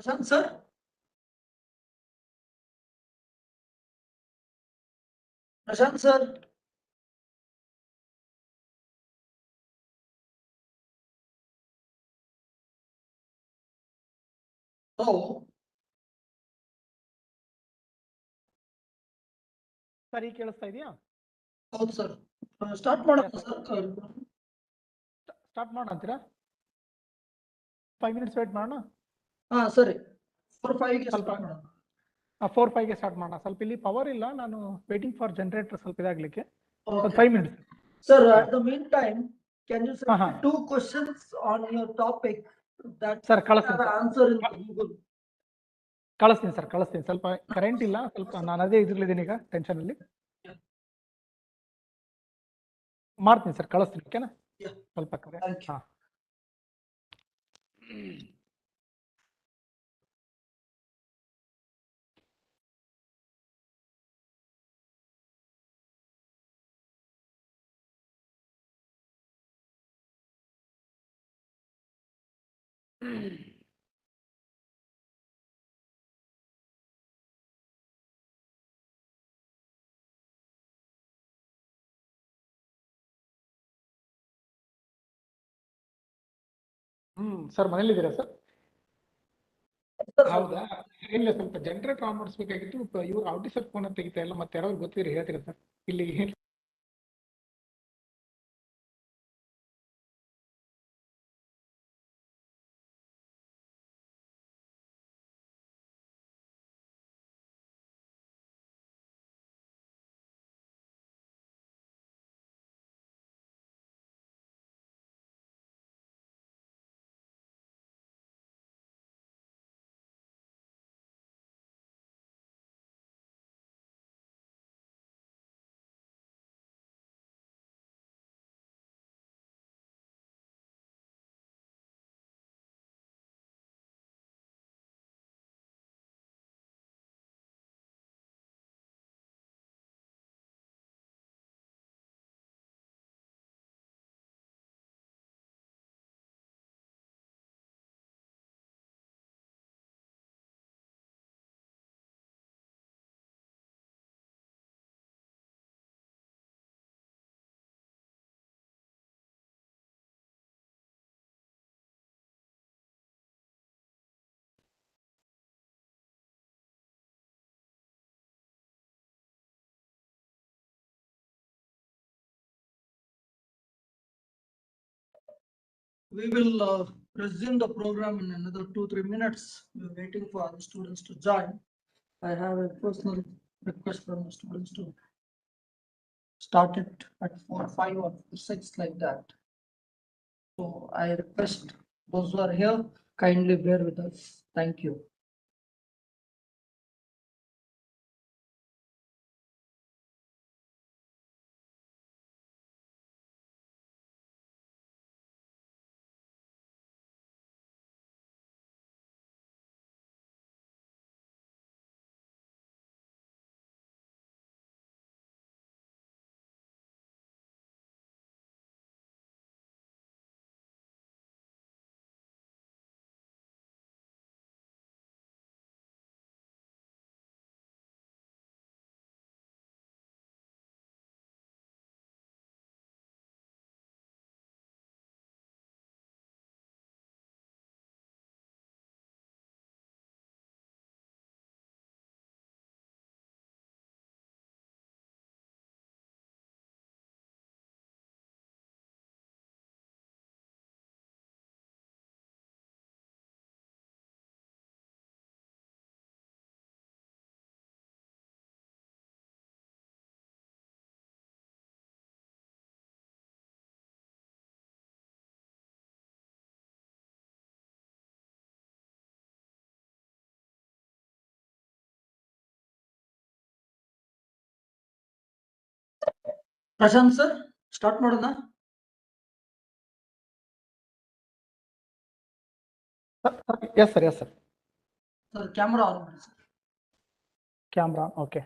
Prashanth sir. Prashanth sir. Hello. Sir ಈಗ ಕೇಳಿಸ್ತಾ ಇದೆಯಾ? ಹೌದು ಸರ್. ಸ್ಟಾರ್ಟ್ ಮಾಡೋಣ ಸರ್. ಸ್ಟಾರ್ಟ್ ಮಾಡೋಣ ಅಂತೀರಾ? 5 minutes ವೇಟ್ ಮಾಡೋಣ. ಸರಿ. 4-5 ಸ್ವಲ್ಪ 4-5ಗೆ ಸ್ಟಾರ್ಟ್ ಮಾಡೋಣ. ಸ್ವಲ್ಪ ಇಲ್ಲಿ ಪವರ್ ಇಲ್ಲ, ನಾನು ವೇಟಿಂಗ್ ಫಾರ್ ಜನರೇಟರ್ ಸ್ವಲ್ಪ ಇದಾಗಲಿಕ್ಕೆ. 5 minutes. Sir, at the meantime, can you send me 2 questions on your topic that Sir, have an answer in Google? ಕಳಿಸ್ತೀನಿ ಸರ್, ಕಳಿಸ್ತೀನಿ. ಸ್ವಲ್ಪ ಕರೆಂಟ್ ಇಲ್ಲ, ಸ್ವಲ್ಪ ನಾನು ಅದೇ ಇದ್ರಲ್ಲಿದ್ದೀನಿ ಈಗ ಟೆನ್ಷನ್ ಅಲ್ಲಿ. ಮಾಡ್ತೀನಿ ಸರ್, ಕಳಿಸ್ತೀನಿ. ಓಕೆನಾ? ಸ್ವಲ್ಪ ಕರೆಂಟ್. ಹಾಂ ಸರ್ ಮನೇಲಿದ್ದೀರಾ ಸರ್? ಹೌದಾ? ಇಲ್ಲ, ಸ್ವಲ್ಪ ಜನರೇಟರ್ ಆನ್ ಮಾಡಿಸ್ಬೇಕಾಗಿತ್ತು. ಇವ್ರು ಔಟಿ ಸರ್ ಫೋನ್ ಅಂತ ತೆಗಿತಾ ಇಲ್ಲ, ಮತ್ತೆ ಯಾರಾದ್ರು ಗೊತ್ತಿದ್ರೆ ಹೇಳ್ತೀರಾ ಸರ್? ಇಲ್ಲಿ We will resume the program in another 2-3 minutes. We are waiting for the students to join. I have a personal request from the students to start it at 4-5 or 6 like that. So I request those who are here, kindly bear with us. Thank you. Prashanth sir, start ಮಾಡೋಣ. Yes sir, yes sir. Sir, camera on ಮಾಡಿ sir. Camera okay.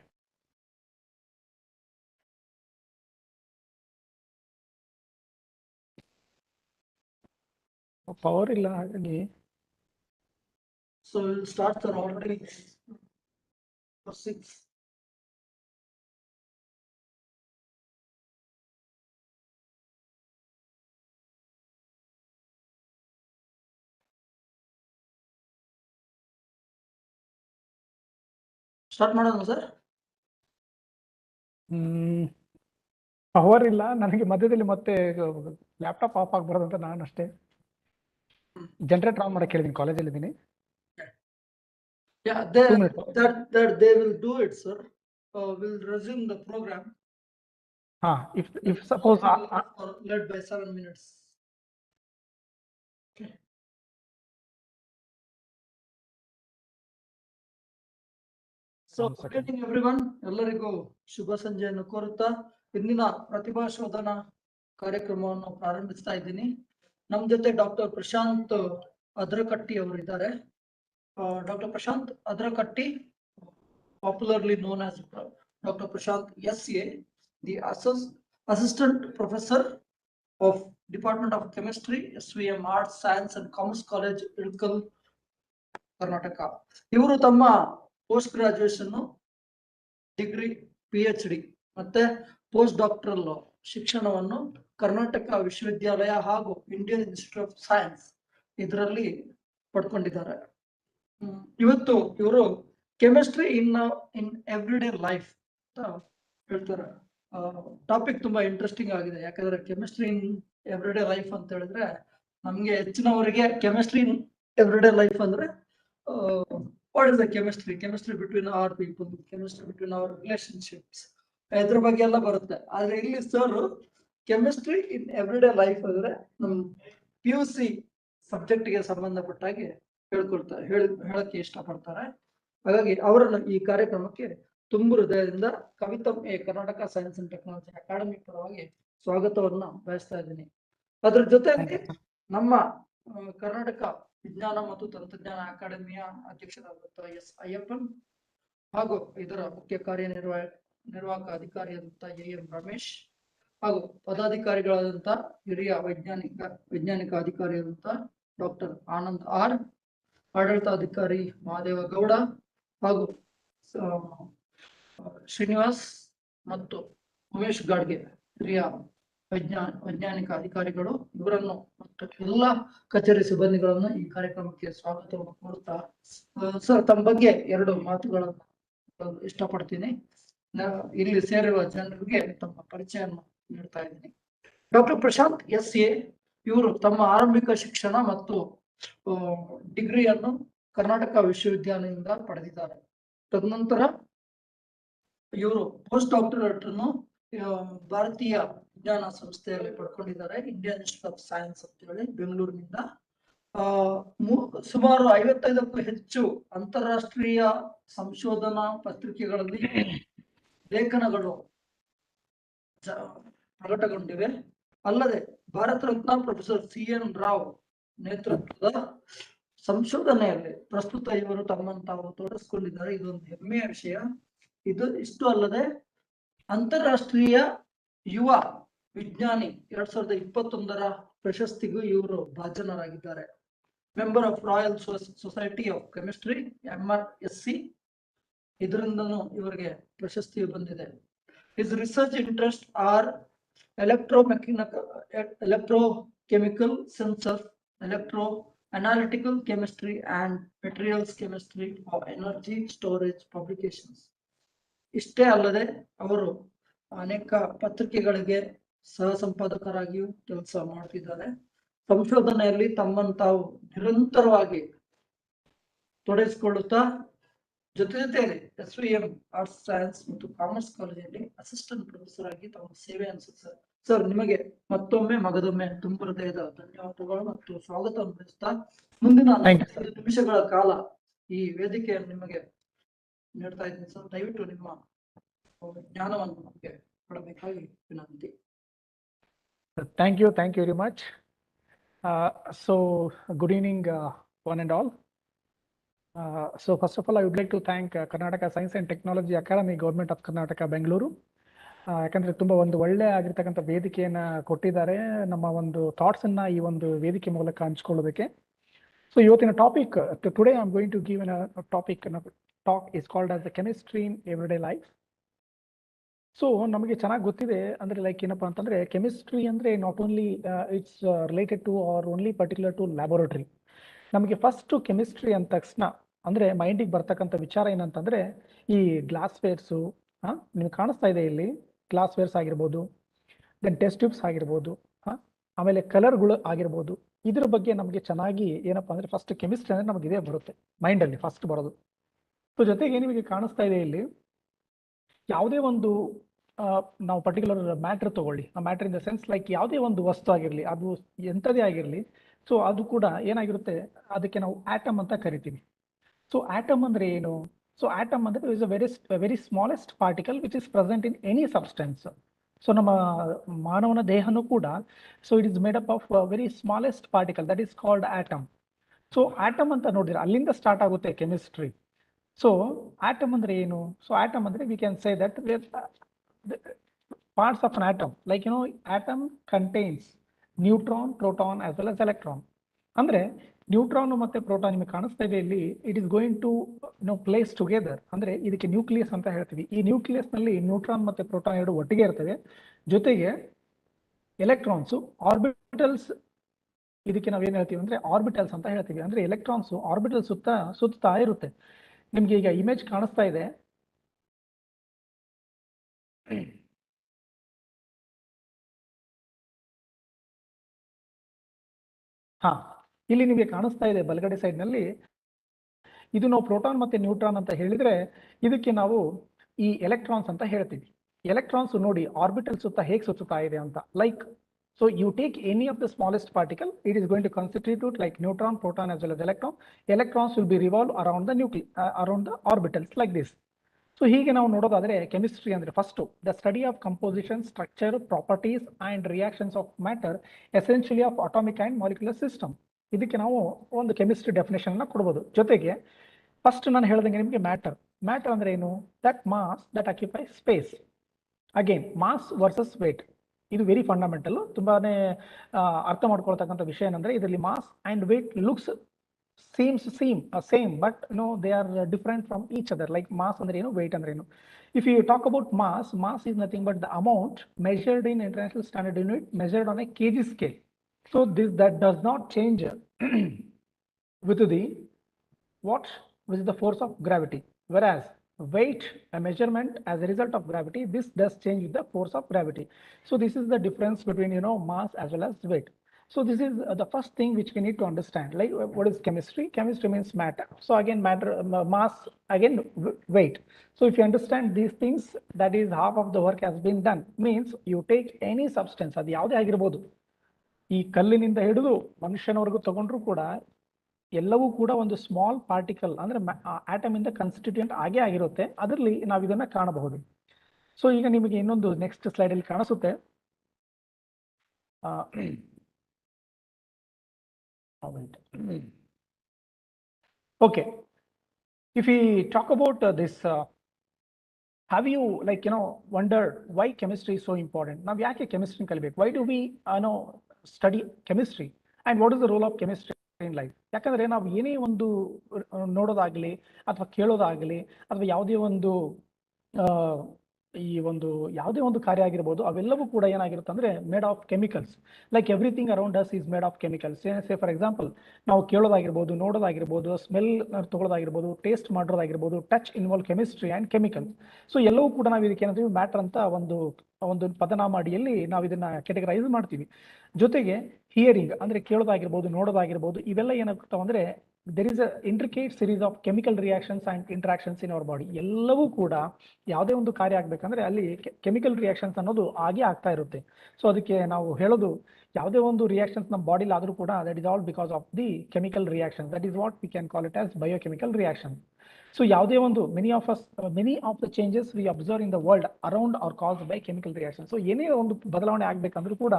Power ಇಲ್ಲ ಹಾಗಾಗಿ So we'll start the already for 6. Start ಮಾಡೋಣ sir. Power ಇಲ್ಲ ನನಗೆ, ಮಧ್ಯದಲ್ಲಿ ಮತ್ತೆ laptop of ಆಗ್ಬಾರ್ದು ಅಂತ ನಾನು ಅಷ್ಟೇ ಜನರೇಟರ್ ಆನ್ ಮಾಡಕ್ಕೆ ಹೇಳಿದ್ದೀನಿ, ಕಾಲೇಜಲ್ಲಿ ಇದ್ದೀನಿ. Yeah, 2 minutes. that they will do it, sir. We'll resume the program. If suppose led by 7 minutes. Okay. So good evening everyone. ಎಲ್ಲರಿಗೂ ಶುಭ ಸಂಜೆಯನ್ನು ಕೋರುತ್ತಾ ಇಂದಿನ ಪ್ರತಿಭಾ ಶೋಧನಾ ಕಾರ್ಯಕ್ರಮವನ್ನು ಪ್ರಾರಂಭಿಸ್ತಾ ಇದ್ದೀನಿ. ನಮ್ಮ ಜೊತೆ ಡಾಕ್ಟರ್ ಪ್ರಶಾಂತ್ ಅದ್ರಕಟ್ಟಿ ಅವರು ಇದ್ದಾರೆ. Dr. Prashanth Adrakatti, popularly known as Dr. Prashanth SA, the Assistant Professor of Department of Chemistry, SVM Arts, Science and Commerce College, Ilkal, Karnataka. ಇವರು ತಮ್ಮ ಪೋಸ್ಟ್ ಗ್ರಾಜುಯೇಷನ್, ಡಿಗ್ರಿ, PhD ಮತ್ತೆ ಪೋಸ್ಟ್ ಡಾಕ್ಟರಲ್ ಶಿಕ್ಷಣವನ್ನು ಕರ್ನಾಟಕ ವಿಶ್ವವಿದ್ಯಾಲಯ ಹಾಗೂ Indian institute of science ಇದರಲ್ಲಿ ಪಡ್ಕೊಂಡಿದ್ದಾರೆ. ಇವತ್ತು ಇವರು chemistry in everyday life ಅಂತ ಹೇಳ್ತಾರೆ. ಟಾಪಿಕ್ ತುಂಬಾ ಇಂಟ್ರೆಸ್ಟಿಂಗ್ ಆಗಿದೆ, ಯಾಕಂದ್ರೆ ಕೆಮಿಸ್ಟ್ರಿ ಇನ್ ಎವ್ರಿಡೇ ಲೈಫ್ ಅಂತ ಹೇಳಿದ್ರೆ ನಮ್ಗೆ ಹೆಚ್ಚಿನವರಿಗೆ ಕೆಮಿಸ್ಟ್ರಿ ಇನ್ ಎವ್ರಿಡೇ ಲೈಫ್ ಅಂದ್ರೆ what is the chemistry between our people, chemistry between our relationships, ಇದ್ರ ಬಗ್ಗೆ ಎಲ್ಲ ಬರುತ್ತೆ. ಆದ್ರೆ ಇಲ್ಲಿ sir chemistry in everyday life ಅಂದ್ರೆ ನಮ್ PUC ಸಬ್ಜೆಕ್ಟ್ ಗೆ ಸಂಬಂಧಪಟ್ಟಾಗೆ ಹೇಳಕ್ಕೆ ಇಷ್ಟಪಡ್ತಾರೆ. ಹಾಗಾಗಿ ಅವರನ್ನು ಈ ಕಾರ್ಯಕ್ರಮಕ್ಕೆ ತುಂಬು ಹೃದಯದಿಂದ ಕವಿತಂ Karnataka science and technology academy ಪರವಾಗಿ ಸ್ವಾಗತವನ್ನ ಬಯಸ್ತಾ ಇದ್ದೀನಿ. ಅದ್ರ ಜೊತೆಯಲ್ಲಿ ನಮ್ಮ ಕರ್ನಾಟಕ ವಿಜ್ಞಾನ ಮತ್ತು ತಂತ್ರಜ್ಞಾನ ಅಕಾಡೆಮಿಯ ಅಧ್ಯಕ್ಷರಾದಂತಹ S. ಅಯ್ಯಪ್ಪನ್ ಹಾಗೂ ಇದರ ಮುಖ್ಯ ಕಾರ್ಯನಿರ್ವಾಹಕ ಅಧಿಕಾರಿಯಾದಂತ AM ರಮೇಶ್ ಹಾಗೂ ಪದಾಧಿಕಾರಿಗಳಾದಂತ ಹಿರಿಯ ವೈಜ್ಞಾನಿಕ ಅಧಿಕಾರಿಯಾದಂತ ಡಾಕ್ಟರ್ ಆನಂದ್ R, ಆಡಳಿತಾಧಿಕಾರಿ ಮಹಾದೇವ ಗೌಡ ಹಾಗೂ ಶ್ರೀನಿವಾಸ್ ಮತ್ತು ಉಮೇಶ್ ಗಾಡ್ಗೆ ಹಿರಿಯ ವೈಜ್ಞಾನಿಕ ಅಧಿಕಾರಿಗಳು, ಇವರನ್ನು ಮತ್ತು ಎಲ್ಲ ಕಚೇರಿ ಸಿಬ್ಬಂದಿಗಳನ್ನು ಈ ಕಾರ್ಯಕ್ರಮಕ್ಕೆ ಸ್ವಾಗತವನ್ನು ಕೋರುತ್ತಾ ಸರ್ ತಮ್ಮ ಬಗ್ಗೆ 2 ಮಾತುಗಳನ್ನು ಇಷ್ಟಪಡ್ತೀನಿ. ಇಲ್ಲಿ ಸೇರಿರುವ ಜನರಿಗೆ ತಮ್ಮ ಪರಿಚಯವನ್ನು ನೀಡ್ತಾ ಇದ್ದೀನಿ. ಡಾಕ್ಟರ್ ಪ್ರಶಾಂತ್ SA ಇವರು ತಮ್ಮ ಆರಂಭಿಕ ಶಿಕ್ಷಣ ಮತ್ತು ಡಿಗ್ರಿಯನ್ನು ಕರ್ನಾಟಕ ವಿಶ್ವವಿದ್ಯಾಲಯದಿಂದ ಪಡೆದಿದ್ದಾರೆ. ತದನಂತರ ಇವರು ಪೋಸ್ಟ್ ಡಾಕ್ಟರೇಟ್ ಅನ್ನು ಭಾರತೀಯ ವಿಜ್ಞಾನ ಸಂಸ್ಥೆಯಲ್ಲಿ ಪಡ್ಕೊಂಡಿದ್ದಾರೆ, ಇಂಡಿಯನ್ ಇನ್ಸ್ಟಿಟ್ಯೂಟ್ ಆಫ್ ಸೈನ್ಸ್ ಅಂತ ಹೇಳಿ ಬೆಂಗಳೂರಿನಿಂದ. ಸುಮಾರು 55ಕ್ಕೂ ಹೆಚ್ಚು ಅಂತಾರಾಷ್ಟ್ರೀಯ ಸಂಶೋಧನಾ ಪತ್ರಿಕೆಗಳಲ್ಲಿ ಲೇಖನಗಳು ಪ್ರಕಟಗೊಂಡಿವೆ. ಅಲ್ಲದೆ ಭಾರತ ರತ್ನ ಪ್ರೊಫೆಸರ್ CN ರಾವ್ ನೇತೃತ್ವದ ಸಂಶೋಧನೆಯಲ್ಲಿ ಪ್ರಸ್ತುತ ಇವರು ತಮ್ಮನ್ನು ತಾವು ತೋರಿಸ್ಕೊಂಡಿದ್ದಾರೆ. ಇದೊಂದು ಹೆಮ್ಮೆಯ ವಿಷಯ. ಇಷ್ಟು ಅಲ್ಲದೆ ಅಂತಾರಾಷ್ಟ್ರೀಯ ಯುವ ವಿಜ್ಞಾನಿ 2021ರ ಪ್ರಶಸ್ತಿಗೂ ಇವರು ಭಾಜನರಾಗಿದ್ದಾರೆ. Member of royal society of chemistry MRSC, ಇದರಿಂದನೂ ಇವರಿಗೆ ಪ್ರಶಸ್ತಿ ಬಂದಿದೆ. His research interests are electrochemical sensors, electroanalytical chemistry and materials chemistry of energy storage publications. ಇಷ್ಟೇ ಅಲ್ಲದೆ ಅವರು ಅನೇಕ ಪತ್ರಿಕೆಗಳಿಗೆ ಸಹ ಸಂಪಾದಕರಾಗಿಯೂ ಕೆಲಸ ಮಾಡ್ತಿದ್ದಾರೆ. ಸಂಶೋಧನೆಯಲ್ಲಿ ತಮ್ಮನ್ನು ತಾವು ನಿರಂತರವಾಗಿ ತೊಡಗಿಸಿಕೊಳ್ಳುತ್ತಾ ಜೊತೆಯಲ್ಲಿ SVM ಆರ್ಟ್ಸ್, ಸೈನ್ಸ್ ಮತ್ತು ಕಾಮರ್ಸ್ ಕಾಲೇಜಲ್ಲಿ ಅಸಿಸ್ಟೆಂಟ್ ಪ್ರೊಫೆಸರ್ ಆಗಿ ತಮ್ಮ ಸೇವೆ ಅನಿಸುತ್ತಾರೆ. ಸರ್ ನಿಮಗೆ ಮತ್ತೊಮ್ಮೆ ಮಗದೊಮ್ಮೆ ತುಂಬ ಹೃದಯದ ಧನ್ಯವಾದಗಳು ಮತ್ತು ಸ್ವಾಗತ ಬಯಸ್ತಾ ಮುಂದಿನ 5 ನಿಮಿಷಗಳ ಕಾಲ ಈ ವೇದಿಕೆಯನ್ನು ನಿಮಗೆ ನೀಡ್ತಾ ಇದ್ದೀನಿ. ಸರ್ ದಯವಿಟ್ಟು ನಿಮ್ಮ ಜ್ಞಾನವನ್ನು ನಮಗೆ ಕೊಡಬೇಕಾಗಿ ವಿನಂತಿ. Thank you very much. So good evening one and all. So first of all, I would like to thank Karnataka Science and Technology Academy, Government of Karnataka, Bengaluru. ಯಾಕಂದ್ರೆ ತುಂಬಾ ಒಂದು ಒಳ್ಳೆ ಆಗಿರ್ತಕ್ಕಂಥ ವೇದಿಕೆಯನ್ನ ಕೊಟ್ಟಿದ್ದಾರೆ ನಮ್ಮ ಒಂದು ಥಾಟ್ಸ್ ಅನ್ನ ಈ ಒಂದು ವೇದಿಕೆ ಮೂಲಕ ಹಂಚ್ಕೊಳ್ಳೋದಕ್ಕೆ. So ಇವತ್ತಿನ topic today I'm going to give a topic talk is called as the chemistry in everyday life. So ನಮಗೆ ಚೆನ್ನಾಗಿ ಗೊತ್ತಿದೆ ಅಂದ್ರೆ ಲೈಕ್ ಏನಪ್ಪಾ ಅಂತಂದ್ರೆ ಕೆಮಿಸ್ಟ್ರಿ ಅಂದ್ರೆ not only it's related to or only particular to laboratory. ನಮಗೆ first chemistry ಅಂದ ತಕ್ಷಣ ಅಂದ್ರೆ ಮೈಂಡಿಗೆ ಬರ್ತಕ್ಕಂಥ ವಿಚಾರ ಏನಂತಂದ್ರೆ ಈ ಗ್ಲಾಸ್ ವೇರ್ಸು ನಿಮ್ಗೆ ಕಾಣಿಸ್ತಾ ಇದೆ ಇಲ್ಲಿ ಗ್ಲಾಸ್ ವೇರ್ಸ್ ಆಗಿರ್ಬೋದು, ದೆನ್ ಟೆಸ್ಟ್ ಟ್ಯೂಬ್ಸ್ ಆಗಿರ್ಬೋದು, ಆಮೇಲೆ ಕಲರ್ಗಳು ಆಗಿರ್ಬೋದು. ಇದ್ರ ಬಗ್ಗೆ ನಮಗೆ ಚೆನ್ನಾಗಿ ಏನಪ್ಪಾ ಅಂದ್ರೆ ಫಸ್ಟ್ ಕೆಮಿಸ್ಟ್ರಿ ಅಂದ್ರೆ ನಮಗೆ ಇದೇ ಬರುತ್ತೆ ಮೈಂಡಲ್ಲಿ ಫಸ್ಟ್ ಬರೋದು. ಸೊ ಜೊತೆಗೆ ನಿಮಗೆ ಕಾಣಿಸ್ತಾ ಇದೆ ಇಲ್ಲಿ ಯಾವುದೇ ಒಂದು ನಾವು ಪರ್ಟಿಕ್ಯುಲರ್ ಮ್ಯಾಟ್ರ್ ತಗೊಳ್ಳಿ, ಆ matter in the sense like ಯಾವುದೇ ಒಂದು ವಸ್ತು ಆಗಿರಲಿ, ಅದು ಎಂಥದೇ ಆಗಿರಲಿ, ಸೊ ಅದು ಕೂಡ ಏನಾಗಿರುತ್ತೆ ಅದಕ್ಕೆ ನಾವು ಆಟಮ್ ಅಂತ ಕರಿತೀವಿ. ಸೊ ಆಟಮ್ ಅಂದ್ರೆ ಏನು? ಸೊ ಆಟಮ್ ಅಂದ್ರೆ is a very smallest particle which is present in any substance. So ನಮ್ಮ ಮಾನವನ ದೇಹನೂ ಕೂಡ so it is made up of very smallest particle that is called atom. So atom ಅಂತ ನೋಡಿದ್ರೆ ಅಲ್ಲಿಂದ start ಆಗುತ್ತೆ ಕೆಮಿಸ್ಟ್ರಿ. ಸೊ ಆಟಮ್ ಅಂದ್ರೆ ಏನು? So atom ಅಂದ್ರೆ we can say that parts of an atom, like atom contains neutron, proton as well as electron. ಅಂದ್ರೆ neutron ಮತ್ತೆ proton ನಿಮಗೆ ಕಾಣಿಸ್ತಾ ಇದೆ ಇಲ್ಲಿ, it is going to place together. ಅಂದ್ರೆ ಇದಕ್ಕೆ ನ್ಯೂಕ್ಲಿಯಸ್ ಅಂತ ಹೇಳ್ತೀವಿ. ಈ ನ್ಯೂಕ್ಲಿಯಸ್ ನಲ್ಲಿ ನ್ಯೂಟ್ರಾನ್ ಮತ್ತೆ ಪ್ರೋಟಾನ್ ಎರಡು ಒಟ್ಟಿಗೆ ಇರ್ತವೆ. ಜೊತೆಗೆ ಎಲೆಕ್ಟ್ರಾನ್ಸ್ ಆರ್ಬಿಟಲ್ಸ್, ಇದಕ್ಕೆ ನಾವೇನ್ ಹೇಳ್ತೀವಿ ಅಂದ್ರೆ ಆರ್ಬಿಟಲ್ಸ್ ಅಂತ ಹೇಳ್ತೀವಿ. ಅಂದ್ರೆ ಎಲೆಕ್ಟ್ರಾನ್ಸ್ ಆರ್ಬಿಟಲ್ ಸುತ್ತಾ ಇರುತ್ತೆ. ನಿಮ್ಗೆ ಈಗ ಇಮೇಜ್ ಕಾಣಿಸ್ತಾ ಇದೆ. ಇಲ್ಲಿ ನಿಮಗೆ ಕಾಣಿಸ್ತಾ ಇದೆ ಬಲಗಡೆ ಸೈಡ್ ನಲ್ಲಿ, ಇದು ನಾವು ಪ್ರೋಟಾನ್ ಮತ್ತೆ ನ್ಯೂಟ್ರಾನ್ ಅಂತ ಹೇಳಿದ್ರೆ ಇದಕ್ಕೆ ನಾವು ಈ ಎಲೆಕ್ಟ್ರಾನ್ಸ್ ಅಂತ ಹೇಳ್ತೀವಿ. ಎಲೆಕ್ಟ್ರಾನ್ಸ್ ನೋಡಿ ಆರ್ಬಿಟಲ್ ಸುತ್ತ ಹೇಗೆ ಸುತ್ತಾ ಇದೆ ಅಂತ. Like so you take any of the smallest particle, it is going to constitute like neutron, proton as well as electron. Electrons will be revolve around the orbitals like this. So ಹೀಗೆ ನಾವು ನೋಡೋದಾದ್ರೆ chemistry ಅಂದ್ರೆ first the study of composition, structure, properties and reactions of matter, essentially of atomic and molecular system. ಇದಕ್ಕೆ ನಾವು ಒಂದು chemistry definition ಅನ್ನ ಕೊಡ್ಬೋದು. ಜೊತೆಗೆ ಫಸ್ಟ್ ನಾನು ಹೇಳ್ದಂಗೆ ನಿಮಗೆ ಮ್ಯಾಟರ್ ಅಂದ್ರೆ ಏನು? That mass that occupy space. Again mass versus weight, ಇದು ವೆರಿ ಫಂಡಮೆಂಟಲ್, ತುಂಬಾನೇ ಅರ್ಥ ಮಾಡ್ಕೊಳ್ತಕ್ಕಂಥ ವಿಷಯ ಏನಂದ್ರೆ ಇದರಲ್ಲಿ mass and weight looks seems same, but they are different from each other. Like mass andre enu, weight andre enu. If you talk about mass is nothing but the amount measured in international standard unit, measured on a kg scale. So that does not change with the force of gravity, whereas weight, a measurement as a result of gravity, this does change with the force of gravity. So this is the difference between mass as well as weight. So this is the first thing which we need to understand. Like what is chemistry? Chemistry means matter. So again matter, mass, again weight. So if you understand these things, that is half of the work has been done. Means you take any substance, ಅದು ಯಾವುದೇ ಆಗಿರಬಹುದು, ಈ ಕಲ್ಲಿನಿಂದ ಹಿಡಿದು ಮನುಷ್ಯನವರೆಗೂ ತಗೊಂಡ್ರು ಕೂಡ ಎಲ್ಲವೂ ಕೂಡ ಒಂದು ಸ್ಮಾಲ್ ಪಾರ್ಟಿಕಲ್ ಅಂದ್ರೆ ಆಟಮ್ ಇಂದ ಕನ್ಸ್ಟಿಟ್ಯೂಯೆಂಟ್ ಆಗೇ ಆಗಿರುತ್ತೆ. ಅದರಲ್ಲಿ ನಾವು ಇದನ್ನ ಕಾಣಬಹುದು. ಸೊ ಈಗ ನಿಮಗೆ ಇನ್ನೊಂದು ನೆಕ್ಸ್ಟ್ ಸ್ಲೈಡ್ ಅಲ್ಲಿ ಕಾಣಿಸುತ್ತೆ. Okay, if we talk about this, have you wondered why chemistry is so important? Now yake chemistry kalibek, why do we study chemistry, and what is the role of chemistry in life? ಯಾಕಂದ್ರೆ ನಾವು ಏನೇ ಒಂದು ನೋಡೋದಾಗ್ಲಿ ಅಥವಾ ಕೇಳೋದಾಗ್ಲಿ ಅಥವಾ ಯಾವುದೇ ಒಂದು ಯಾವುದೇ ಒಂದು ಕಾರ್ಯ ಆಗಿರ್ಬೋದು, ಅವೆಲ್ಲವೂ ಕೂಡ ಏನಾಗಿರುತ್ತೆ ಅಂದ್ರೆ made of chemicals. Like everything around us is made of chemicals. Say for example ನಾವು ಕೇಳೋದಾಗಿರ್ಬೋದು, ನೋಡೋದಾಗಿರ್ಬೋದು, ಸ್ಮೆಲ್ ತಗೊಳ್ಳೋದಾಗಿರ್ಬೋದು, ಟೇಸ್ಟ್ ಮಾಡೋದಾಗಿರ್ಬೋದು, touch involve chemistry and chemical. So ಎಲ್ಲವೂ ಕೂಡ ನಾವು ಇದಕ್ಕೆ ಏನಂತೀವಿ ಮ್ಯಾಟರ್ ಅಂತ ಒಂದು ಪದನಾಮ ಅಡಿಯಲ್ಲಿ ನಾವು ಇದನ್ನ ಕೆಟಗರೈಸ್ ಮಾಡ್ತೀವಿ. ಜೊತೆಗೆ ಹಿಯರಿಂಗ್ ಅಂದ್ರೆ ಕೇಳೋದಾಗಿರ್ಬೋದು, ನೋಡೋದಾಗಿರ್ಬೋದು, ಇವೆಲ್ಲ ಏನಾಗ್ತಾವ ಅಂದ್ರೆ there is a intricate series of chemical reactions and interactions in our body. ಎಲ್ಲವೂ ಕೂಡ ಯಾವುದೇ ಒಂದು ಕಾರ್ಯ ಆಗ್ಬೇಕಂದ್ರೆ ಅಲ್ಲಿ ಕೆಮಿಕಲ್ ರಿಯಾಕ್ಷನ್ಸ್ ಅನ್ನೋದು ಆಗೇ ಆಗ್ತಾ ಇರುತ್ತೆ. ಸೊ ಅದಕ್ಕೆ ನಾವು ಹೇಳೋದು ಯಾವುದೇ ಒಂದು ರಿಯಾಕ್ಷನ್ಸ್ ನಮ್ಮ ಬಾಡಿಲಿ ಆದ್ರೂ ಕೂಡ that is all because of the chemical reaction. That is what we can call it as biochemical reaction. So ಯಾವುದೇ ಒಂದು many of the changes we observe in the world around are caused by chemical reaction. So ಏನೇ ಒಂದು ಬದಲಾವಣೆ ಆಗ್ಬೇಕಂದ್ರೂ ಕೂಡ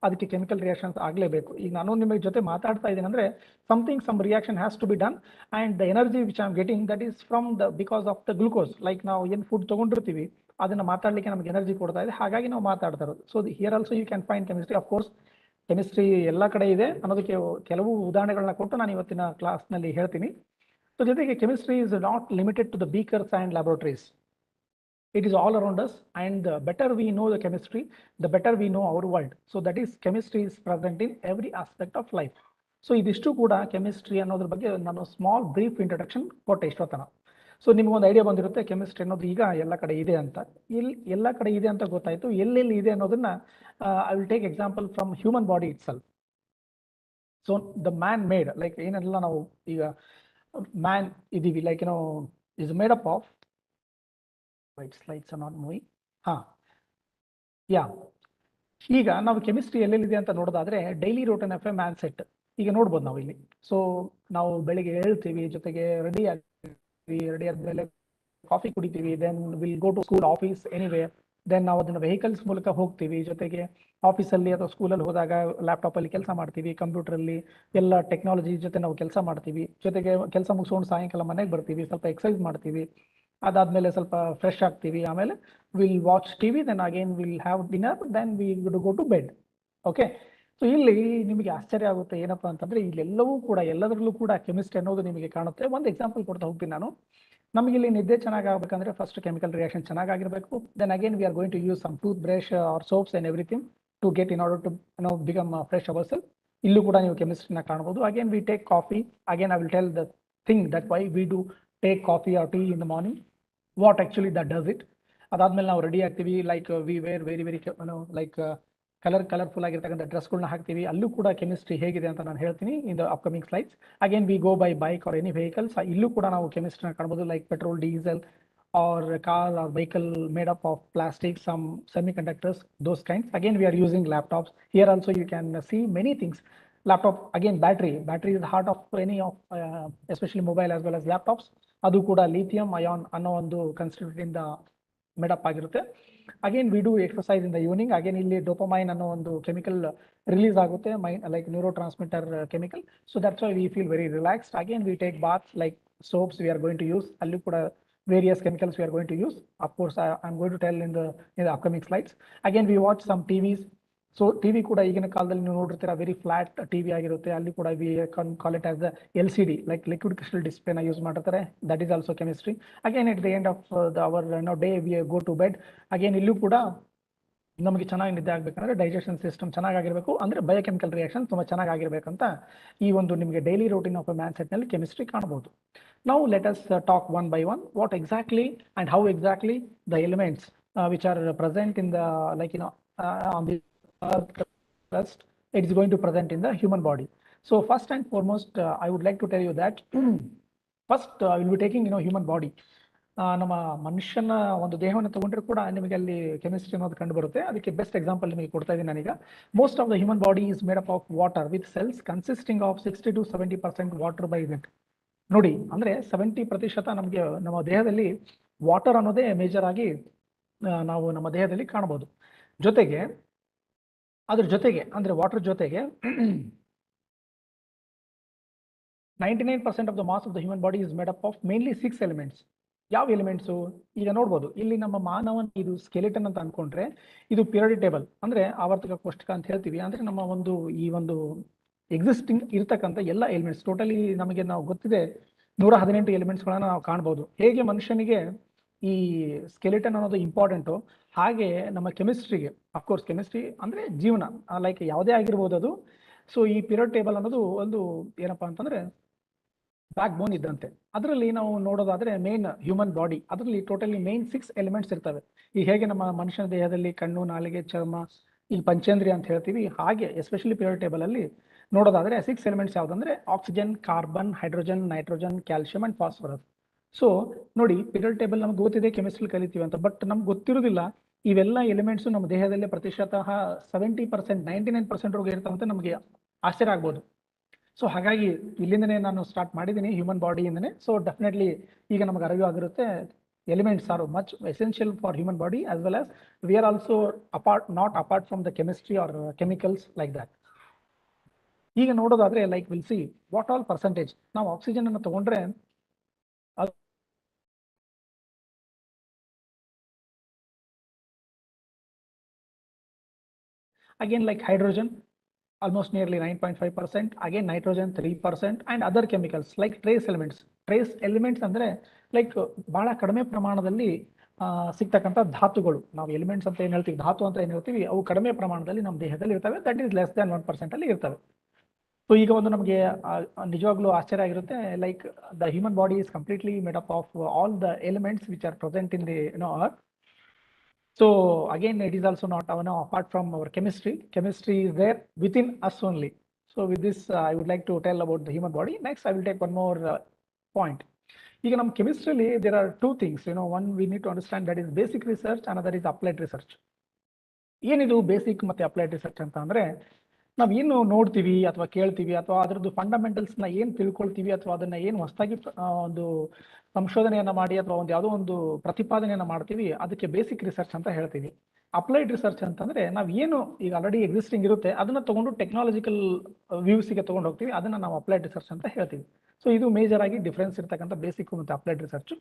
ಅದಕ್ಕೆ chemical reactions ಆಗಲೇಬೇಕು. ಈಗ ನಾನು ನಿಮಗೆ ಜೊತೆ ಮಾತಾಡ್ತಾ ಇದ್ದೀನಿ ಅಂದ್ರೆ some reaction has to be done, and the energy which I am getting that is from because of the glucose. Like ನಾವು ಏನು ಫುಡ್ ತಗೊಂಡಿರ್ತೀವಿ ಅದನ್ನ ಮಾತಾಡ್ಲಿಕ್ಕೆ ನಮಗೆ ಎನರ್ಜಿ ಕೊಡ್ತಾ ಇದೆ, ಹಾಗಾಗಿ ನಾವು ಮಾತಾಡ್ತಾ ಇರೋದು. So here also you can find chemistry. Of course chemistry ಎಲ್ಲ ಕಡೆ ಇದೆ ಅನ್ನೋದಕ್ಕೆ ಕೆಲವು ಉದಾಹರಣೆಗಳನ್ನ ಕೊಟ್ಟು ನಾನು ಇವತ್ತಿನ ಕ್ಲಾಸ್ನಲ್ಲಿ ಹೇಳ್ತೀನಿ. ಸೊ ಜೊತೆಗೆ chemistry is not limited to the beakers and laboratories. It is all around us, and the better we know the chemistry, the better we know our world. So that is, chemistry is present in every aspect of life. So ಇದಿಷ್ಟು ಕೂಡ chemistry ಅನ್ನೋದ್ರ ಬಗ್ಗೆ ನಾನು small brief introduction ಕೊಟ್ಟೆ ಇಷ್ಟೊತ್ತನ. So ನಿಮ್ಗೊಂದು idea ಬಂದಿರುತ್ತೆ chemistry ಅನ್ನೋದು ಈಗ ಎಲ್ಲ ಕಡೆ ಇದೆ ಅಂತ. ಎಲ್ಲ ಕಡೆ ಇದೆ ಅಂತ ಗೊತ್ತಾಯ್ತು. ಎಲ್ಲೆಲ್ಲಿ ಇದೆ ಅನ್ನೋದನ್ನ I will take example from human body it self. So the man made, like ಏನೆಲ್ಲ ನಾವು ಈಗ ಮ್ಯಾನ್ ಇದೀವಿ, like is made up of, right, slides are not moving. ಈಗ ನಾವು ಕೆಮಿಸ್ಟ್ರಿ ಎಲ್ಲೆಲ್ಲಿದೆ ಅಂತ ನೋಡೋದಾದ್ರೆ daily routine of A man set ಈಗ ನೋಡ್ಬೋದು ನಾವು ಇಲ್ಲಿ. ಸೊ ನಾವು ಬೆಳಿಗ್ಗೆ ಹೇಳ್ತೀವಿ, ಜೊತೆಗೆ ರೆಡಿ ಆಗ್ತೀವಿ, ರೆಡಿ ಆದ್ಮೇಲೆ ಕಾಫಿ ಕುಡಿತೀವಿ, then will go to school, office, anyway. Then ನಾವು ಅದನ್ನ ವೆಹಿಕಲ್ಸ್ ಮೂಲಕ ಹೋಗ್ತೀವಿ, ಜೊತೆಗೆ ಆಫೀಸಲ್ಲಿ ಅಥವಾ ಸ್ಕೂಲಲ್ಲಿ ಹೋದಾಗ ಲ್ಯಾಪ್ಟಾಪ್ ಅಲ್ಲಿ ಕೆಲಸ ಮಾಡ್ತೀವಿ, ಕಂಪ್ಯೂಟರ್ ಅಲ್ಲಿ ಎಲ್ಲ ಟೆಕ್ನಾಲಜಿ ಜೊತೆ ನಾವು ಕೆಲಸ ಮಾಡ್ತೀವಿ, ಜೊತೆಗೆ ಕೆಲಸ ಮುಗಿಸ್ಕೊಂಡು ಸಾಯಂಕಾಲ ಮನೆಗೆ ಬರ್ತೀವಿ, ಸ್ವಲ್ಪ ಎಕ್ಸರ್ಸೈಸ್ ಮಾಡ್ತೀವಿ, ಅದಾದ್ಮೇಲೆ ಸ್ವಲ್ಪ ಫ್ರೆಶ್ ಆಗ್ತೀವಿ, ಆಮೇಲೆ will watch TV, then again will have dinner, then we go to bed. Okay. So ಇಲ್ಲಿ ನಿಮಗೆ ಆಶ್ಚರ್ಯ ಆಗುತ್ತೆ ಏನಪ್ಪಾ ಅಂತಂದ್ರೆ ಇಲ್ಲೆಲ್ಲವೂ ಕೂಡ ಎಲ್ಲದರಲ್ಲೂ ಕೂಡ ಕೆಮಿಸ್ಟ್ರಿ ಅನ್ನೋದು ನಿಮಗೆ ಕಾಣುತ್ತೆ. ಒಂದು ಎಕ್ಸಾಂಪಲ್ ಕೊಡ್ತಾ ಹೋಗ್ತೀನಿ ನಾನು. ನಮಗೆ ಇಲ್ಲಿ ನಿದ್ದೆ ಚೆನ್ನಾಗಿ ಆಗ್ಬೇಕಂದ್ರೆ ಫಸ್ಟ್ ಕೆಮಿಕಲ್ ರಿಯಾಕ್ಷನ್ ಚೆನ್ನಾಗಿರ್ಬೇಕು. Then again we are going to use some tooth brush or soaps and everything to get in order to become fresh ourself. ಇಲ್ಲೂ ಕೂಡ ನೀವು ಕೆಮಿಸ್ಟ್ರಿನ ಕಾಣಬಹುದು. Again we take coffee. Again I will tell the thing that why we do take coffee or tea in the morning, what actually that does it. ಅದಾದ್ಮೇಲೆ ನಾವು ready ಆಗ್ತೀವಿ, like we wear very like colourful ಆಗಿರ್ತಕ್ಕಂಥ ಡ್ರೆಸ್ಗಳನ್ನ ಹಾಕ್ತೀವಿ. ಅಲ್ಲೂ ಕೂಡ chemistry ಹೇಗಿದೆ ಅಂತ ನಾನು ಹೇಳ್ತೀನಿ in the upcoming slides. Again we go by bike or any vehicles. ಇಲ್ಲೂ ಕೂಡ ನಾವು ಕೆಮಿಸ್ಟ್ರಿನ ಕಾಣಬಹುದು, like petrol, diesel or car or vehicle made up of plastic, some semiconductors, those kinds. Again we are using laptops. Here also you can see many things. Laptop, again battery is the heart of any of especially mobile as well as laptops. ಅದು ಕೂಡ lithium ion ಅನ್ನೋ ಒಂದು constitute ಇಂದ made up ಆಗಿರುತ್ತೆ. Again we do exercise in the evening. Again ಇಲ್ಲಿ dopamine ಅನ್ನೋ ಒಂದು chemical release ಆಗುತ್ತೆ, like neuro transmitter chemical. So that's why we feel very relaxed. Again we take Baat, like soaps we are going to use. ಅಲ್ಲೂ ಕೂಡ various chemicals we are going to use. Of course, I'm going to tell in the upcoming slides. Again, we watch some TVs. So TV ಕೂಡ ಈಗಿನ ಕಾಲದಲ್ಲಿ ನೀವು ನೋಡಿರ್ತೀರಾ, very flat TV ಆಗಿರುತ್ತೆ. ಅಲ್ಲಿ ಕೂಡ we call it as the LCD, like liquid crystal ಡಿಸ್ಪ್ಲೇನ use ಮಾಡಿರ್ತಾರೆ. That is also chemistry. Again at the end of our day we go to bed. Again ಇಲ್ಲೂ ಕೂಡ ನಮಗೆ ಚೆನ್ನಾಗಿ ನಿದ್ದೆ ಆಗ್ಬೇಕಂದ್ರೆ ಡೈಜೆಷನ್ ಸಿಸ್ಟಮ್ ಚೆನ್ನಾಗಿರ್ಬೇಕು, ಅಂದ್ರೆ ಬಯೋಕೆಮಿಕಲ್ ರಿಯಾಕ್ಷನ್ ತುಂಬಾ ಚೆನ್ನಾಗಿರ್ಬೇಕಂತ ಈ ಒಂದು ನಿಮಗೆ daily routine of man set ನಲ್ಲಿ ಕೆಮಿಸ್ಟ್ರಿ ಕಾಣಬಹುದು. Now let us talk one by one what exactly and how exactly the elements which are present in the on the earth crust, it is going to present in the human body. So first and foremost, I would like to tell you that first I will be taking human body. ನಮ್ಮ ಮನುಷ್ಯನ ಒಂದು ದೇಹವನ್ನು ತಗೊಂಡ್ರೆ ಕೂಡ ನಿಮಗೆ ಅಲ್ಲಿ chemistry ಅನ್ನೋದು ಕಂಡು ಬರುತ್ತೆ. ಅದಕ್ಕೆ ಬೆಸ್ಟ್ ಎಕ್ಸಾಂಪಲ್ ನಿಮಗೆ ಕೊಡ್ತಾ ಇದ್ದೀನಿ ನಾನೀಗ. Most of the human body is made up of water with cells consisting of 60 to 70% water by unit. ನೋಡಿ, ಅಂದ್ರೆ 70% ನಮಗೆ ನಮ್ಮ ದೇಹದಲ್ಲಿ ವಾಟರ್ ಅನ್ನೋದೇ ಮೇಜರ್ ಆಗಿ ನಾವು ನಮ್ಮ ದೇಹದಲ್ಲಿ ಕಾಣಬಹುದು. ಜೊತೆಗೆ ಅದ್ರ ಜೊತೆಗೆ ಅಂದ್ರೆ ವಾಟರ್ ಜೊತೆಗೆ 99% of the mass of the human body is made up of mainly 6 elements. ಯಾವ ಎಲಿಮೆಂಟ್ಸು ಈಗ ನೋಡ್ಬೋದು ಇಲ್ಲಿ ನಮ್ಮ ಮಾನವನ ಇದು ಸ್ಕೆಲಿಟನ್ ಅಂತ ಅನ್ಕೊಂಡ್ರೆ ಇದು ಪಿರಿಯಾಡಿಕ್ ಟೇಬಲ್ ಅಂದ್ರೆ ಆವರ್ತಕ ಕೋಷ್ಟಕ ಅಂತ ಹೇಳ್ತೀವಿ. ಅಂದ್ರೆ ನಮ್ಮ ಒಂದು ಈ ಒಂದು ಎಕ್ಸಿಸ್ಟಿಂಗ್ ಇರ್ತಕ್ಕಂಥ ಎಲ್ಲ ಎಲಿಮೆಂಟ್ಸ್ ಟೋಟಲಿ ನಮಗೆ ನಾವು ಗೊತ್ತಿದೆ 118 ಎಲಿಮೆಂಟ್ಸ್ ಗಳನ್ನ ನಾವು ಕಾಣಬಹುದು. ಹೇಗೆ ಮನುಷ್ಯನಿಗೆ ಈ ಸ್ಕೆಲಿಟನ್ ಅನ್ನೋದು ಇಂಪಾರ್ಟೆಂಟು, ಹಾಗೆ ನಮ್ಮ ಕೆಮಿಸ್ಟ್ರಿಗೆ, ಅಫ್ಕೋರ್ಸ್ ಕೆಮಿಸ್ಟ್ರಿ ಅಂದ್ರೆ ಜೀವನ, ಲೈಕ್ ಯಾವುದೇ ಆಗಿರ್ಬೋದು ಅದು. ಸೊ ಈ ಪಿರಿಯಡ್ ಟೇಬಲ್ ಅನ್ನೋದು ಒಂದು ಏನಪ್ಪಾ ಅಂತಂದ್ರೆ ಬ್ಯಾಕ್ ಬೋನ್ ಇದ್ದಂತೆ. ಅದರಲ್ಲಿ ನಾವು ನೋಡೋದಾದ್ರೆ ಮೇನ್ ಹ್ಯೂಮನ್ ಬಾಡಿ, ಅದರಲ್ಲಿ ಟೋಟಲಿ ಮೇನ್ 6 ಎಲಿಮೆಂಟ್ಸ್ ಇರ್ತವೆ. ಈಗ ಹೇಗೆ ನಮ್ಮ ಮನುಷ್ಯನ ದೇಹದಲ್ಲಿ ಕಣ್ಣು, ನಾಲಿಗೆ, ಚರ್ಮ, ಈ ಪಂಚೇಂದ್ರಿಯ ಅಂತ ಹೇಳ್ತೀವಿ, ಹಾಗೆ ಎಸ್ಪೆಷಲಿ ಪಿರಿಯಡ್ ಟೇಬಲ್ ಅಲ್ಲಿ ನೋಡೋದಾದ್ರೆ 6 ಎಲಿಮೆಂಟ್ಸ್ ಯಾವ್ದಂದ್ರೆ oxygen, carbon, hydrogen, nitrogen, calcium and phosphorus. So ನೋಡಿ, ಪಿರಿಯಡ್ ಟೇಬಲ್ ನಮ್ಗೆ ಗೊತ್ತಿದೆ, ಕೆಮಿಸ್ಟ್ರಿ ಕಲಿತೀವಿ ಅಂತ, ಬಟ್ ನಮ್ಗೆ ಗೊತ್ತಿರೋದಿಲ್ಲ ಇವೆಲ್ಲ ಎಲಿಮೆಂಟ್ಸ್ ನಮ್ಮ ದೇಹದಲ್ಲಿ ಪ್ರತಿಶತ 70%, 99% ರೋಗ ಇರ್ತಾವಂತ ನಮಗೆ ಆಶ್ಚರ್ಯ ಆಗ್ಬೋದು. ಸೊ ಹಾಗಾಗಿ ಇಲ್ಲಿಂದನೇ ನಾನು ಸ್ಟಾರ್ಟ್ ಮಾಡಿದ್ದೀನಿ ಹ್ಯೂಮನ್ ಬಾಡಿಯಿಂದನೇ. ಸೊ ಡೆಫಿನೆಟ್ಲಿ ಈಗ ನಮಗೆ ಅರಿವು ಆಗಿರುತ್ತೆ elements are much essential for human body as well as we are also not apart from the chemistry or chemicals like that. ಈಗ ನೋಡೋದಾದ್ರೆ like will see what all percentage. ನಾವು oxygen ಅನ್ನು ತಗೊಂಡ್ರೆ again like hydrogen, almost nearly 9.5%, again nitrogen 3%, and other chemicals like trace elements. Trace elements ಅಂದ್ರೆ like ಬಹಳ ಕಡಿಮೆ ಪ್ರಮಾಣದಲ್ಲಿ ಸಿಗ್ತಕ್ಕಂಥ ಧಾತುಗಳು. ನಾವು ಎಲಿಮೆಂಟ್ಸ್ ಅಂತ ಏನ್ ಹೇಳ್ತೀವಿ, ಧಾತು ಅಂತ ಏನ್ ಹೇಳ್ತೀವಿ, ಅವು ಕಡಿಮೆ ಪ್ರಮಾಣದಲ್ಲಿ ನಮ್ಮ ದೇಹದಲ್ಲಿ ಇರ್ತವೆ. ದಟ್ ಈಸ್ ಲೆಸ್ ದನ್ 1% ಅಲ್ಲಿ ಇರ್ತವೆ. ಸೊ ಈಗ ಒಂದು ನಮಗೆ ನಿಜವಾಗ್ಲೂ ಆಶ್ಚರ್ಯ ಆಗಿರುತ್ತೆ, like the human body is completely made up of all the elements which are present in the earth. So again, it is also not apart from our chemistry. Chemistry is there within us only. So with this, I would like to tell about the human body. Next, I will take one more point. ಈಗ ನಮ್ಮ ಕೆಮಿಸ್ಟ್ರಿಯಲ್ಲಿ there are two things. One we need to understand, that is basic research, another is applied research. ಏನಿದು basic ಮತ್ತೆ applied research ಅಂತ ಅಂದ್ರೆ, ನಾವ್ ಏನು ನೋಡ್ತೀವಿ ಅಥವಾ ಕೇಳ್ತೀವಿ ಅಥವಾ ಅದರದ್ದು ಫಂಡಮೆಂಟಲ್ಸ್ ನ ಏನ್ ತಿಳ್ಕೊಳ್ತೀವಿ ಅಥವಾ ಅದನ್ನ ಏನು ಹೊಸದಾಗಿ ಒಂದು ಸಂಶೋಧನೆಯನ್ನ ಮಾಡಿ ಅಥವಾ ಒಂದು ಯಾವುದೋ ಒಂದು ಪ್ರತಿಪಾದನೆಯನ್ನ ಮಾಡ್ತೀವಿ, ಅದಕ್ಕೆ ಬೇಸಿಕ್ ರಿಸರ್ಚ್ ಅಂತ ಹೇಳ್ತೀವಿ. ಅಪ್ಲೈಡ್ ರಿಸರ್ಚ್ ಅಂತಂದ್ರೆ ನಾವ್ ಏನು ಈಗ ಆಲ್ರೆಡಿ ಎಕ್ಸಿಸ್ಟಿಂಗ್ ಇರುತ್ತೆ ಅದನ್ನ ತಗೊಂಡು ಟೆಕ್ನಾಲಜಿಕಲ್ ವ್ಯೂಸ್ಗೆ ತಗೊಂಡು ಹೋಗ್ತೀವಿ, ಅದನ್ನ ನಾವು ಅಪ್ಲೈಡ್ ರಿಸರ್ಚ್ ಅಂತ ಹೇಳ್ತೀವಿ. ಸೊ ಇದು ಮೇಜರ್ ಆಗಿ ಡಿಫ್ರೆನ್ಸ್ ಇರ್ತಕ್ಕಂಥ ಬೇಸಿಕ್ ಮತ್ತೆ ಅಪ್ಲೈಡ್ ರಿಸರ್ಚ್.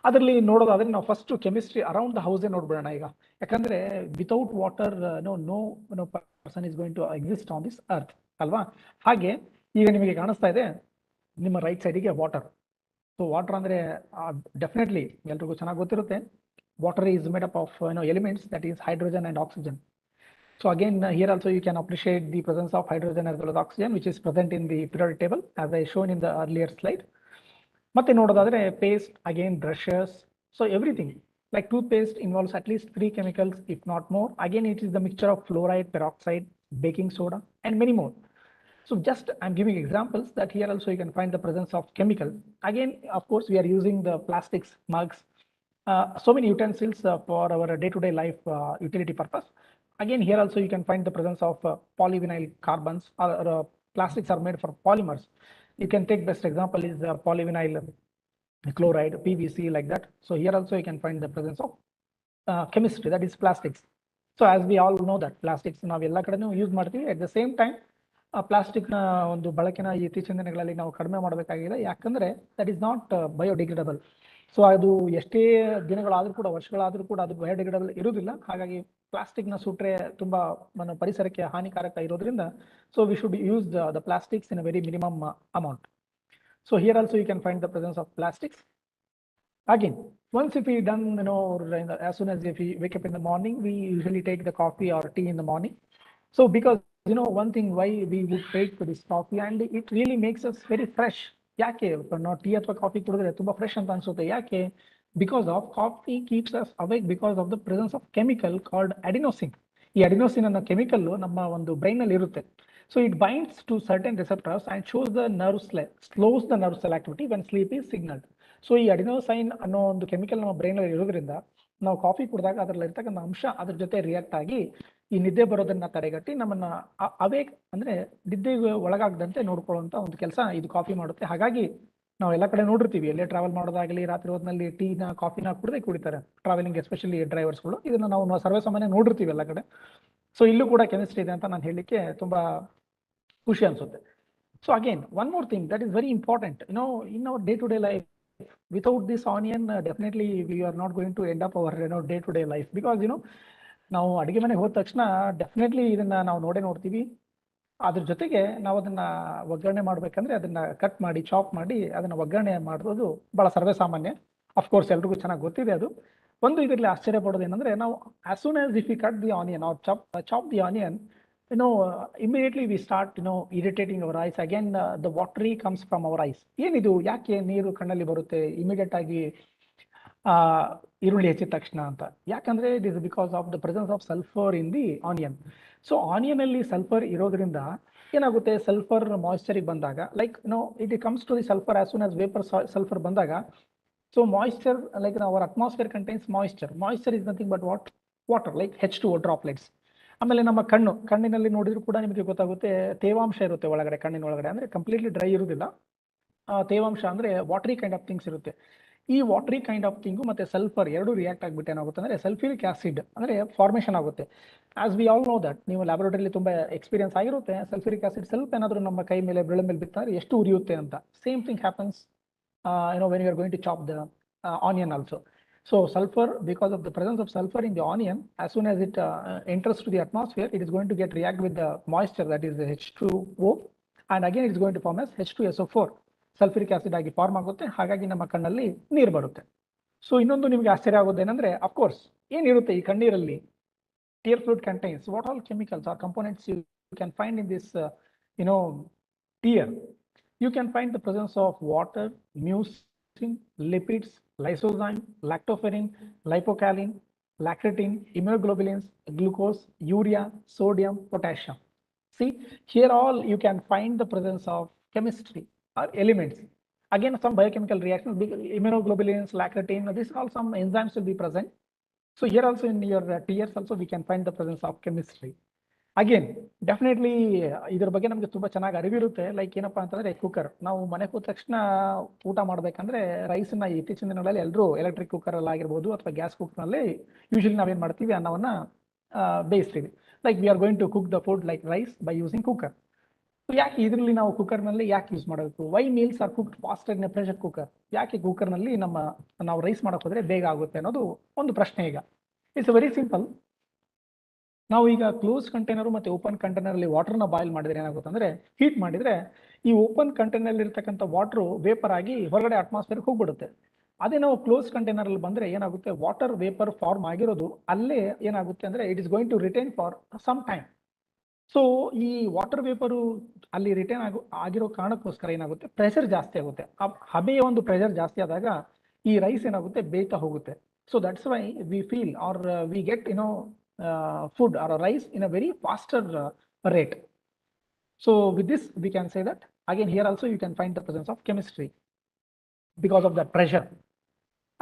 ಅದರಲ್ಲಿ ನೋಡೋದಾದ್ರೆ ನಾವು first chemistry around the house ನೋಡ್ಬಿಡೋಣ ಈಗ. ಯಾಕಂದ್ರೆ without water no person is going to exist on this earth ಅಲ್ವಾ. ಹಾಗೆ ಈಗ ನಿಮಗೆ ಕಾಣಿಸ್ತಾ ಇದೆ ನಿಮ್ಮ ರೈಟ್ ಸೈಡಿಗೆ ವಾಟರ್. ಸೊ ವಾಟರ್ ಅಂದ್ರೆ ಡೆಫಿನೆಟ್ಲಿ ಎಲ್ರಿಗೂ ಚೆನ್ನಾಗಿ ಗೊತ್ತಿರುತ್ತೆ. Water is made up of elements, that is hydrogen and oxygen. So again, here also you can appreciate the presence of hydrogen as well as oxygen, which is present in the periodic table as I shown in the earlier slide. ಮತ್ತೆ ನೋಡೋದಾದ್ರೆ paste, again brushes, so everything like toothpaste involves at least 3 chemicals if not more. Again, it is the mixture of fluoride, peroxide, baking soda and many more. So just I'm giving examples that here also you can find the presence of chemical. Again, of course, we are using the plastics, mugs, so many utensils for our day-to-day life utility purpose. Again, here also you can find the presence of polyvinyl carbons, or plastics are made for polymers. You can take best example is polyvinyl chloride, PVC, like that. So here also you can find the presence of chemistry, that is plastics. So as we all know that plastics ನಾವು ಎಲ್ಲ ಕಡೆನೂ use ಮಾಡ್ತೀವಿ. At the same time ಪ್ಲಾಸ್ಟಿಕ್ನ ಒಂದು ಬಳಕೆನ ಇತ್ತೀಚಿನ ದಿನಗಳಲ್ಲಿ ನಾವು ಕಡಿಮೆ ಮಾಡಬೇಕಾಗಿದೆ. ಯಾಕಂದ್ರೆ that is not biodegradable. So ಅದು ಎಷ್ಟೇ ದಿನಗಳಾದ್ರೂ ಕೂಡ, ವರ್ಷಗಳಾದ್ರೂ ಕೂಡ ಅದು ಬಯೋಡಿಗ್ರೇಡಬಲ್ ಇರುವುದಿಲ್ಲ. ಹಾಗಾಗಿ ಪ್ಲಾಸ್ಟಿಕ್ನ ಸುಟ್ರೆ ತುಂಬಾ ಪರಿಸರಕ್ಕೆ ಹಾನಿಕಾರಕ ಇರೋದ್ರಿಂದ so we should use the plastics in a very minimum amount. So here also you can find the presence of plastics. Again, once if we done, as soon as if we wake up in the morning, we usually take the coffee or tea in the morning. So because one thing why we would take this coffee and it really makes us very fresh. ಯಾಕೆ ನಾವು tea ಅಥವಾ coffee ಕುಡಿದ್ರೆ ತುಂಬಾ fresh ಅಂತ ಅನ್ಸುತ್ತೆ? ಯಾಕೆ? Because of coffee keeps us awake because of the presence of chemical called adenosine. ಈ adenosine ಅನ್ನೋ ಕೆಮಿಕಲ್ ನಮ್ಮ ಒಂದು ಬ್ರೈನ್ ಅಲ್ಲಿ ಇರುತ್ತೆ. So it binds to certain receptors and shows the slows the nerve cell activity when sleep is signalled. So ಈ adenosine ಅನ್ನೋ ಒಂದು chemical ನಮ್ಮ ಬ್ರೈನ್ ಅಲ್ಲಿ ಇರೋದ್ರಿಂದ ನಾವು ಕಾಫಿ ಕುಡಿದಾಗ ಅದರಲ್ಲಿ ಇರ್ತಕ್ಕಂಥ ಅಂಶ ಅದ್ರ ಜೊತೆ ರಿಯಾಕ್ಟ್ ಆಗಿ ಈ ನಿದ್ದೆ ಬರೋದನ್ನ ತಡೆಗಟ್ಟಿ ನಮ್ಮನ್ನ ಅವೇಕ್ ಅಂದ್ರೆ ನಿದ್ದೆಗೆ ಒಳಗಾಗದಂತೆ ನೋಡ್ಕೊಳ್ಳುವಂತ ಒಂದು ಕೆಲಸ ಇದು ಕಾಫಿ ಮಾಡುತ್ತೆ. ಹಾಗಾಗಿ ನಾವು ಎಲ್ಲ ಕಡೆ ನೋಡಿರ್ತೀವಿ, ಎಲ್ಲೇ ಟ್ರಾವೆಲ್ ಮಾಡೋದಾಗಲಿ ರಾತ್ರಿ ಹೊತ್ತಿನಲ್ಲಿ ಟೀನ ಕಾಫಿನ ಕುಡಿತಾರೆ ಟ್ರಾವೆಲಿಂಗ್, ಎಸ್ಪೆಷಲಿ ಡ್ರೈವರ್ಸ್ಗಳು. ಇದನ್ನ ನಾವು ಸರ್ವೇ ಸಾಮಾನ್ಯ ನೋಡಿರ್ತೀವಿ ಎಲ್ಲ ಕಡೆ. ಸೊ ಇಲ್ಲೂ ಕೂಡ ಕೆಮಿಸ್ಟ್ರಿ ಇದೆ ಅಂತ ನಾನು ಹೇಳಲಿಕ್ಕೆ ತುಂಬಾ ಖುಷಿ ಅನ್ಸುತ್ತೆ. So again one more thing that is very important in our day to day life. Without this onion, definitely we are not going to end up our day-to-day life, because ನಾವು ಅಡಿಗೆ ಮನೆಗೆ ಹೋದ ತಕ್ಷಣ ಡೆಫಿನೆಟ್ಲಿ ಇದನ್ನ ನಾವು ನೋಡ್ತೀವಿ. ಅದ್ರ ಜೊತೆಗೆ ನಾವು ಅದನ್ನ ಒಗ್ಗರಣೆ ಮಾಡ್ಬೇಕಂದ್ರೆ ಅದನ್ನ ಕಟ್ ಮಾಡಿ ಚಾಪ್ ಮಾಡಿ ಅದನ್ನ ಒಗ್ಗರಣೆ ಮಾಡೋದು ಬಹಳ ಸರ್ವೇ ಸಾಮಾನ್ಯ. ಅಫ್ಕೋರ್ಸ್ ಎಲ್ರಿಗೂ ಚೆನ್ನಾಗಿ ಗೊತ್ತಿದೆ ಅದು. ಒಂದು ಇದರಲ್ಲಿ ಆಶ್ಚರ್ಯ ಪಡೋದು ಏನಂದ್ರೆ, ನಾವು as soon as if we cut the onion or chop the onion, immediately we start irritating our eyes. Again, the watery comes from our eyes. ಏನಿದು, ಯಾಕೆ ನೀರು ಕಣ್ಣಲ್ಲಿ ಬರುತ್ತೆ ಇಮಿಡಿಯೇಟ್ ಆಗಿ ಈರುಳ್ಳಿ ಹೆಚ್ಚಿದ ತಕ್ಷಣ ಅಂತ? ಯಾಕಂದ್ರೆ it is because of the presence of sulphur in the onion. So onion ಅಲ್ಲಿ ಸಲ್ಫರ್ ಇರೋದ್ರಿಂದ ಏನಾಗುತ್ತೆ, ಸಲ್ಫರ್ ಮಾಯಿಶ್ಚರಿಗೆ ಬಂದಾಗ like it comes to the sulphur as soon as vapour sulphur ಬಂದಾಗ, so moisture like our atmosphere contains moisture is nothing but water like H2O droplets. ಆಮೇಲೆ ನಮ್ಮ ಕಣ್ಣಿನಲ್ಲಿ ನೋಡಿದ್ರು ಕೂಡ ನಿಮಗೆ ಗೊತ್ತಾಗುತ್ತೆ ತೇವಾಂಶ ಇರುತ್ತೆ ಒಳಗಡೆ, ಕಣ್ಣಿನ ಒಳಗಡೆ. ಅಂದ್ರೆ ಕಂಪ್ಲೀಟ್ಲಿ ಡ್ರೈ ಇರುವುದಿಲ್ಲ, ತೇವಾಂಶ ಅಂದ್ರೆ ವಾಟರಿ ಕೈಂಡ್ ಆಫ್ ಥಿಂಗ್ಸ್ ಇರುತ್ತೆ. ಈ ವಾಟರಿ ಕೈಂಡ್ ಆಫ್ ಥಿಂಗು ಮತ್ತೆ ಸಲ್ಫರ್ ಎರಡು ರಿಯಾಕ್ಟ್ ಆಗ್ಬಿಟ್ಟು ಏನಾಗುತ್ತೆ ಅಂದ್ರೆ ಸಲ್ಫ್ಯೂರಿಕ್ ಆಸಿಡ್ ಅಂದ್ರೆ ಫಾರ್ಮೇಶನ್ ಆಗುತ್ತೆ. As we all know that, ನೀವು ಲ್ಯಾಬೊರೇಟರಿಲಿ ತುಂಬಾ ಎಕ್ಸ್ಪೀರಿಯನ್ಸ್ ಆಗಿರುತ್ತೆ. ಸಲ್ಫ್ಯೂರಿಕ್ ಆಸಿಡ್ ಸ್ವಲ್ಪ ಏನಾದರೂ ನಮ್ಮ ಕೈ ಮೇಲೆ ಬೆರಳ ಮೇಲೆ ಬಿತ್ತಂದ್ರೆ ಎಷ್ಟು ಉರಿಯುತ್ತೆ ಅಂತ. Same thing happens when you are going to chop the onion also. So sulfur, because of the presence of sulfur in the onion, as soon as it enters to the atmosphere, it is going to get react with the moisture, that is the H2O, and again it is going to form as H2SO4. Sulphuric acid ಆಗಿ form ಆಗುತ್ತೆ, ಹಾಗಾಗಿ ನಮ್ಮ ಕಣ್ಣಲ್ಲಿ ನೀರು ಬರುತ್ತೆ. So ಇನ್ನೊಂದು ನಿಮಗೆ ಆಶ್ಚರ್ಯ ಆಗೋದೇನೆಂದ್ರೆ, ಅಫ್ಕೋರ್ಸ್ ಏನಿರುತ್ತೆ ಈ ಕಣ್ಣೀರಲ್ಲಿ, tear fluid contains what all chemicals or components you can find in this tear. You can find the presence of water, mucin, lipids, lysozyme, lactoferrin, lipocalin, lacretin, immunoglobulins, glucose, urea, sodium, potassium. See, here all you can find the presence of chemistry or elements. Again, some biochemical reactions, immunoglobulins, lacretin, these all some enzymes will be present. So here also in your tears also we can find the presence of chemistry. Again definitely ಇದ್ರ ಬಗ್ಗೆ ನಮಗೆ ತುಂಬಾ ಚೆನ್ನಾಗಿ ಅರಿವಿರುತ್ತೆ. Like ಏನಪ್ಪಾ ಅಂತಂದ್ರೆ, cooker, ನಾವು ಮನೆ ಕೂತ ತಕ್ಷಣ ಊಟ ಮಾಡ್ಬೇಕಂದ್ರೆ ರೈಸ್ನ ಇತ್ತೀಚಿನ ದಿನಗಳಲ್ಲಿ ಎಲ್ಲರೂ ಎಲೆಕ್ಟ್ರಿಕ್ ಕುಕ್ಕರ್ ಅಲ್ಲಿ ಆಗಿರ್ಬೋದು ಅಥವಾ ಗ್ಯಾಸ್ ಕುಕ್ಕರ್ ನಲ್ಲಿ ಯೂಶಲಿ ನಾವೇನ್ ಮಾಡ್ತೀವಿ, ಅನ್ನವನ್ನ ಬೇಯಿಸ್ತೀವಿ. Like we are going to cook the food like rice by using cooker. ಯಾಕೆ ಇದರಲ್ಲಿ ನಾವು ಕುಕ್ಕರ್ ನಲ್ಲಿ ಯಾಕೆ ಯೂಸ್ ಮಾಡಬೇಕು? Why meals are cooked faster in pressure cooker? ಯಾಕೆ ಕುಕ್ಕರ್ ನಲ್ಲಿ ನಾವು ರೈಸ್ ಮಾಡಕ್ ಹೋದ್ರೆ ಬೇಗ ಆಗುತ್ತೆ ಅನ್ನೋದು ಒಂದು ಪ್ರಶ್ನೆ. ಈಗ ಇಟ್ಸ್ ವೆರಿ ಸಿಂಪಲ್. ನಾವು ಈಗ ಕ್ಲೋಸ್ ಕಂಟೈನರ್ ಮತ್ತೆ ಓಪನ್ ಕಂಟೈನರ್ ಅಲ್ಲಿ ವಾಟರ್ನ ಬಾಯ್ಲ್ ಮಾಡಿದ್ರೆ ಏನಾಗುತ್ತೆ ಅಂದ್ರೆ, ಹೀಟ್ ಮಾಡಿದ್ರೆ ಈ ಓಪನ್ ಕಂಟೈನರ್ ಇರ್ತಕ್ಕಂಥ ವಾಟರ್ ವೇಪರ್ ಆಗಿ ಹೊರಗಡೆ ಅಟ್ಮಾಸ್ಫಿಯರ್ ಹೋಗ್ಬಿಡುತ್ತೆ. ಅದೇ ನಾವು ಕ್ಲೋಸ್ ಕಂಟೈನರ್ ಅಲ್ಲಿ ಬಂದ್ರೆ ಏನಾಗುತ್ತೆ, ವಾಟರ್ ವೇಪರ್ ಫಾರ್ಮ್ ಆಗಿರೋದು ಅಲ್ಲೇ ಏನಾಗುತ್ತೆ ಅಂದ್ರೆ, it is going to retain for some time. So ಈ ವಾಟರ್ ವೇಪರು ಅಲ್ಲಿ ರಿಟೈನ್ ಆಗಿರೋ ಕಾರಣಕ್ಕೋಸ್ಕರ ಏನಾಗುತ್ತೆ, ಪ್ರೆಷರ್ ಜಾಸ್ತಿ ಆಗುತ್ತೆ. ಹಬೆಯ ಒಂದು ಪ್ರೆಷರ್ ಜಾಸ್ತಿ ಆದಾಗ ಈ ರೈಸ್ ಏನಾಗುತ್ತೆ, ಬೇಯ್ತಾ ಹೋಗುತ್ತೆ. So that's why we feel or we get food or a rice in a very faster rate. So with this we can say that again here also you can find the presence of chemistry because of that pressure.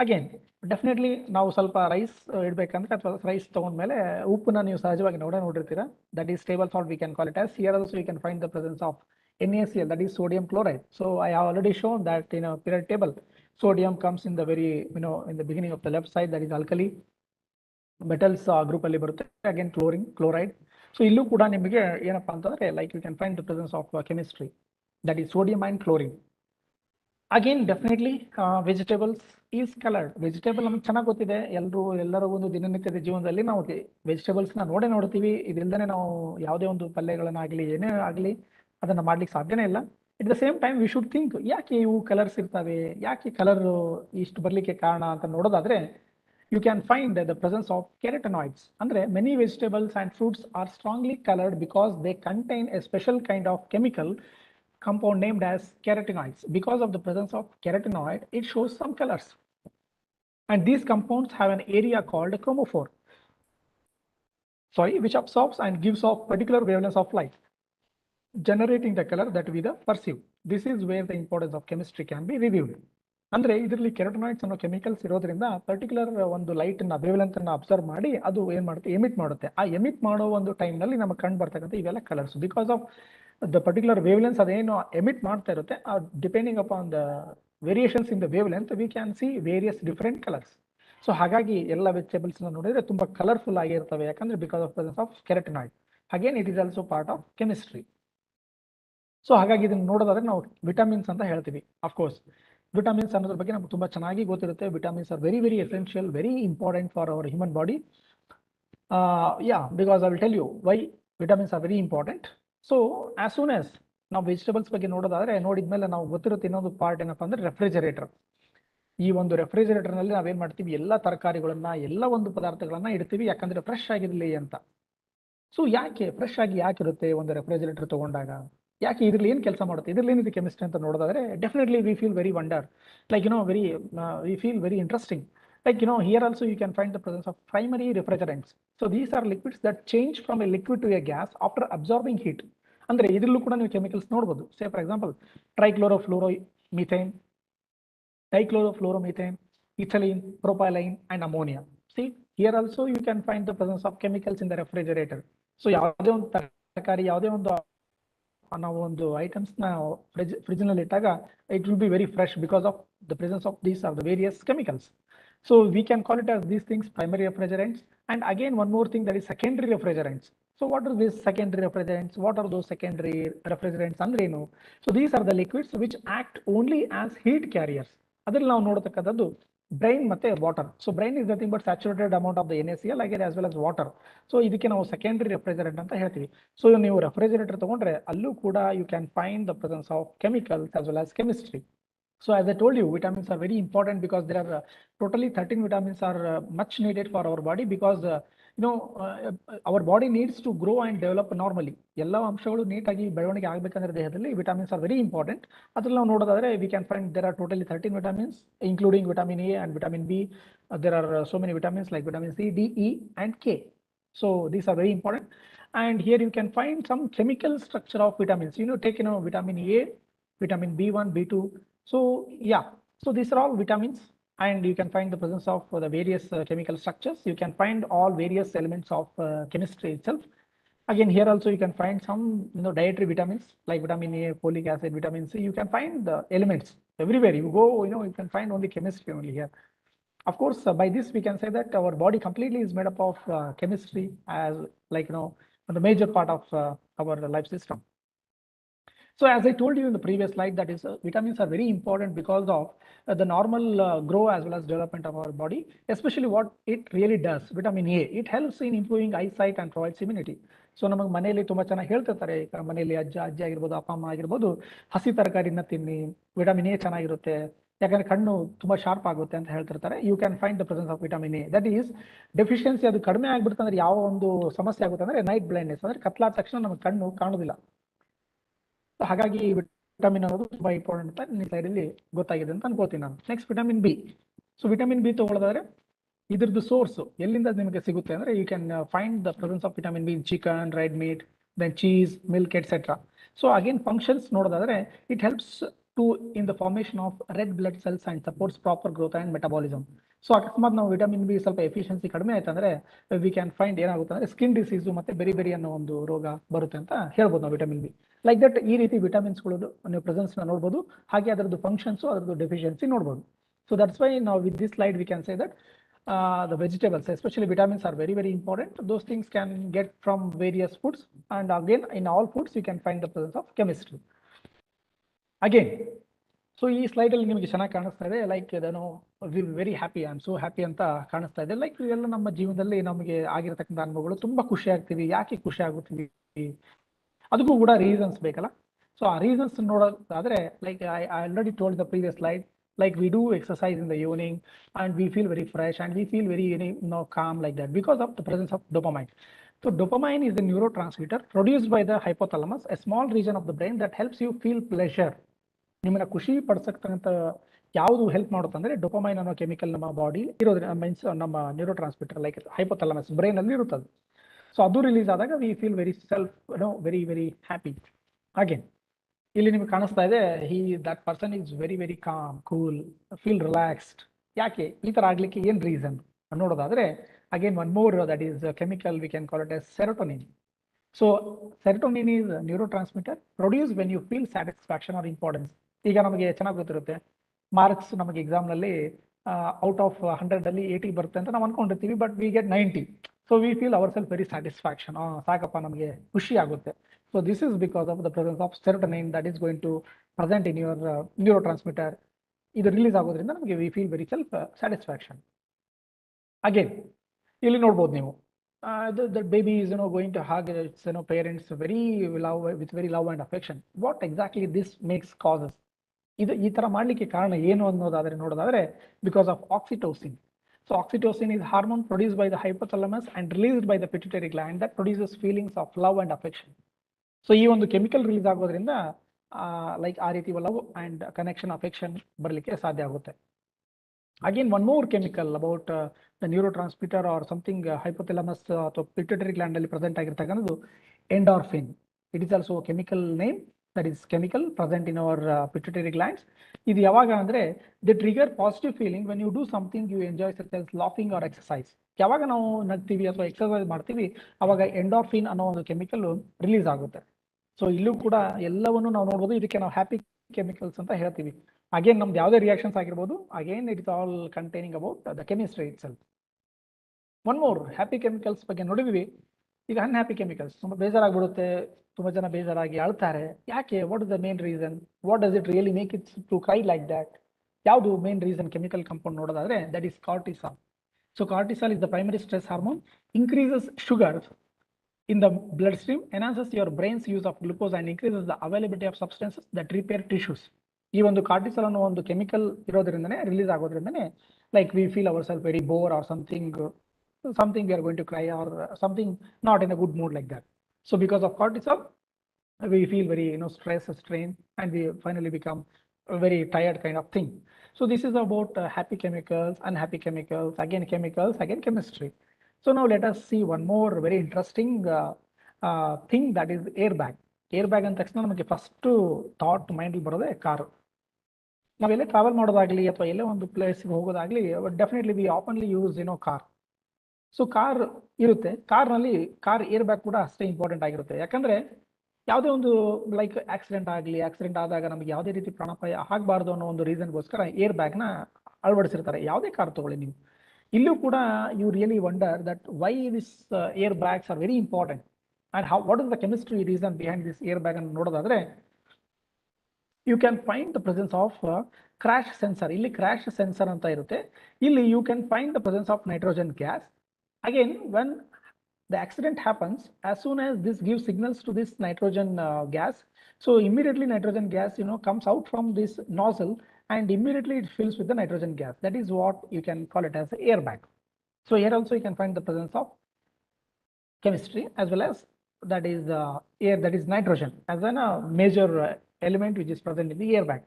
Again definitely ನಾವು ಸ್ವಲ್ಪ rice ಇಡಬೇಕಂದ್ರೆ ಅಥವಾ rice ತಗೊಂಡ್ಮೇಲೆ ಉಪ್ಪನ್ನ ನೀವು ಸಹಜವಾಗಿ ನೋಡಿರ್ತೀರಾ, that is table salt we can call it as. Here also you can find the presence of NaCl, that is sodium chloride. So I have already shown that in a periodic table sodium comes in the very in the beginning of the left side, that is alkali. Metals group ಅಲ್ಲಿ ಬರುತ್ತೆ. Again chloride. So ಇಲ್ಲೂ ಕೂಡ ನಿಮಗೆ ಏನಪ್ಪಾ ಅಂತಂದ್ರೆ, like you can find the presence of chemistry, that is sodium and chlorine. Again definitely vegetables is coloured. Vegetable ನಮ್ಗೆ ಚೆನ್ನಾಗಿ ಗೊತ್ತಿದೆ, ಎಲ್ಲರೂ ಒಂದು ದಿನನಿತ್ಯದ ಜೀವನದಲ್ಲಿ ನಾವು ವೆಜಿಟೇಬಲ್ಸ್ ನ ನೋಡ್ತೀವಿ. ಇದಿಲ್ಲದೆ ನಾವು ಯಾವುದೇ ಒಂದು ಪಲ್ಯಗಳನ್ನಾಗಲಿ ಏನೇ ಆಗಲಿ ಅದನ್ನ ಮಾಡ್ಲಿಕ್ಕೆ ಸಾಧ್ಯನೇ ಇಲ್ಲ. It the same time we should think, ಯಾಕೆ ಇವು ಕಲರ್ಸ್ ಇರ್ತವೆ, ಯಾಕೆ ಕಲರ್ ಇಷ್ಟು ಬರ್ಲಿಕ್ಕೆ ಕಾರಣ ಅಂತ ನೋಡೋದಾದ್ರೆ, you can find the presence of carotenoids. Andre many vegetables and fruits are strongly colored because they contain a special kind of chemical compound named as carotenoids. Because of the presence of carotenoid, it shows some colors, and these compounds have an area called chromophore, which absorbs and gives off particular wavelengths of light, generating the color that we perceive. This is where the importance of chemistry can be reviewed. ಅಂದ್ರೆ ಇದರಲ್ಲಿ ಕೆರೋಟನಾಯ್ಡ್ಸ್ ಅನ್ನೋ chemicals ಇರೋದ್ರಿಂದ particular ಒಂದು light ನ wavelength ಅನ್ನ observe ಮಾಡಿ ಅದು ಏನ್ ಮಾಡುತ್ತೆ, ಎಮಿಟ್ ಮಾಡುತ್ತೆ. ಆ ಎಮಿಟ್ ಮಾಡೋ ಒಂದು ಟೈಮ್ ನಲ್ಲಿ ನಮಗೆ ಕಂಡು ಬರ್ತಕ್ಕಂಥ ಇವೆಲ್ಲ colours, because of the particular wavelengths ಅದೇನು ಎಮಿಟ್ ಮಾಡ್ತಾ ಇರುತ್ತೆ, depending upon the variations in the wavelength we can see various different colours. So ಹಾಗಾಗಿ ಎಲ್ಲ ವೆಜಿಟೇಬಲ್ಸ್ ನೋಡಿದ್ರೆ ತುಂಬಾ ಕಲರ್ಫುಲ್ ಆಗಿರ್ತವೆ, ಯಾಕಂದ್ರೆ because of presence of carotenoid. Again it is also part of chemistry. So ಹಾಗಾಗಿ ಇದನ್ನ ನೋಡೋದಾದ್ರೆ ನಾವು ವಿಟಮಿನ್ಸ್ ಅಂತ ಹೇಳ್ತೀವಿ. ಅಫ್ಕೋರ್ಸ್ ವಿಟಮಿನ್ಸ್ ಅನ್ನೋದ್ರ ಬಗ್ಗೆ ನಮ್ಗೆ ತುಂಬಾ ಚೆನ್ನಾಗಿ ಗೊತ್ತಿರುತ್ತೆ. Vitamins are very very essential, very important for our human body. Because I will tell you why vitamins are very important. So as soon as ನಾವು ವೆಜಿಟೇಬಲ್ಸ್ ಬಗ್ಗೆ ನೋಡೋದಾದ್ರೆ, ನೋಡಿದ್ಮೇಲೆ ನಾವು ಗೊತ್ತಿರುತ್ತೆ ಇನ್ನೊಂದು ಪಾರ್ಟ್ ಏನಪ್ಪಾ ಅಂದ್ರೆ ರೆಫ್ರಿಜರೇಟರ್. ಈ ಒಂದು ರೆಫ್ರಿಜರೇಟರ್ ನಲ್ಲಿ ನಾವೇನ್ ಮಾಡ್ತೀವಿ, ಎಲ್ಲ ತರಕಾರಿಗಳನ್ನ, ಎಲ್ಲ ಒಂದು ಪದಾರ್ಥಗಳನ್ನ ಇಡ್ತೀವಿ, ಯಾಕಂದ್ರೆ ಫ್ರೆಶ್ ಆಗಿರ್ಲಿ ಅಂತ. ಸೊ ಯಾಕೆ ಫ್ರೆಶ್ ಆಗಿ ಯಾಕಿರುತ್ತೆ ಒಂದು ರೆಫ್ರಿಜರೇಟರ್ ತಗೊಂಡಾಗ, ಯಾಕೆ ಇದ್ರಲ್ಲಿ ಏನ್ ಕೆಲಸ ಮಾಡುತ್ತೆ, ಇದ್ರಲ್ಲಿ ಏನಿದೆ ಕೆಮಿಸ್ಟ್ರಿ ಅಂತ ನೋಡೋದಾದ್ರೆ, definitely we feel very wonder, like we feel very interesting. Like here also you can find the presence of primary refrigerants. So these are liquids that change from a liquid to a gas after absorbing heat. ಅಂದ್ರೆ ಇದರಲ್ಲೂ ಕೂಡ ನೀವು chemicals ನೋಡಬಹುದು. Say for example trichlorofluoromethane, dichlorofluoromethane, ethylene, propylene, and ammonia. See, here also you can find the presence of chemicals in the refrigerator. So ಯಾವುದೇ ಒಂದು ತರಕಾರಿ, ಯಾವುದೇ ಒಂದು ನಾವು ಒಂದು ಐಟಮ್ಸ್ ನ ಫ್ರಿಜ್ ನಲ್ಲಿ ಇಟ್ಟಾಗ it will be very fresh because of the presence of these are the various chemicals. So we can call it as these things primary refrigerants. And again one more thing, that is secondary refrigerants. So what are these secondary refrigerants? What are those secondary refrigerants ಅಂದ್ರೆ ಏನು? So these are the liquids which act only as heat carriers. ಅದರಲ್ಲಿ ನಾವು ನೋಡತಕ್ಕಂಥದ್ದು brain ಮತ್ತೆ water. So brain is nothing but saturated amount of the NaCl ಆಗಿದೆ as well as water. So ಇದಕ್ಕೆ ನಾವು secondary refrigerant ಅಂತ ಹೇಳ್ತೀವಿ. ಸೊ ನೀವು refrigerator ತಗೊಂಡ್ರೆ ಅಲ್ಲೂ ಕೂಡ you can find the presence of chemicals as well as chemistry. So as I told you, vitamins are very important because there are totally 13 vitamins are much needed for our body because our body needs to grow and develop normally. ಎಲ್ಲ ಅಂಶಗಳು ನೀಟಾಗಿ ಬೆಳವಣಿಗೆ ಆಗಬೇಕಂದ್ರೆ ದೇಹದಲ್ಲಿ vitamins are very important. ಅದ್ರಲ್ಲಿ ನಾವು ನೋಡೋದಾದ್ರೆ we can find there are totally 13 vitamins including vitamin A and vitamin B. There are so many vitamins like vitamin C, D, E and K. So these are very important. And here you can find some chemical structure of vitamins. Take vitamin A, vitamin B1, B2. So yeah, so these are all vitamins, and you can find the presence of the various chemical structures. You can find all various elements of chemistry itself. Again, here also you can find some dietary vitamins like vitamin A, folic acid, vitamin C. You can find the elements everywhere you go. You can find only chemistry only here. Of course, by this we can say that our body completely is made up of chemistry as the major part of our life system. So as I told you in the previous slide, that is vitamins are very important because of the normal growth as well as development of our body, especially what it really does. Vitamin A, it helps in improving eyesight and provides immunity. So ನಮಗೆ ಮನೆಯಲ್ಲಿ ತುಂಬಾ ಚೆನ್ನಾಗಿ ಹೇಳ್ತಿರ್ತಾರೆ, ಮನೆಯಲ್ಲಿ ಅಜ್ಜಿ ಆಗಿರ್ಬೋದು, ಅಪ್ಪ ಅಮ್ಮ ಆಗಿರ್ಬೋದು, ಹಸಿ ತರಕಾರಿನ ತಿನ್ನಿ, ವಿಟಮಿನ್ ಎ ಚೆನ್ನಾಗಿರುತ್ತೆ, ಯಾಕಂದ್ರೆ ಕಣ್ಣು ತುಂಬಾ ಶಾರ್ಪ್ ಆಗುತ್ತೆ ಅಂತ ಹೇಳ್ತಿರ್ತಾರೆ. You can find the presence of vitamin A. That is deficiency ಅದು ಕಡಿಮೆ ಆಗ್ಬಿಡುತ್ತೆ ಅಂದ್ರೆ ಯಾವ ಒಂದು ಸಮಸ್ಯೆ ಆಗುತ್ತೆ ಅಂದ್ರೆ ನೈಟ್ ಬ್ಲೈಂಡ್ನೆಸ್, ಅಂದ್ರೆ ಕತ್ಲಾದ ತಕ್ಷಣ ನಮಗೆ ಕಣ್ಣು ಕಾಣೋದಿಲ್ಲ. ಹಾಗಾಗಿ ವಿಟಮಿನ್ ಅನ್ನೋದು ತುಂಬಾ ಇಂಪಾರ್ಟೆಂಟ್ ಅಂತ ನಿಮ್ಮ ಸೈಡಲ್ಲಿ ಗೊತ್ತಾಗಿದೆ ಅಂತ ಅನ್ಕೋತೀನಿ ನಾನು. Next vitamin B. So vitamin B ತಗೊಳ್ಳೋದಾದ್ರೆ ಇದ್ರದ್ದು ಸೋರ್ಸ್ ಎಲ್ಲಿಂದ ನಿಮಗೆ ಸಿಗುತ್ತೆ ಅಂದ್ರೆ you can find the presence of vitamin B in chicken, red meat, then cheese, milk etcetera. So again functions ನೋಡೋದಾದ್ರೆ it helps to in the formation of red blood cells and supports proper growth and metabolism. So ಅಕಸ್ಮಾತ್ ನಾವು vitamin B ಸ್ವಲ್ಪ efficiency ಕಡಿಮೆ ಆಯ್ತಂದ್ರೆ V can find ಏನಾಗುತ್ತೆ ಅಂದ್ರೆ skin disease ಮತ್ತೆ berry berry ಅನ್ನೋ ಒಂದು ರೋಗ ಬರುತ್ತೆ ಅಂತ ಹೇಳ್ಬೋದು ನಾವು ವಿಟಮಿನ್ ಬಿ. ಲೈಕ್ ದಟ್ ಈ ರೀತಿ ವಿಟಮಿನ್ಸ್ಗಳು ನೀವು ಪ್ರೆಸೆನ್ಸ್ ನೋಡ್ಬೋದು, ಹಾಗೆ ಅದರದ್ದು ಫಂಕ್ಷನ್ಸ್ ಅದರದ್ದು ಡೆಫಿಷಿಯನ್ಸಿ ನೋಡ್ಬೋದು. ಸೊ ದಟ್ಸ್ ವೈ ನಾವು with this slide we can say that the vegetables, especially vitamins, are very, very important. Those things can get from various foods, and again in all foods you can find the presence of chemistry. Again, so ಈ slide ಅಲ್ಲಿ ನಿಮಗೆ ಚೆನ್ನಾಗಿ ಕಾಣಿಸ್ತಾ ಇದೆ, like ಇದನ್ನು very happy, I am so happy ಅಂತ ಕಾಣಿಸ್ತಾ ಇದೆ. ಲೈಕ್ ಇವೆಲ್ಲ ನಮ್ಮ ಜೀವನದಲ್ಲಿ ನಮಗೆ ಆಗಿರತಕ್ಕಂಥ ಅನುಭವಗಳು. ತುಂಬಾ ಖುಷಿ ಆಗ್ತೀವಿ. ಯಾಕೆ ಖುಷಿ ಆಗುತ್ತೀವಿ? ಅದಕ್ಕೂ ಕೂಡ ರೀಸನ್ಸ್ ಬೇಕಲ್ಲ. ಸೊ ಆ ರೀಸನ್ಸ್ ನೋಡೋದಾದ್ರೆ like I already told the previous slide, like we do exercise in the evening and we feel very fresh and we feel very calm like that because of the presence of dopamine. So dopamine is a neurotransmitter produced by the hypothalamus, a small region of the brain that helps you feel pleasure. ನಿಮ್ಮನ್ನ ಖುಷಿ ಪಡಿಸತಕ್ಕಂಥ ಯಾವುದು help ಮಾಡುತ್ತೆ ಅಂದ್ರೆ dopamine ಅನ್ನೋ chemical ನಮ್ಮ body ಇರೋದ್ರಿಂದ, means ನಮ್ಮ neurotransmitter like hypothalamus brain ಅಲ್ಲಿ ಇರುತ್ತದೆ. ಸೊ ಅದು ರಿಲೀಸ್ ಆದಾಗ we feel very very very happy. ಹಾಗೆ ಇಲ್ಲಿ ನಿಮ್ಗೆ ಕಾಣಿಸ್ತಾ ಇದೆ, that person is very very calm, cool, feel relaxed. ಯಾಕೆ ಈ ತರ ಆಗ್ಲಿಕ್ಕೆ ಏನ್ ರೀಸನ್ ನೋಡೋದಾದ್ರೆ again one more, that is chemical we can call it as serotonin. So serotonin is neurotransmitter produce when you feel satisfaction or importance. ಈಗ ನಮಗೆ ಚೆನ್ನಾಗಿ ಗೊತ್ತಿರುತ್ತೆ, ಮಾರ್ಕ್ಸ್ ನಮಗೆ ಎಕ್ಸಾಮ್ ನಲ್ಲಿ ಔಟ್ ಆಫ್ 100 ಅಲ್ಲಿ 80 ಬರುತ್ತೆ ಅಂತ ನಾವು ಅನ್ಕೊಂಡಿರ್ತೀವಿ, but we get 90. So we feel our self very satisfaction, ಸಾಕಪ್ಪ ನಮಗೆ ಖುಷಿ ಆಗುತ್ತೆ. So this is because of the presence of serotonin that is going to present in your neurotransmitter. ಇದು ರಿಲೀಸ್ ಆಗೋದ್ರಿಂದ ನಮಗೆ V feel very self satisfaction. Again ಇಲ್ಲಿ ನೋಡ್ಬೋದು ನೀವು, the baby is going to hug its parents very love, with very love and affection. What exactly this makes causes? ಇದು ಈ ತರ ಮಾಡ್ಲಿಕ್ಕೆ ಕಾರಣ ಏನು ಅನ್ನೋದಾದ್ರೆ ನೋಡೋದಾದ್ರೆ because of oxytocin. So oxytocin is hormone produced by the hypothalamus and released by the pituitary gland that produces feelings of love and affection. So ಈ ಒಂದು ಕೆಮಿಕಲ್ ರಿಲೀಸ್ ಆಗೋದ್ರಿಂದ ಲೈಕ್ ಆ ರೀತಿ ಲವ್ ಅಂಡ್ ಕನೆಕ್ಷನ್, ಅಫೆಕ್ಷನ್ ಬರಲಿಕ್ಕೆ ಸಾಧ್ಯ ಆಗುತ್ತೆ. Again one more chemical about the neuro transmitter or something hypothalamus ಅಥವಾ pituitary gland ಅಲ್ಲಿ ಪ್ರೆಸೆಂಟ್ ಆಗಿರ್ತಕ್ಕಂಥದ್ದು endorphin. It is also chemical name, that is chemical present in our pituitary glands. ಇದು ಯಾವಾಗ ಅಂದ್ರೆ the trigger positive feeling when you do something you enjoy such as laughing or exercise. ಯಾವಾಗ ನಾವು ನಗ್ತೀವಿ ಅಥವಾ exercise ಮಾಡ್ತೀವಿ ಅವಾಗ endorphin ಅನ್ನೋ ಒಂದು ಕೆಮಿಕಲ್ ರಿಲೀಸ್ ಆಗುತ್ತೆ. ಸೊ ಇಲ್ಲೂ ಕೂಡ ಎಲ್ಲವನ್ನು ನಾವು ನೋಡ್ಬೋದು, ಇದಕ್ಕೆ ನಾವು ಹ್ಯಾಪಿ ಕೆಮಿಕಲ್ಸ್ ಅಂತ ಹೇಳ್ತೀವಿ. ಅಗೇನ್ ನಮ್ದು ಯಾವುದೇ ರಿಯಾಕ್ಷನ್ಸ್ ಆಗಿರ್ಬೋದು, again it is all containing about the chemistry it self. One more happy chemicals ಬಗ್ಗೆ ನೋಡಿದ್ವಿ. ಈಗ ಅನ್ಹ್ಯಾಪಿ ಕೆಮಿಕಲ್ಸ್, ತುಂಬ ಬೇಜಾರಾಗ್ಬಿಡುತ್ತೆ, ತುಂಬಾ ಜನ ಬೇಜಾರಾಗಿ ಅಳ್ತಾರೆ. ಯಾಕೆ? What is the main reason? What does it really make it to cry like that? ಯಾವುದು ಮೇನ್ ರೀಸನ್ ಕೆಮಿಕಲ್ ಕಾಂಪೌಂಡ್ ನೋಡೋದಾದ್ರೆ that is cortisol. So cortisol is the primary stress hormone, increases sugar in the bloodstream, enhances your brain's use of glucose and increases the availability of substances that repair tissues. ಈ ಒಂದು cortisol ಅನ್ನೋ ಒಂದು chemical ಇರೋದ್ರಿಂದನೇ ರಿಲೀಸ್ ಆಗೋದ್ರಿಂದನೇ like we feel our self very bore or something we are going to cry or something not in a good mood like that. So because of cortisol we feel very stress, strain, and we finally become a very tired kind of thing. So this is about happy chemicals, unhappy chemicals, again chemistry. So now let us see one more very interesting thing, that is airbag. Airbag ಅಂತ ತಕ್ಷಣ ನಮಗೆ first thought mind ಬರೋದೇ car. ನಾವೆಲ್ಲೇ travel ಮಾಡೋದಾಗ್ಲಿ ಅಥವಾ ಎಲ್ಲೇ ಒಂದು ಪ್ಲೇಸ್ಗೆ ಹೋಗೋದಾಗ್ಲಿ ಡೆಫಿನೆಟ್ಲಿ ವಿ ಆಫನ್ಲಿ ಯೂಸ್ ಕಾರ್. ಸೊ ಕಾರ್ ಇರುತ್ತೆ, ಕಾರ್ ಏರ್ ಬ್ಯಾಗ್ ಕೂಡ ಅಷ್ಟೇ ಇಂಪಾರ್ಟೆಂಟ್ ಆಗಿರುತ್ತೆ. ಯಾಕಂದ್ರೆ ಯಾವುದೇ ಒಂದು ಲೈಕ್ ಆಕ್ಸಿಡೆಂಟ್ ಆದಾಗ ನಮಗೆ ಯಾವುದೇ ರೀತಿ ಪ್ರಾಣಾಪಾಯ ಆಗಬಾರ್ದು ಅನ್ನೋ ಒಂದು ರೀಸನ್ಗೋಸ್ಕರ ಏರ್ ಬ್ಯಾಗ್ನ ಅಳವಡಿಸಿರ್ತಾರೆ. ಯಾವುದೇ ಕಾರ್ ತಗೊಳ್ಳಿ ನೀವು, ಇಲ್ಲೂ ಕೂಡ you really wonder that why this air bags are very important and what is the chemistry reason behind this air bag ಅನ್ನು ನೋಡೋದಾದ್ರೆ you can find the presence of crash sensor. ಇಲ್ಲಿ crash sensor ಅಂತ ಇರುತ್ತೆ. ಇಲ್ಲಿ you can find the presence of nitrogen gas. Again, when the accident happens, as soon as this gives signals to this nitrogen gas, so immediately nitrogen gas comes out from this nozzle and immediately it fills with the nitrogen gas. That is what you can call it as airbag. So here also you can find the presence of chemistry as well as that is air, that is nitrogen as a major element which is present in the airbag.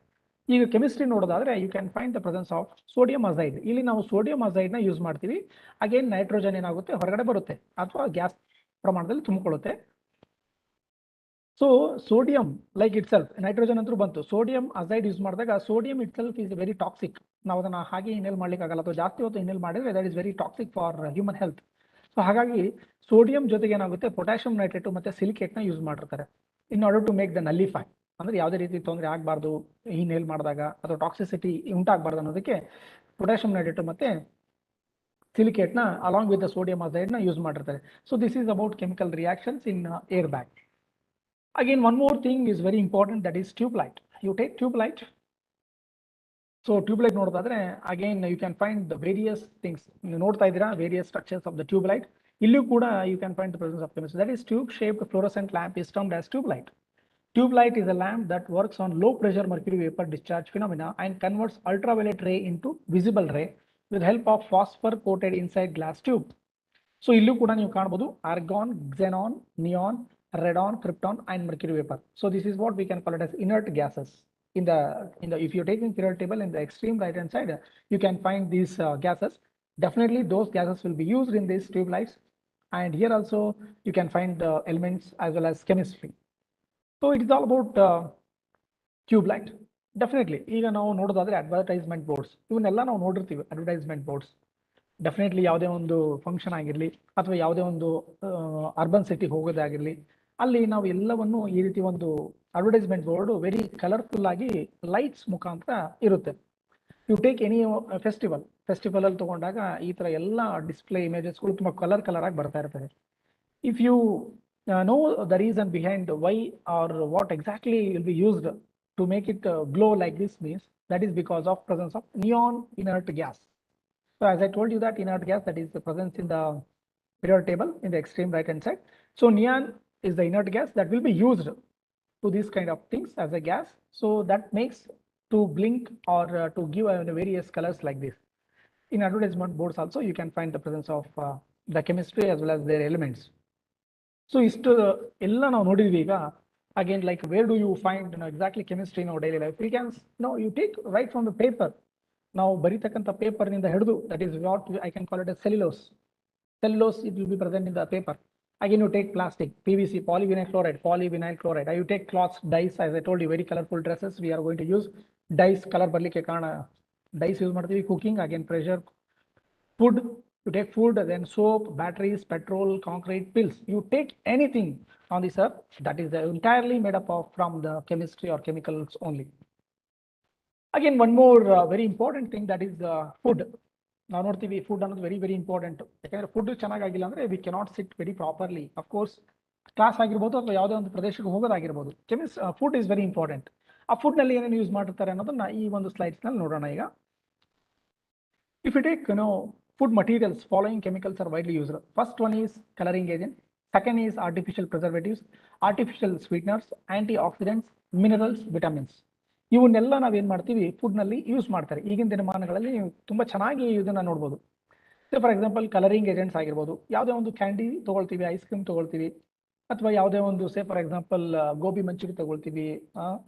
ಈಗ chemistry ನೋಡೋದಾದ್ರೆ you can find the presence of sodium azide. ಇಲ್ಲಿ ನಾವು sodium azide ನ use ಮಾಡ್ತೀವಿ. Again nitrogen ಏನಾಗುತ್ತೆ ಹೊರಗಡೆ ಬರುತ್ತೆ ಅಥವಾ ಗ್ಯಾಸ್ ಪ್ರಮಾಣದಲ್ಲಿ ತುಂಬಿಕೊಳ್ಳುತ್ತೆ. So sodium like itself, nitrogen ಅಂತೂ ಬಂತು, ಸೋಡಿಯಂ ಅಸೈಡ್ ಯೂಸ್ ಮಾಡಿದಾಗ sodium itself is very toxic. ನಾವು ಅದನ್ನ ಹಾಗೆ ಇನ್ಹೇಲ್ ಮಾಡ್ಲಿಕ್ಕೆ ಆಗಲ್ಲ ಅಥವಾ ಜಾಸ್ತಿ ಹೊತ್ತು ಇನ್ಹೇಲ್ ಮಾಡಿದ್ರೆ that is very toxic for human health. So ಹಾಗಾಗಿ ಸೋಡಿಯಂ ಜೊತೆಗೆ ಏನಾಗುತ್ತೆ ಪೊಟ್ಯಾಷಿಯಂ ನೈಟ್ರೇಟ್ ಮತ್ತೆ ಸಿಲಿಕೇಟ್ ನ ಯೂಸ್ ಮಾಡಿರ್ತಾರೆ in order to make the nullify. ಅಂದ್ರೆ ಯಾವುದೇ ರೀತಿ ತೊಂದರೆ ಆಗಬಾರ್ದು ಇನ್ಹೇಲ್ ಮಾಡಿದಾಗ ಅಥವಾ ಟಾಕ್ಸಿಸಿಟಿ ಉಂಟಾಗಬಾರ್ದು ಅನ್ನೋದಕ್ಕೆ ಪೊಟ್ಯಾಷಿಯಂ ನೈಟ್ರೇಟ್ ಮತ್ತೆ ಸಿಲಿಕೇಟ್ ನ along with the sodium azide ನ ಯೂಸ್ ಮಾಡಿರ್ತಾರೆ. So this is about chemical reactions in air bag. Again one more thing is very important, that is tube light. You take tube light. So tube light ನೋಡೋದಾದ್ರೆ again you can find the various things. ನೀವು ನೋಡ್ತಾ ಇದ್ದೀರಾ various structures of the tube light. ಇಲ್ಲೂ ಕೂಡ you can find the presence of chemistry. That is tube shaped fluorescent lamp is termed as tube light. Tube light is a lamp that works on low pressure mercury vapor discharge phenomena and converts ultraviolet ray into visible ray with help of phosphor coated inside glass tube. So illu kuda ನೀವು ಕಾಣಬಹುದು argon, xenon, neon, radon, krypton and mercury vapor. So this is what we can call it as inert gases. In the if you're taking periodic table in the extreme right hand side you can find these gases. Definitely those gases will be used in these tube lights, and here also you can find the elements as well as chemistry. So it is all about tube light. Definitely ಈಗ ನಾವು ನೋಡೋದಾದ್ರೆ advertisement boards ಇವನ್ನೆಲ್ಲ ನಾವು ನೋಡಿರ್ತೀವಿ. Advertisement boards definitely ಯಾವುದೇ ಒಂದು function ಆಗಿರಲಿ ಅಥವಾ ಯಾವುದೇ ಒಂದು ಅರ್ಬನ್ ಸಿಟಿಗೆ ಹೋಗೋದಾಗಿರಲಿ ಅಲ್ಲಿ ನಾವು ಎಲ್ಲವನ್ನು ಈ ರೀತಿ ಒಂದು ಅಡ್ವರ್ಟೈಸ್ಮೆಂಟ್ ಬೋರ್ಡ್ ವೆರಿ ಕಲರ್ಫುಲ್ ಆಗಿ ಲೈಟ್ಸ್ ಮುಖಾಂತರ ಇರುತ್ತೆ. ಯು ಟೇಕ್ ಎನಿ ಫೆಸ್ಟಿವಲ್ ಅಲ್ಲಿ ತಗೊಂಡಾಗ ಈ ತರ ಎಲ್ಲ ಡಿಸ್ಪ್ಲೇ ಇಮೇಜಸ್ಗಳು ತುಂಬಾ ಕಲರ್ ಆಗಿ ಬರ್ತಾ ಇರ್ತದೆ. If you know the reason behind why or what exactly will be used to make it glow like this means that is because of presence of neon inert gas. So as I told you that inert gas, that is the presence in the periodic table in the extreme right hand side. So neon is the inert gas that will be used to these kind of things as a gas. So that makes to blink or to give various colors like this. In advertisement boards also you can find the presence of the chemistry as well as their elements. ಸೊ ಇಷ್ಟು ಎಲ್ಲ ನಾವು ನೋಡಿದ್ವಿ. ಈಗ again like where do you find exactly chemistry in our daily life? We can you take right from the paper. ನಾವು ಬರೀತಕ್ಕಂಥ ಪೇಪರ್ನಿಂದ ಹಿಡಿದು that is what I can call it a cellulose it will be present in the paper. Again you take plastic, PVC, polyvinyl chloride. You take clothes, dyes, as I told you very colourful dresses. We are going to use dyes, colour ಬರಲಿಕ್ಕೆ ಕಾರಣ dyes use ಮಾಡ್ತೀವಿ. Cooking, again pressure, food. You take food, then soap, batteries, petrol, concrete, pills. You take anything on this earth that is entirely made up of from the chemistry or chemicals only. Again, one more very important thing, that is food. ನಾವು ನೋಡ್ತೀವಿ food ಅನ್ನೋದು very important. ಯಾಕಂದ್ರೆ food ಚೆನ್ನಾಗಿಲ್ಲ ಅಂದ್ರೆ we cannot sit very properly. Of course class ಆಗಿರ್ಬೋದು ಅಥವಾ ಯಾವುದೇ ಒಂದು ಪ್ರದೇಶಕ್ಕೆ ಹೋಗೋದಾಗಿರ್ಬೋದು, ಫುಡ್ ಇಸ್ ವೆರಿ ಇಂಪಾರ್ಟೆಂಟ್. ಆ ಫುಡ್ ನಲ್ಲಿ ಏನೇನು ಯೂಸ್ ಮಾಡಿರ್ತಾರೆ ಅನ್ನೋದನ್ನ ಈ ಒಂದು ಸ್ಲೈಡ್ಸ್ ನಲ್ಲಿ ನೋಡೋಣ ಈಗ. If you take food materials, following chemicals are widely used. First one is coloring agent, second is artificial preservatives, artificial sweeteners, antioxidants, minerals, vitamins. ಇವನ್ನೆಲ್ಲ ನಾವೇನ್ ಮಾಡ್ತೀವಿ ಫುಡ್ ನಲ್ಲಿ ಯೂಸ್ ಮಾಡ್ತಾರೆ. ಈಗಿನ ದಿನಮಾನಗಳಲ್ಲಿ ತುಂಬಾ ಚೆನ್ನಾಗಿ ಇದನ್ನ ನೋಡಬಹುದು. ಫಾರ್ ಎಕ್ಸಾಂಪಲ್ ಕಲರಿಂಗ್ ಏಜೆಂಟ್ಸ್ ಆಗಿರ್ಬೋದು, ಯಾವುದೇ ಒಂದು ಕ್ಯಾಂಡಿ ತಗೊಳ್ತೀವಿ, ಐಸ್ ಕ್ರೀಮ್ ತಗೊಳ್ತೀವಿ, ಅಥವಾ ಯಾವುದೇ ಒಂದು ಫಾರ್ ಎಕ್ಸಾಂಪಲ್ ಗೋಬಿ ಮಂಚೂರಿ ತಗೊಳ್ತೀವಿ,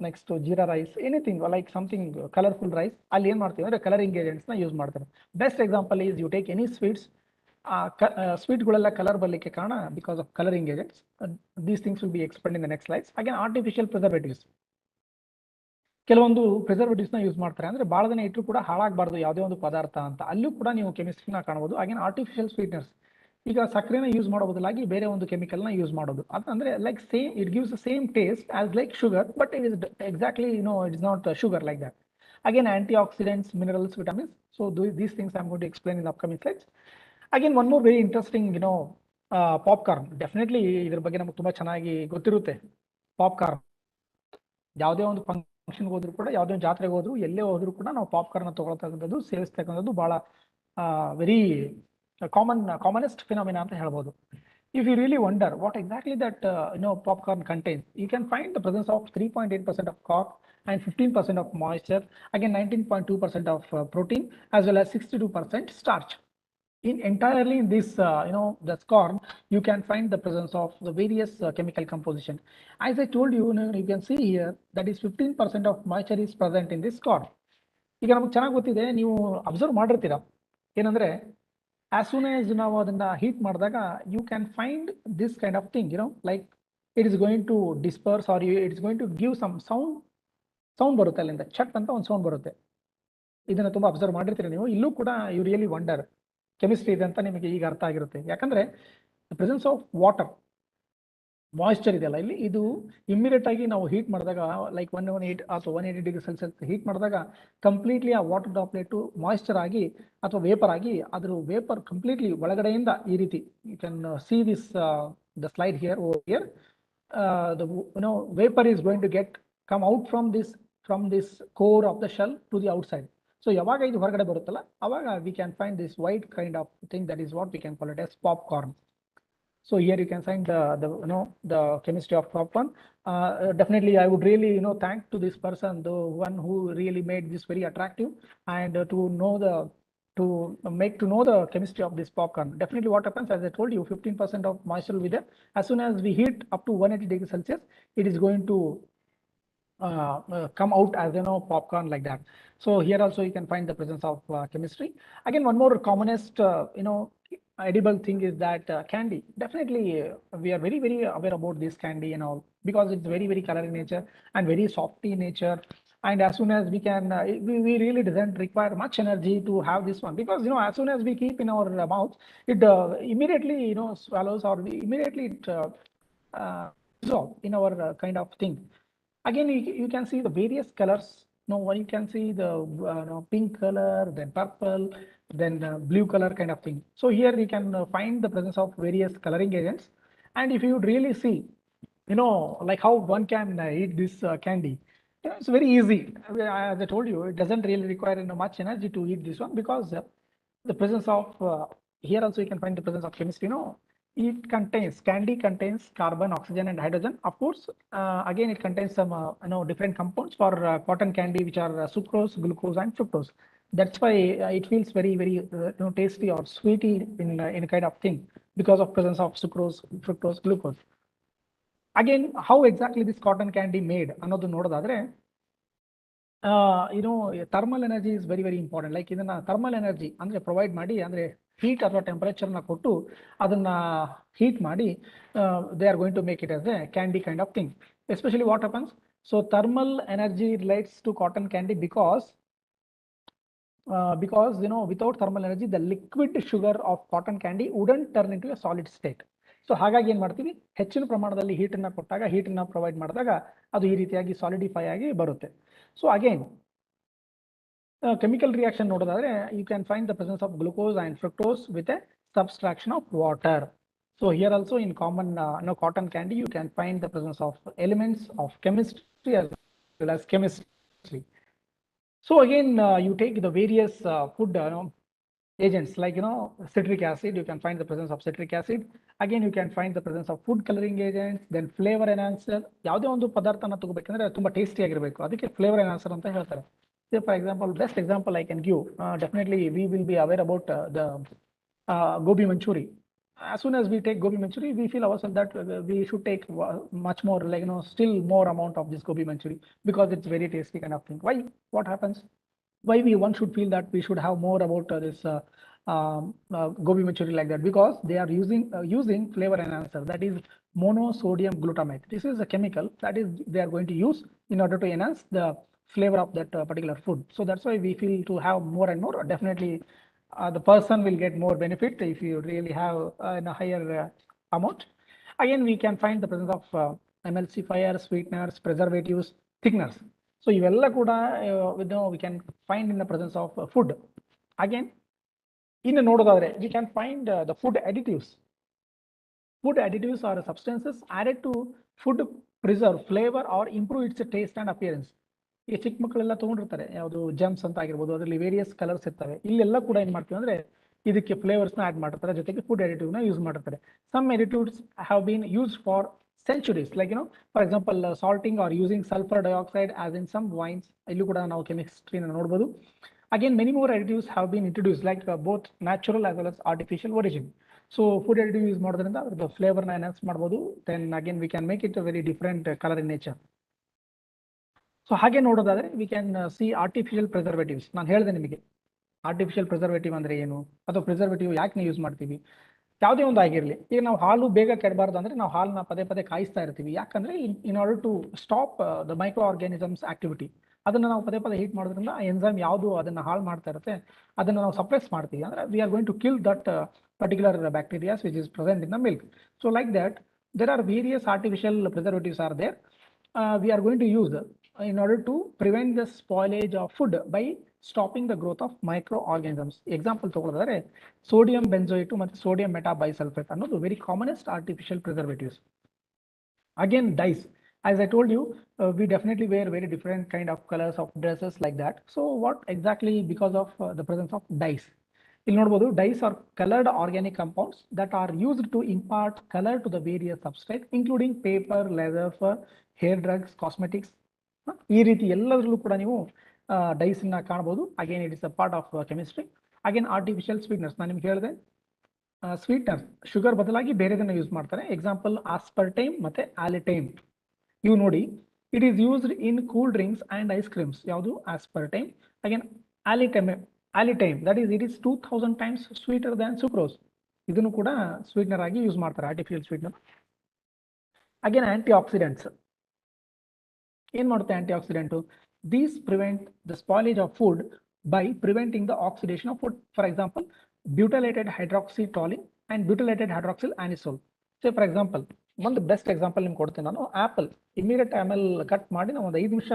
next jeera rice, anything like something colourful rice, ಅಲ್ಲಿ ಏನ್ ಮಾಡ್ತೀವಿ ಅಂದ್ರೆ ಕಲರಿಂಗ್ ಏಜೆಂಟ್ಸ್ ನ ಯೂಸ್ ಮಾಡ್ತಾರೆ. Best example is you take any sweets, ಸ್ವೀಟ್ಗಳೆಲ್ಲ ಕಲರ್ ಬರಲಿಕ್ಕೆ ಕಾರಣ because of colouring agents. These things will be explained in the next slides. Again artificial preservatives, ಕೆಲವೊಂದು ಪ್ರಿಸರ್ವೇಟಿವ್ಸ್ ನ ಯೂಸ್ ಮಾಡ್ತಾರೆ, ಅಂದ್ರೆ ಬಹಳ ದಿನ ಇಟ್ಟರು ಕೂಡ ಹಾಳಾಗಬಾರ್ದು ಯಾವುದೇ ಒಂದು ಪದಾರ್ಥ ಅಂತ. ಅಲ್ಲೂ ಕೂಡ ನೀವು ಕೆಮಿಸ್ಟ್ರಿನ ಕಾಣಬಹುದು. ಅಗೇನ್ ಆರ್ಟಿಫಿಷಿಯಲ್ ಸ್ವೀಟ್ನರ್ಸ್, ಈಗ ಸಕ್ಕರೆನ ಯೂಸ್ ಮಾಡೋ ಬದಲಾಗಿ ಬೇರೆ ಒಂದು ಕೆಮಿಕಲ್ ನ ಯೂಸ್ ಮಾಡೋದು. ಅದಂದ್ರೆ like same, it gives the same taste as like sugar, but it is exactly it is not sugar like that. Again, antioxidants, minerals, vitamins. So these things I'm going to explain in the upcoming slides. Again, one more very interesting, popcorn. Definitely ಇದ್ರ ಬಗ್ಗೆ ನಮಗೆ ತುಂಬಾ ಚೆನ್ನಾಗಿ ಗೊತ್ತಿರುತ್ತೆ. Popcorn, ಯಾವುದೇ ಒಂದು function ಹೋದ್ರು ಕೂಡ, ಯಾವುದೇ ಒಂದು ಜಾತ್ರೆಗೆ ಹೋದ್ರು, ಎಲ್ಲೇ ಹೋದ್ರು ಕೂಡ ನಾವು ಪಾಪ್ಕಾರ್ನ್ ತಗೊಳ್ತಕ್ಕಂಥದ್ದು, ಸೇವಿಸ್ತಕ್ಕಂಥದ್ದು ಬಹಳ ವೆರಿ ಕಾಮನೆಸ್ಟ್ ಫಿನಾಮಿನಾ ಅಂತ ಹೇಳ್ಬೋದು. If you really wonder what exactly that popcorn contains, you can find the presence of 3.8% of cork and 15% of moisture, again 19.2% of protein, as well as 62% starch. Entirely in this the corn, you can find the presence of the various chemical composition. As I told you, you can see here that is 15% of moisture is present in this corn. ಈಗ ನಮಗೆ ಚೆನ್ನಾಗಿ ಗೊತ್ತಿದೆ, ನೀವು observe ಮಾಡಿರ್ತೀರಾ ಏನಂದ್ರೆ, as soon as ನಾವು ಅದನ್ನ heat ಮಾಡಿದಾಗ you can find this kind of thing, like it is going to disperse or it is going to give some sound ಬರುತ್ತೆ, ಅಲ್ಲಿಂದ ಚಟ್ ಅಂತ ಒಂದು ಸೌಂಡ್ ಬರುತ್ತೆ. ಇದನ್ನ ತುಂಬಾ ಅಬ್ಸರ್ವ್ ಮಾಡಿರ್ತೀರಿ ನೀವು. ಇಲ್ಲೂ ಕೂಡ ಯು ರಿಯಲಿ ವಂಡರ್ ಕೆಮಿಸ್ಟ್ರಿ ಇದೆ ಅಂತ ನಿಮಗೆ ಈಗ ಅರ್ಥ ಆಗಿರುತ್ತೆ. ಯಾಕಂದ್ರೆ ಪ್ರೆಸೆನ್ಸ್ ಆಫ್ ವಾಟರ್, ಮಾಯಿಶ್ಚರ್ ಇದೆಯಲ್ಲ ಇಲ್ಲಿ, ಇದು ಇಮಿಡಿಯೇಟ್ ಆಗಿ ನಾವು ಹೀಟ್ ಮಾಡಿದಾಗ ಲೈಕ್ 118 ಅಥವಾ 180 ಡಿಗ್ರಿ ಸೆಲ್ಸಿಯಸ್ ಹೀಟ್ ಮಾಡಿದಾಗ ಕಂಪ್ಲೀಟ್ಲಿ ಆ ವಾಟರ್ ಡ್ರಾಪ್ಲೆಟ್ ಮಾಯಿಶ್ಚರ್ ಆಗಿ ಅಥವಾ ವೇಪರ್ ಆಗಿ, ಅದ್ರ ವೇಪರ್ ಕಂಪ್ಲೀಟ್ಲಿ ಒಳಗಡೆಯಿಂದ ಈ ರೀತಿ, you can see this the slide here, over here, the vapor is going to come out from this core of the shell to the outside. So ಯಾವಾಗ ಇದು ಹೊರಗಡೆ ಬರುತ್ತಲ್ಲ ಅವಾಗ we can find this white kind of thing, that is what we can call it as popcorn. So here you can find the chemistry of popcorn. Definitely I would really thank to this person, the one who really made this very attractive, and to make to know the chemistry of this popcorn. Definitely what happens, as I told you, 15% of moisture will be there. As soon as we heat up to 180 degrees Celsius, it is going to come out as popcorn like that. So here also you can find the presence of chemistry. Again, one more commonest edible thing is that candy. Definitely we are very very aware about this candy and all, because it's very very color in nature and very soft in nature. And as soon as we can, we really doesn't require much energy to have this one, because as soon as we keep in our mouth, it immediately swallows, or immediately it dissolve in our kind of thing. Again, you can see the various colors. You can see the pink color, then purple, then blue color kind of thing. So here we can find the presence of various coloring agents. And if you really see, like how one can eat this candy, it's very easy. As I told you, it doesn't really require much energy to eat this one, because the presence of here also you can find the presence of chemistry. Candy contains carbon, oxygen, and hydrogen. Of course, again it contains some different compounds for cotton candy, which are sucrose, glucose, and fructose. That's why it feels very very tasty or sweety in a kind of thing, because of presence of sucrose, fructose, glucose. Again, how exactly this cotton candy made ಅನ್ನೋದು ನೋಡೋದಾದ್ರೆ, thermal energy is very very important. Like ಇದನ್ನ thermal energy ಅಂದ್ರೆ provide ಮಾಡಿ, ಅಂದ್ರೆ heat ಅಥವಾ ಟೆಂಪರೇಚರ್ನ ಕೊಟ್ಟು ಅದನ್ನ ಹೀಟ್ ಮಾಡಿ, they are going to make it as a candy kind of thing. Especially what happens, so thermal energy relates to cotton candy because without thermal energy, the liquid sugar of cotton candy wouldn't turn into a solid state. So ಹಾಗಾಗಿ ಏನ್ ಮಾಡ್ತೀವಿ, ಹೆಚ್ಚಿನ ಪ್ರಮಾಣದಲ್ಲಿ ಹೀಟನ್ನ ಕೊಟ್ಟಾಗ, ಹೀಟನ್ನ provide ಮಾಡಿದಾಗ ಅದು ಈ ರೀತಿಯಾಗಿ ಸಾಲಿಡಿಫೈ ಆಗಿ ಬರುತ್ತೆ. ಸೊ ಅಗೇನ್ chemical reaction ನೋಡೋದಾದ್ರೆ, you can find the presence of glucose and fructose with a subtraction of water. So here also in common cotton candy, you can find the presence of elements of chemistry as well well as chemistry. So again, you take the various food agents like citric acid. You can find the presence of citric acid. Again, you can find the presence of food coloring agents, then flavor enhancer. ಯಾವುದೇ ಒಂದು ಪದಾರ್ಥನ ತಗೋಬೇಕಂದ್ರೆ ತುಂಬಾ tasty ಆಗಿರಬೇಕು, ಅದಕ್ಕೆ flavour enhancer ಅಂತ ಹೇಳ್ತಾರೆ. Say for example, best example I can give, definitely we will be aware about the gobi manchuri. As soon as we take gobi manchuri, we feel ourselves that we should take much more, like still more amount of this gobi manchuri because it's very tasty kind of thing. Why? What happens? Why one should feel that we should have more about this gobi manchuri like that? Because they are using flavor enhancer, that is monosodium glutamate. This is a chemical that is they are going to use in order to enhance the flavor of that particular food. So that's why we feel to have more and more. Definitely the person will get more benefit if you really have in a higher amount. Again, we can find the presence of emulsifiers, sweeteners, preservatives, thickeners. So ಇವೆಲ್ಲ ಕೂಡ we can find in the presence of food. Again, ಇನ್ನು ನೋಡೋದಾದ್ರೆ we can find the food additives. Food additives are substances added to food preserve flavor or improve its taste and appearance. ಈ ಚಿಕ್ಕ ಮಕ್ಕಳೆಲ್ಲ ತಗೊಂಡಿರ್ತಾರೆ, ಯಾವುದು gems ಅಂತ ಆಗಿರ್ಬೋದು, ಅದರಲ್ಲಿ various colours ಇರ್ತವೆ. ಇಲ್ಲೆಲ್ಲ ಕೂಡ ಏನ್ ಮಾಡ್ತೀವಿ ಅಂದ್ರೆ ಇದಕ್ಕೆ ಫ್ಲೇವರ್ಸ್ ನ ಆಡ್ ಮಾಡಿರ್ತಾರೆ, ಜೊತೆಗೆ ಫುಡ್ ಅಡಿಟಿವ್ ನ ಯೂಸ್ ಮಾಡಿರ್ತಾರೆ. Some additives have been used for centuries, like for example salting or using sulfur dioxide as in some wines. Illu kuda ನಾವು chemistry na ನೋಡಬಹುದು. Again, many more additives have been introduced, like both natural as well as artificial origin. So food additive use ಮಾಡೋದ್ರಿಂದ the flavor na enhance ಮಾಡಬಹುದು. Then again we can make it a very different color in nature. So ಹಾಗೆ ನೋಡೋದಾದ್ರೆ we can see artificial preservatives. ನಾನು ಹೇಳಿದೆ ನಿಮಗೆ artificial preservative ಅಂದ್ರೆ ಏನು, ಅಥವಾ ಪ್ರಿಸರ್ವೇಟಿವ್ ಯಾಕೆ ಯೂಸ್ ಮಾಡ್ತೀವಿ. ಯಾವುದೇ ಒಂದು ಆಗಿರಲಿ, ಈಗ ನಾವು ಹಾಲು ಬೇಗ ಕೆಡಬಾರ್ದು ಅಂದ್ರೆ ನಾವು ಹಾಲನ್ನ ಪದೇ ಪದೇ ಕಾಯಿಸ್ತಾ ಇರ್ತೀವಿ. ಯಾಕಂದ್ರೆ in order to stop the micro organisms activity, ಅದನ್ನ ನಾವು ಪದೇ ಪದೇ ಹೀಟ್ ಮಾಡೋದ್ರಿಂದ ಆ ಎನ್ಸೈಮ್ ಯಾವುದು ಅದನ್ನ ಹಾಳು ಮಾಡ್ತಾ ಇರುತ್ತೆ ಅದನ್ನ ನಾವು ಸಪ್ರೆಸ್ ಮಾಡ್ತೀವಿ. ಅಂದ್ರೆ we are going to kill that particular bacterias which is present in the milk. So like that there are various artificial preservatives are there. We are going to use in order to prevent the spoilage of food by stopping the growth of microorganisms. Example ತಗೊಳ್ಳೋದಾದ್ರೆ sodium benzoate ಮತ್ತು sodium metabisulfate ಅನ್ನೋದು very commonest artificial preservatives. Again, dyes. As I told you, we definitely wear very different kind of colors of dresses like that. So what exactly? Because of the presence of dyes. ಇಲ್ಲಿ ನೋಡಬಹುದು, dyes are colored organic compounds that are used to impart color to the various substrates, including paper, leather, fur, hair drugs, cosmetics. ಈ ರೀತಿ ಎಲ್ಲದರಲ್ಲೂ ಕೂಡ ನೀವು dies ನ ಕಾಣಬಹುದು. Again it is a part of chemistry. Again artificial sweeteners, ನಾನು ನಿಮ್ಗೆ ಹೇಳಿದೆ ಸ್ವೀಟ್ನರ್ಸ್ ಶುಗರ್ ಬದಲಾಗಿ ಬೇರೆದನ್ನ ಯೂಸ್ ಮಾಡ್ತಾರೆ. ಎಕ್ಸಾಂಪಲ್ ಆಸ್ಪರ್ಟೈಮ್ ಮತ್ತೆ ಆಲಿಟೈಮ್. ಇವು ನೋಡಿ, it is used in cool drinks and ice creams. ಯಾವುದು? Aspartame. Again alitame that is it is 2000 times sweeter than sucrose. ಇದನ್ನು ಕೂಡ ಸ್ವೀಟ್ನರ್ ಆಗಿ ಯೂಸ್ ಮಾಡ್ತಾರೆ, artificial sweetener. Again antioxidants. ಏನ್ ಮಾಡುತ್ತೆ antioxidant? These prevent the spoilage of food by preventing the oxidation of food. For example, butylated hydroxytoluene and butylated hydroxyl anisole. Say for example, ಒಂದು best example ನಿಮ್ಗೆ ಕೊಡ್ತೀನಿ ನಾನು. Apple immediate ಆಮೇಲೆ cut ಮಾಡಿ ನಾವು ಒಂದು 5 ನಿಮಿಷ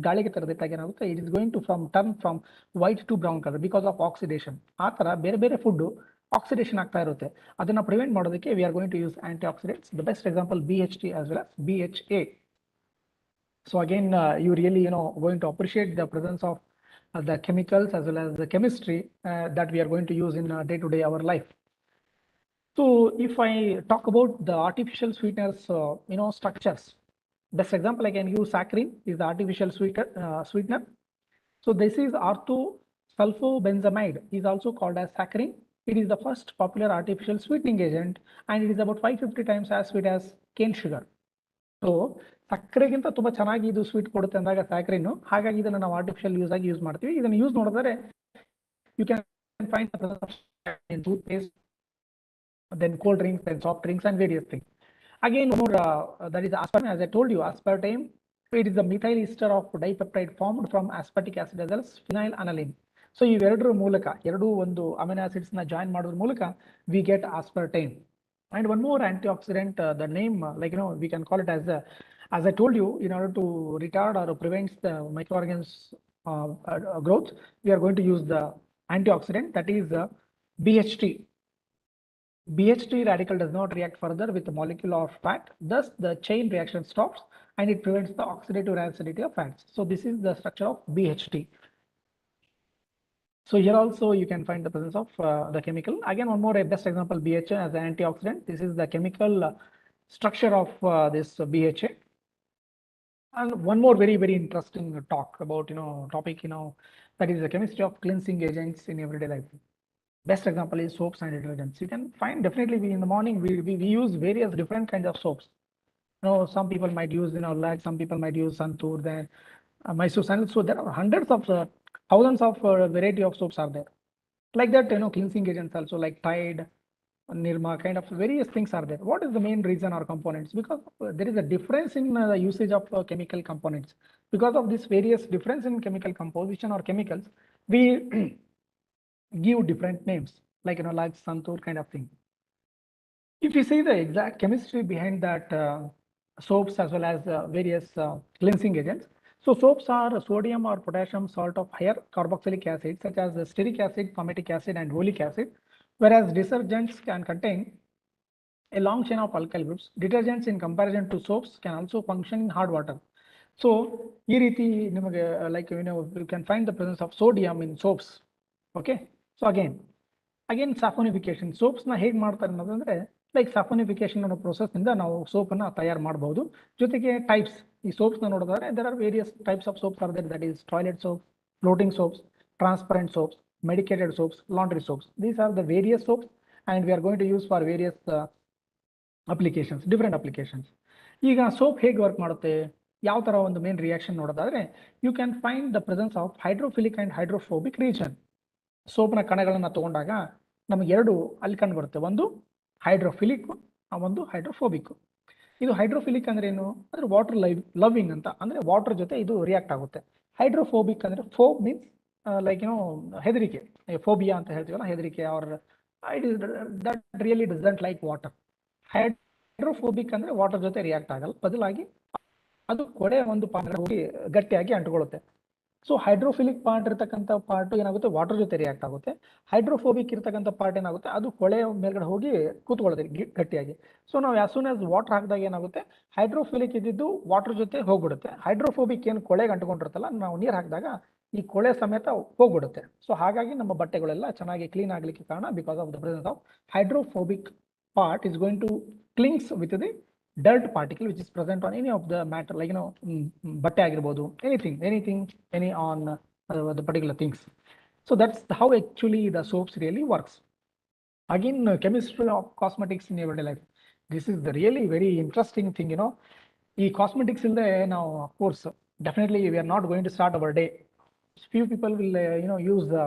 ಗಾಳಿಗೆ ತೆರೆದಿಟ್ಟಾಗ ಏನಾಗುತ್ತೆ, it is going to turn from white to brown colour because of oxidation. ಆ ತರ ಬೇರೆ ಬೇರೆ ಫುಡ್ ಆಕ್ಸಿಡೇಷನ್ ಆಗ್ತಾ ಇರುತ್ತೆ. ಅದನ್ನ ಪ್ರಿವೆಂಟ್ ಮಾಡೋದಕ್ಕೆ we are going to use antioxidants. The best example BHT as well as BHA. So again, you really going to appreciate the presence of the chemicals as well as the chemistry that we are going to use in day-to-day our life. So if I talk about the artificial sweeteners, structures, best example I can use saccharin is the artificial sweetener. So this is orthosulfobenzamide is also called as saccharin. It is the first popular artificial sweetening agent and it is about 550 times as sweet as cane sugar. So ಸಕ್ಕರೆಗಿಂತ ತುಂಬಾ ಚೆನ್ನಾಗಿ ಇದು sweet ಕೊಡುತ್ತೆ ಅಂದಾಗ ಸ್ಯಾಕ್ರಿನ್, ಹಾಗಾಗಿ ಇದನ್ನ ನಾವು artificial use ಆಗಿ ಯೂಸ್ ಮಾಡ್ತೀವಿ. ಇದನ್ನ ಯೂಸ್ ನೋಡಿದ್ರೆ you can find in toothpaste, then cold drinks, then soft drinks and various things. Again more that is aspartame. As I told you, aspartame, it is the methyl ester of dipeptide formed from aspartic acid as well as phenylalanine. So ಇವೆರಡರ ಮೂಲಕ, ಎರಡು ಒಂದು amino acids ನ join ಮಾಡೋದ್ರ ಮೂಲಕ we get aspartame. And one more antioxidant, the name, we can call it as I told you, in order to retard or prevent the microorganisms growth, we are going to use the antioxidant, that is BHT. BHT radical does not react further with the molecule of fat, thus the chain reaction stops and it prevents the oxidative acidity of fats. So this is the structure of BHT. So here also you can find the presence of the chemical. Again, one more best example, BHA as an antioxidant. This is the chemical structure of this BHA. And one more very interesting talk about topic that is the chemistry of cleansing agents in everyday life. Best example is soaps and detergents. You can find definitely in the morning we use various different kinds of soaps. Some people might use like some people might use Santur, then Mysore sandal. So there are hundreds of thousands of variety of soaps are there. Like that, cleansing agents also like Tide, Nirma, kind of various things are there. What is the main reason or components? Because there is a difference in the usage of chemical components. Because of this various difference in chemical composition or chemicals, we give different names like like Santur kind of thing. If you see the exact chemistry behind that soaps as well as various cleansing agents. So soaps are sodium or potassium salt of higher carboxylic acid such as stearic acid, palmitic acid, and oleic acid, whereas detergents can contain a long chain of alkyl groups. Detergents in comparison to soaps can also function in hard water. So ಈ ರೀತಿ ನಿಮಗೆ like you can find the presence of sodium in soaps. Okay. So again saponification. Soaps ನ ಹೇಗೆ ಮಾಡ್ತಾರೆ ಅನ್ನೋದಂದ್ರೆ like saponification ಅನ್ನೋ process ಇಂದ ನಾವು soap ಅನ್ನ ತಯಾರು ಮಾಡಬಹುದು. ಜೊತೆಗೆ ಟೈಪ್ಸ್ ಈ soaps ನ ನೋಡಿದ್ರೆ there are various types of soaps are there, that is toilet soap, floating soaps, transparent soaps, medicated soaps, laundry soaps. These are the various soaps and we are going to use for various applications, different applications. ಈಗ soap ಹೇಗೆ work ಮಾಡುತ್ತೆ, ಯಾವ ತರ ಒಂದು main reaction ನೋಡೋದಾದ್ರೆ you can find the presence of hydrophilic and hydrophobic region. ಸೋಪ್ನ ಕಣಗಳನ್ನ ತಗೊಂಡಾಗ ನಮಗೆ ಎರಡು ಅಲ್ಲಿ ಕಂಡು ಬರುತ್ತೆ, ಒಂದು ಹೈಡ್ರೋಫಿಲಿಕ್, ಒಂದು ಹೈಡ್ರೋಫೋಬಿಕ್. ಇದು ಹೈಡ್ರೋಫಿಲಿಕ್ ಅಂದ್ರೆ ಏನು ಅಂದ್ರೆ ವಾಟರ್ ಲವಿಂಗ್ ಅಂತ, ಅಂದ್ರೆ ವಾಟರ್ ಜೊತೆ ಇದು ರಿಯಾಕ್ಟ್ ಆಗುತ್ತೆ. ಹೈಡ್ರೋಫೋಬಿಕ್ ಅಂದ್ರೆ ಫೋಬ್ ಮೀನ್ಸ್ ಲೈಕ್ ಹೆದರಿಕೆ, ಫೋಬಿಯಾ ಅಂತ ಹೇಳ್ತೀವಲ್ಲ, ಹೆದರಿಕೆ, or it is that really doesn't like water. Hydrophobic ಅಂದ್ರೆ ವಾಟರ್ ಜೊತೆ ರಿಯಾಕ್ಟ್ ಆಗಲ್ಲ, ಬದಲಾಗಿ ಅದು ಕೊಡೆ ಒಂದು ಪಾರ್ಟ್ ಹೋಗಿ ಗಟ್ಟಿಯಾಗಿ ಅಂಟ್ಕೊಳ್ಳುತ್ತೆ. ಸೊ ಹೈಡ್ರೋಫಿಲಿಕ್ ಪಾರ್ಟ್ ಇರತಕ್ಕಂಥ ಪಾರ್ಟ್ ಏನಾಗುತ್ತೆ, ವಾಟರ್ ಜೊತೆ ರಿಯಾಕ್ಟ್ ಆಗುತ್ತೆ. ಹೈಡ್ರೋಫೋಬಿಕ್ ಇರತಕ್ಕಂಥ ಪಾರ್ಟ್ ಏನಾಗುತ್ತೆ, ಅದು ಕೊಳೆ ಮೇಲ್ಗಡೆ ಹೋಗಿ ಕೂತ್ಕೊಳ್ಳುತ್ತೆ ಗಟ್ಟಿಯಾಗಿ. ಸೊ ನಾವು ಆಸ್ ಸೂನ್ ಆಸ್ ವಾಟರ್ ಹಾಕಿದಾಗ ಏನಾಗುತ್ತೆ, ಹೈಡ್ರೋಫಿಲಿಕ್ ಇದ್ದಿದ್ದು ವಾಟರ್ ಜೊತೆ ಹೋಗ್ಬಿಡುತ್ತೆ. ಹೈಡ್ರೋಫೋಬಿಕ್ ಏನು ಕೊಳೆಗೆ ಅಂಟ್ಕೊಂಡಿರುತ್ತಲ್ಲ, ನಾವು ನೀರು ಹಾಕಿದಾಗ ಈ ಕೊಳೆ ಸಮೇತ ಹೋಗ್ಬಿಡುತ್ತೆ. ಸೊ ಹಾಗಾಗಿ ನಮ್ಮ ಬಟ್ಟೆಗಳೆಲ್ಲ ಚೆನ್ನಾಗಿ ಕ್ಲೀನ್ ಆಗ್ಲಿಕ್ಕೆ ಕಾರಣ because of the presence of hydrophobic part is going to clings with the dirt particle which is present on any of the matter, like ಬಟ್ಟೆ ಆಗಿರಬಹುದು, anything any on the particular things. So that's how actually the soaps really works. Again, chemistry of cosmetics in everyday life, this is the really very interesting thing. ಈ cosmetics ilde now of course definitely we are not going to start our day. Few people will use the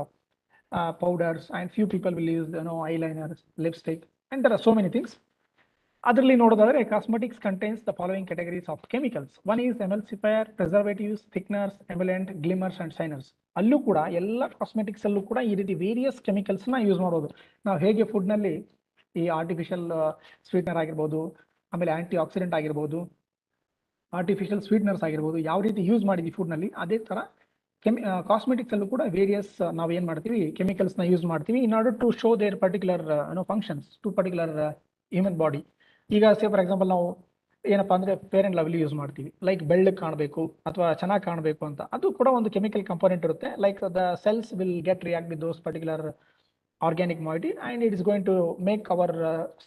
powders and few people will use eyeliners, lipstick, and there are so many things. ಅದರಲ್ಲಿ ನೋಡೋದಾದ್ರೆ cosmetics contains the following categories of chemicals. One is emulsifier, preservatives, thickeners, emullant, glimmers and shiners. ಅಲ್ಲೂ ಕೂಡ ಎಲ್ಲ cosmetics ಅಲ್ಲೂ ಕೂಡ ಈ ರೀತಿ various chemicals ನ ಯೂಸ್ ಮಾಡೋದು. ನಾವು ಹೇಗೆ ಫುಡ್ ನಲ್ಲಿ ಈ ಆರ್ಟಿಫಿಷಿಯಲ್ ಸ್ವೀಟ್ನರ್ ಆಗಿರ್ಬೋದು, ಆಮೇಲೆ ಆಂಟಿ ಆಕ್ಸಿಡೆಂಟ್ ಆಗಿರ್ಬೋದು, ಆರ್ಟಿಫಿಷಿಯಲ್ ಸ್ವೀಟ್ನರ್ಸ್ ಆಗಿರ್ಬೋದು, ಯಾವ ರೀತಿ ಯೂಸ್ ಮಾಡಿದ್ವಿ ಫುಡ್ ನಲ್ಲಿ, ಅದೇ ತರ ಕಾಸ್ಮೆಟಿಕ್ಸ್ ಅಲ್ಲೂ ಕೂಡ ವೇರಿಯಸ್ ನಾವು ಏನ್ ಮಾಡ್ತೀವಿ, ಕೆಮಿಕಲ್ಸ್ ನ ಯೂಸ್ ಮಾಡ್ತೀವಿ in order to show their particular functions to particular human body. ಈಗ ಸೇ ಫಾರ್ ಎಕ್ಸಾಂಪಲ್ ನಾವು ಏನಪ್ಪಾ ಅಂದ್ರೆ ಫೇರ್ ಅಂಡ್ ಲವ್ಲಿ ಯೂಸ್ ಮಾಡ್ತೀವಿ, ಲೈಕ್ ಬೆಳ್ಳಗೆ ಕಾಣಬೇಕು ಅಥವಾ ಚೆನ್ನಾಗಿ ಕಾಣಬೇಕು ಅಂತ, ಅದು ಕೂಡ ಒಂದು ಕೆಮಿಕಲ್ ಕಂಪೋನೆಂಟ್ ಇರುತ್ತೆ. Like the cells will get react with those particular organic moiety and it is going to make our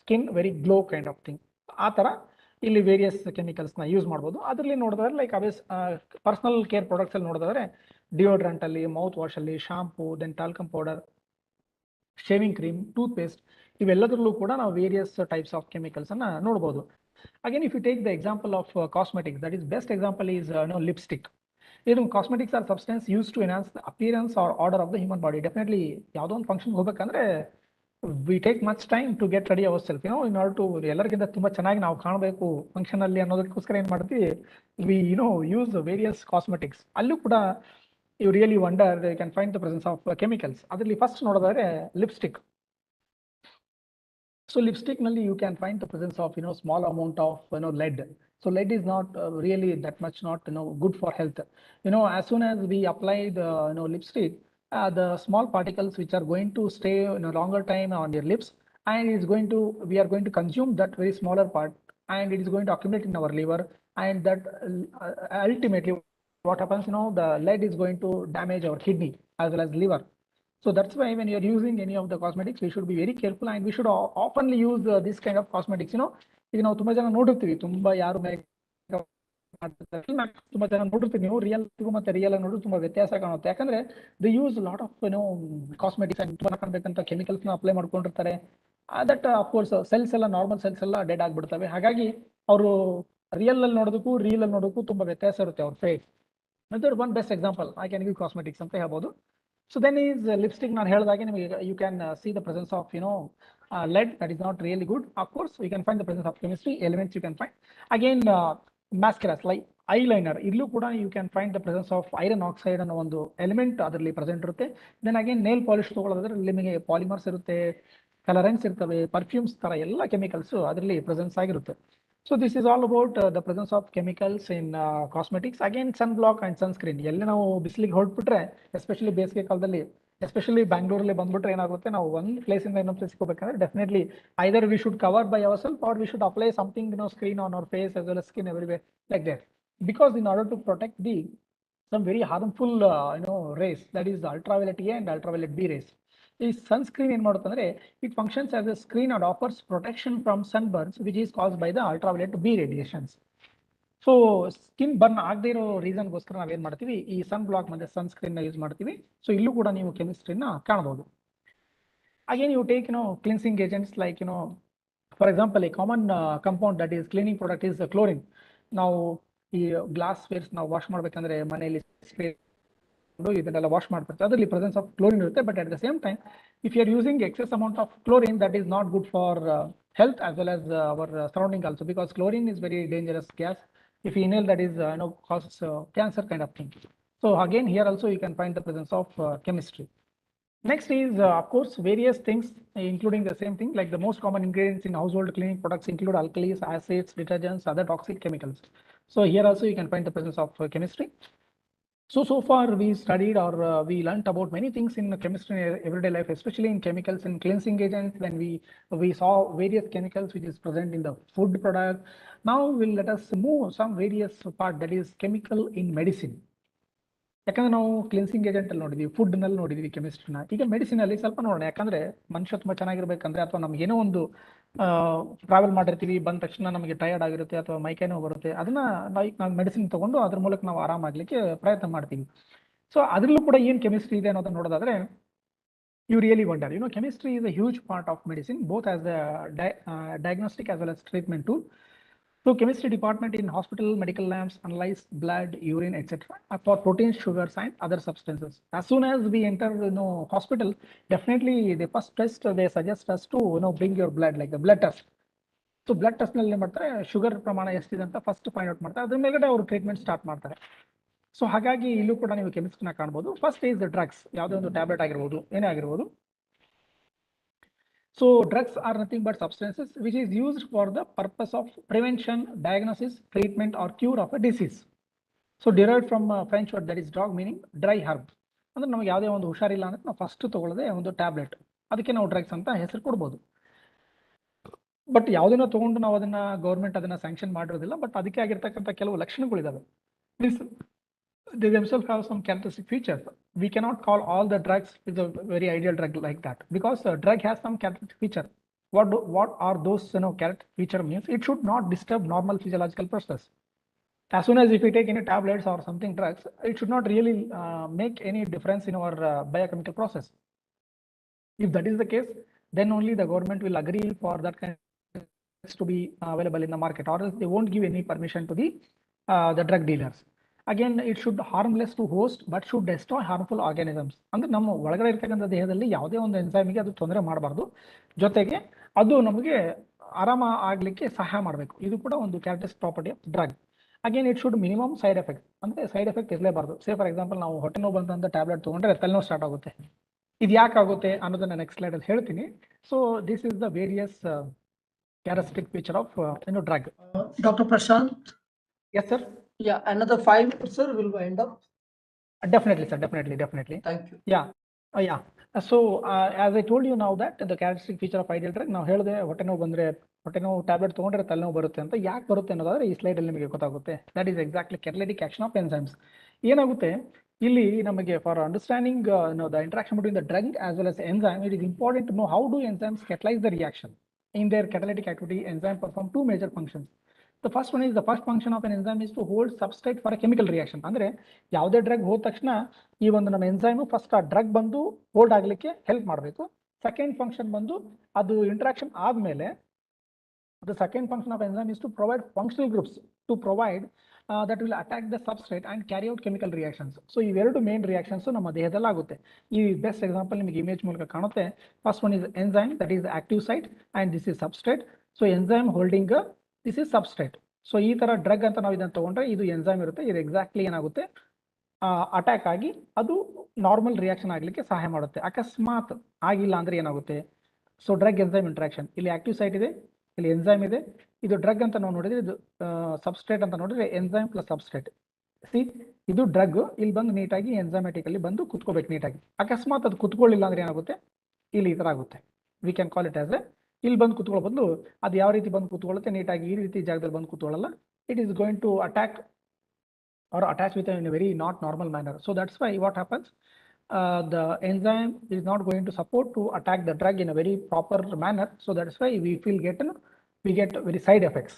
skin very glow kind of thing. ಆ ತರ ಇಲ್ಲಿ ವೇರಿಯಸ್ ಕೆಮಿಕಲ್ಸ್ ನ ಯೂಸ್ ಮಾಡ್ಬೋದು. ಅದರಲ್ಲಿ ನೋಡಿದ್ರೆ like always personal care products ಅಲ್ಲಿ ನೋಡಿದ್ರೆ deodorant ಅಲ್ಲಿ, ಮೌತ್ ವಾಶ್ ಅಲ್ಲಿ, shampoo, then talcum powder, shaving cream, toothpaste, ಇವೆಲ್ಲದರಲ್ಲೂ ಕೂಡ ನಾವು ವೇರಿಯಸ್ ಟೈಪ್ಸ್ ಆಫ್ ಕೆಮಿಕಲ್ಸ್ ಅನ್ನ ನೋಡಬಹುದು. Again if you take the example of cosmetics, that is best example is lipstick. ಇದು cosmetics are substance use to enhance the appearance or order of the human body. Definitely ಯಾವುದೋ ಒಂದು function ಹೋಗ್ಬೇಕಂದ್ರೆ we take much time to get ready our self, in order to ಎಲ್ಲರಿಗಿಂತ ತುಂಬಾ ಚೆನ್ನಾಗಿ ನಾವು ಕಾಣಬೇಕು function ಅಲ್ಲಿ ಅನ್ನೋದಕ್ಕೋಸ್ಕರ ಏನ್ ಮಾಡ್ತೀವಿ, ವಿ ಯೂಸ್ ವೇರಿಯಸ್ ಕಾಸ್ಮೆಟಿಕ್ಸ್. ಅಲ್ಲೂ ಕೂಡ you really wonder you can find the presence of chemicals. ಅದರಲ್ಲಿ ಫಸ್ಟ್ ನೋಡೋದಾದ್ರೆ lipstick. So lipstick nalli you can find the presence of small amount of lead. So lead is not really that much not good for health. As soon as we apply the lipstick, the small particles which are going to stay longer time on your lips, and we are going to consume that very smaller part, and it is going to accumulate in our liver, and that ultimately what happens, the lead is going to damage our kidney as well as liver. So that's why when you're using any of the cosmetics, we should be very careful, and we should oftenly use this kind of cosmetics. ಈಗ ನಾವು ತುಂಬಾ ಜನ ನೋಡಿರ್ತೀವಿ, ತುಂಬಾ ಯಾರು makeup ಮಾಡ್ತಿರ್ತಾರೆ, ತುಂಬಾ ಜನ ನೋಡಿರ್ತೀವಿ ನೀವು, ರಿಯಲ್ ಮತ್ತೆ ರಿಯಲ್ ನೋಡಿದ್ರೆ ತುಂಬಾ ವ್ಯತ್ಯಾಸ ಕಾಣುತ್ತೆ. ಯಾಕಂದ್ರೆ they use lot of cosmetics and ತುಂಬಾ ಕಾಣಬೇಕಂತ ಕೆಮಿಕಲ್ಸ್ ನ ಅಪ್ಲೈ ಮಾಡ್ಕೊಂಡಿರ್ತಾರೆ. ದಟ್ ಅಫ್ಕೋರ್ಸ್ ಸೆಲ್ಸ್ ಎಲ್ಲ ನಾರ್ಮಲ್ ಸೆಲ್ಸ್ ಎಲ್ಲ ಡೆಡ್ ಆಗ್ಬಿಡ್ತವೆ. ಹಾಗಾಗಿ ಅವರು ರಿಯಲ್ ಅಲ್ಲಿ ನೋಡೋದಕ್ಕೂ ರಿಯಲ್ ಅಲ್ಲಿ ನೋಡೋದಕ್ಕೂ ತುಂಬಾ ವ್ಯತ್ಯಾಸ ಇರುತ್ತೆ ಅವ್ರ ಫೇಸ್. ಅದರ one best example I can give cosmetics ಅಂತ ಹೇಳ್ಬೋದು. So then is lipstick ನಾನು ಹೇಳಿದಾಗೆ ನಿಮಗೆ you can see the presence of lead, that is not really good. Of course you can find the presence of chemistry elements you can find. Again mascaras like eyeliner, ಇಲ್ಲೂ ಕೂಡ you can find the presence of iron oxide ಅನ್ನೋ ಒಂದು element ಅದರಲ್ಲಿ present ಇರುತ್ತೆ. Then again nail polish ತಗೊಳ್ಳೋದಾದ್ರೆ ನಿಮಗೆ polymers ಇರುತ್ತೆ, ಕಲರೆನ್ಸ್ ಇರ್ತವೆ, perfumes ತರ ಎಲ್ಲ ಕೆಮಿಕಲ್ಸ್ ಅದರಲ್ಲಿ ಪ್ರೆಸೆನ್ಸ್ ಆಗಿರುತ್ತೆ. So this is all about the presence of chemicals in cosmetics. Again sunblock and sunscreen, ಎಲ್ಲಿ ನಾವು ಬಿಸಿಲಿಗೆ ಹೊರಟ್ಬಿಟ್ರೆ ಎಸ್ಪೆಷಲಿ ಬೇಸಿಗೆ ಕಾಲದಲ್ಲಿ, ಎಸ್ಪೆಷಲಿ ಬ್ಯಾಂಗ್ಳೂರಲ್ಲಿ ಬಂದ್ಬಿಟ್ರೆ ಏನಾಗುತ್ತೆ, ನಾವು ಒಂದು ಪ್ಲೇಸ್ ಇಂದ ಇನ್ನೊಂದು ಪ್ಲೇಸ್ ಹೋಗ್ಬೇಕಂದ್ರೆ definitely either we should cover by our self or we should apply something screen on our face as well as skin everywhere like that, because in order to protect the some very harmful rays, that is the ultraviolet A and ultraviolet B rays. ಈ sunscreen ಏನ್ ಮಾಡುತ್ತೆ ಅಂದ್ರೆ it functions as a screen and offers protection from sunburns which is caused by the ultraviolet B radiations. So skin burn ಆಗದೆ ಇರೋ ರೀಸನ್ಗೋಸ್ಕರ ನಾವೇನ್ ಮಾಡ್ತೀವಿ, ಈ ಸನ್ ಬ್ಲಾಕ್ ಮತ್ತೆ ಸನ್ಸ್ಕ್ರೀನ್ ನ ಯೂಸ್ ಮಾಡ್ತೀವಿ. ಸೊ ಇಲ್ಲೂ ಕೂಡ ನೀವು ಕೆಮಿಸ್ಟ್ರಿನ ಕಾಣಬಹುದು. Again you take cleansing agents like for example a common compound that is cleaning product is chlorine. ನಾವು ಈ ಗ್ಲಾಸ್ ವೇರ್ಸ್ ನಾವು ವಾಶ್ ಮಾಡ್ಬೇಕಂದ್ರೆ ಮನೆಯಲ್ಲಿ ಇದನ್ನೆಲ್ಲ ವಾಶ್ ಮಾಡ್ತಾರೆ, ಅದರಲ್ಲಿ ಪ್ರೆಸೆನ್ಸ್ ಆಫ್ ಕ್ಲೋರಿನ್ ಇರುತ್ತೆ. But at the same time if you are using excess amount of chlorine, that is not good for health as well as our surrounding also, because chlorine is very dangerous gas. If you inhale, that is causes cancer kind of thing. So again here also you can find the presence of chemistry. Next is of course various things including the same thing, like the most common ingredients in household cleaning products include alkalis, acids, detergents, other toxic chemicals. So here also you can find the presence of chemistry. So far we studied or we learnt about many things in chemistry in everyday life, especially in chemicals and cleansing agents. When we saw various chemicals which is present in the food product. Now we'll let us move some various part, that is chemical in medicine. ಯಾಕಂದ್ರೆ ನಾವು cleansing agent ಅಲ್ಲಿ ನೋಡಿದ್ವಿ, food ನಲ್ಲಿ ನೋಡಿದ್ವಿ ಕೆಮಿಸ್ಟ್ರಿನ. ಈಗ medicine ಅಲ್ಲಿ ಸ್ವಲ್ಪ ನೋಡೋಣ. ಯಾಕಂದ್ರೆ ಮನುಷ್ಯ ತುಂಬಾ ಚೆನ್ನಾಗಿರ್ಬೇಕಂದ್ರೆ, ಅಥವಾ ನಮ್ಗೆ ಏನೋ ಒಂದು ಟ್ರಾವೆಲ್ ಮಾಡಿರ್ತೀವಿ, ಬಂದ ತಕ್ಷಣ ನಮಗೆ ಟಯರ್ಡ್ ಆಗಿರುತ್ತೆ ಅಥವಾ ಮೈಕೈ ನೋವು ಬರುತ್ತೆ, ಅದನ್ನ ನಾವು ಮೆಡಿಸಿನ್ ತಗೊಂಡು ಅದ್ರ ಮೂಲಕ ನಾವು ಆರಾಮಾಗ್ಲಿಕ್ಕೆ ಪ್ರಯತ್ನ ಮಾಡ್ತೀವಿ. ಸೊ ಅದ್ರಲ್ಲೂ ಕೂಡ ಏನ್ ಕೆಮಿಸ್ಟ್ರಿ ಇದೆ ಅನ್ನೋದನ್ನ ನೋಡೋದಾದ್ರೆ, you really wonder, chemistry is a huge part of medicine, both as a diagnostic as well as treatment tool. So chemistry department in hospital medical labs analyze blood, urine, etc. for proteins, sugars and other substances. As soon as we enter hospital, definitely the first test they suggest us to bring your blood, like the blood test. So blood test ನಲ್ಲಿ ಮಾಡ್ತಾರೆ, sugar ಪ್ರಮಾಣ ಎಷ್ಟಿದೆ ಅಂತ first find out ಮಾಡ್ತಾರೆ, ಅದ್ರ ಮೇಲ್ಗಡೆ ಅವರು treatment start ಮಾಡ್ತಾರೆ. ಸೊ ಹಾಗಾಗಿ ಇಲ್ಲೂ ಕೂಡ ನೀವು ಕೆಮಿಸ್ಟ್ರಿನ ಕಾಣಬಹುದು. ಫಸ್ಟ್ ಈಸ್ ದ ಡ್ರಗ್ಸ್, ಯಾವುದೇ ಒಂದು ಟ್ಯಾಬ್ಲೆಟ್ ಆಗಿರ್ಬೋದು, ಏನೇ ಆಗಿರ್ಬೋದು. So drugs are nothing but substances which is used for the purpose of prevention, diagnosis, treatment or cure of a disease. So derived from French word that is drug, meaning dry herb. ಅಂದ್ರೆ ನಮಗೆ ಯಾವುದೇ ಒಂದು ಹುಷಾರಿಲ್ಲ ಅಂದ್ರೆ ನಾವು first ತಗೊಳ್ಳೋದೇ ಒಂದು tablet, ಅದಕ್ಕೆ ನಾವು ಡ್ರಗ್ಸ್ ಅಂತ ಹೆಸರು ಕೊಡ್ಬೋದು. ಬಟ್ ಯಾವುದನ್ನ ತಗೊಂಡು ನಾವು ಅದನ್ನ ಗೌರ್ಮೆಂಟ್ ಅದನ್ನ ಸ್ಯಾಂಕ್ಷನ್ ಮಾಡಿರೋದಿಲ್ಲ, ಬಟ್ ಅದಕ್ಕೆ ಆಗಿರ್ತಕ್ಕಂಥ ಕೆಲವು ಲಕ್ಷಣಗಳಿದಾವೆ. They themselves have some characteristic features. We cannot call all the drugs is a very ideal drug like that, because a drug has some characteristic feature. What are those characteristic feature means? It should not disturb normal physiological process. As soon as if we take any tablets or something drugs, it should not really make any difference in our biochemical process. If that is the case, then only the government will agree for that kind of drugs to be available in the market, or else they won't give any permission to the drug dealers. Again, it should harmless to host but should destroy harmful organisms. ಅಂದ್ರೆ ನಮ್ಮ ಒಳಗಡೆ ಇರ್ತಕ್ಕಂಥ ದೇಹದಲ್ಲಿ ಯಾವುದೇ ಒಂದು ಎನ್ಸೈಮಿಗೆ ಅದು ತೊಂದರೆ ಮಾಡಬಾರ್ದು, ಜೊತೆಗೆ ಅದು ನಮಗೆ ಆರಾಮ ಆಗ್ಲಿಕ್ಕೆ ಸಹಾಯ ಮಾಡಬೇಕು. ಇದು ಕೂಡ ಒಂದು characteristic property of drug. Again it should minimum side effect, ಅಂದ್ರೆ ಸೈಡ್ ಎಫೆಕ್ಟ್ ಇರಲೇಬಾರ್ದು. ಸೇ ಫಾರ್ ಎಕ್ಸಾಂಪಲ್ ನಾವು ಹೊಟ್ಟೆ ನೋವು ಬಂದಂತ ಟ್ಯಾಬ್ಲೆಟ್ ತಗೊಂಡ್ರೆ ತಲೆನೋವು ಸ್ಟಾರ್ಟ್ ಆಗುತ್ತೆ. ಇದು ಯಾಕೆ ಆಗುತ್ತೆ ಅನ್ನೋದನ್ನ ನೆಕ್ಸ್ಟ್ ಸ್ಲೈಡ್ ಅಲ್ಲಿ ಹೇಳ್ತೀನಿ. So this is the various characteristic feature of drug. Dr. Prashanth. Yes, sir. Yeah, another 5 minutes, sir, will wind up. Definitely, sir. Definitely. Thank you. Yeah. Yeah. So as I told you now that the characteristic feature of ideal drug, ನಾವು ಹೇಳಿದೆ ಹೊಟ್ಟೆ ನೋವು ಬಂದ್ರೆ ಹೊಟ್ಟೆ ನೋವು tablet ತಗೊಂಡ್ರೆ ತಲೆನೋವು ಬರುತ್ತೆ ಅಂತ. ಯಾಕೆ ಬರುತ್ತೆ ಅನ್ನೋದಾದ್ರೆ ಈ ಸ್ಲೈಡ್ ಅಲ್ಲಿ ನಿಮಗೆ ಗೊತ್ತಾಗುತ್ತೆ. That is exactly catalytic action of enzymes. ಏನಾಗುತ್ತೆ ಇಲ್ಲಿ ನಮಗೆ for understanding the interaction between the drug as well as enzyme, it is important to know how do enzymes catalyze the reaction. In their catalytic activity, enzyme perform two major functions. The first one is the first function of an enzyme is to hold substrate for a chemical reaction. ಅಂದ್ರೆ ಯಾವುದೇ drug ಹೋದ ತಕ್ಷಣ ಈ ಒಂದು ನಮ್ಮ enzyme first ಆ drug ಬಂದು hold ಆಗ್ಲಿಕ್ಕೆ ಹೆಲ್ಪ್ ಮಾಡಬೇಕು. ಸೆಕೆಂಡ್ ಫಂಕ್ಷನ್ ಬಂದು ಅದು ಇಂಟ್ರಾಕ್ಷನ್ ಆದ್ಮೇಲೆ the second function of enzyme is to provide functional groups to provide that will attack the substrate and carry out chemical reactions. So ಇವೆರಡು main reactions ನಮ್ಮ ದೇಹದಲ್ಲಿ ಆಗುತ್ತೆ. ಈ ಬೆಸ್ಟ್ ಎಕ್ಸಾಂಪಲ್ ನಿಮಗೆ ಇಮೇಜ್ ಮೂಲಕ ಕಾಣುತ್ತೆ. First one is enzyme, that is active site and this is substrate. So enzyme holding this is substrate. So ಈ ತರ ಡ್ರಗ್ ಅಂತ ನಾವು ಇದನ್ನು ತಗೊಂಡ್ರೆ ಇದು ಎಂಜೈಮ್ ಇರುತ್ತೆ. ಇದು ಎಕ್ಸಾಕ್ಟ್ಲಿ ಏನಾಗುತ್ತೆ ಅಟ್ಯಾಕ್ ಆಗಿ ಅದು ನಾರ್ಮಲ್ ರಿಯಾಕ್ಷನ್ ಆಗ್ಲಿಕ್ಕೆ ಸಹಾಯ ಮಾಡುತ್ತೆ. ಅಕಸ್ಮಾತ್ ಆಗಿಲ್ಲ ಅಂದ್ರೆ ಏನಾಗುತ್ತೆ? ಸೊ ಡ್ರಗ್ ಎಂಜೈಮ್ ಇಂಟ್ರಾಕ್ಷನ್, ಇಲ್ಲಿ ಆಕ್ಟಿವ್ ಸೈಟ್ ಇದೆ, ಇಲ್ಲಿ ಎಂಜೈಮ್ ಇದೆ. ಇದು ಡ್ರಗ್ ಅಂತ ನಾವು ನೋಡಿದ್ರೆ ಇದು ಸಬ್ಸ್ಟ್ರೇಟ್ ಅಂತ ನೋಡಿದ್ರೆ ಎಂಜೈಮ್ ಪ್ಲಸ್ ಸಬ್ಸ್ಟ್ರೇಟ್. ಸಿ ಇದು ಡ್ರಗ್ ಇಲ್ಲಿ ಬಂದು ನೀಟಾಗಿ ಎಂಜೈಮ್ಯಾಟಿಕ್ ಅಲ್ಲಿ ಬಂದು ಕುತ್ಕೋಬೇಕು ನೀಟಾಗಿ. ಅಕಸ್ಮಾತ್ ಅದು ಕುತ್ಕೊಳ್ಳಿಲ್ಲ ಅಂದ್ರೆ ಏನಾಗುತ್ತೆ? ಇಲ್ಲಿ ಈ ತರ ಆಗುತ್ತೆ. V can call it as A ಇಲ್ಲಿ ಬಂದು ಕುತ್ಕೊಳ್ಳೋ ಬದಲು ಅದು ಯಾವ ರೀತಿ ಬಂದು ಕುತ್ಕೊಳ್ಳುತ್ತೆ ನೀಟಾಗಿ ಈ ರೀತಿ ಜಾಗದಲ್ಲಿ ಬಂದು ಕುತ್ಕೊಳ್ಳಲ್ಲ. It is going to attack or attach with in a very not normal manner. So that's why what happens, the enzyme is not going to support to attack the drug in a very proper manner. So that's why we get very side effects.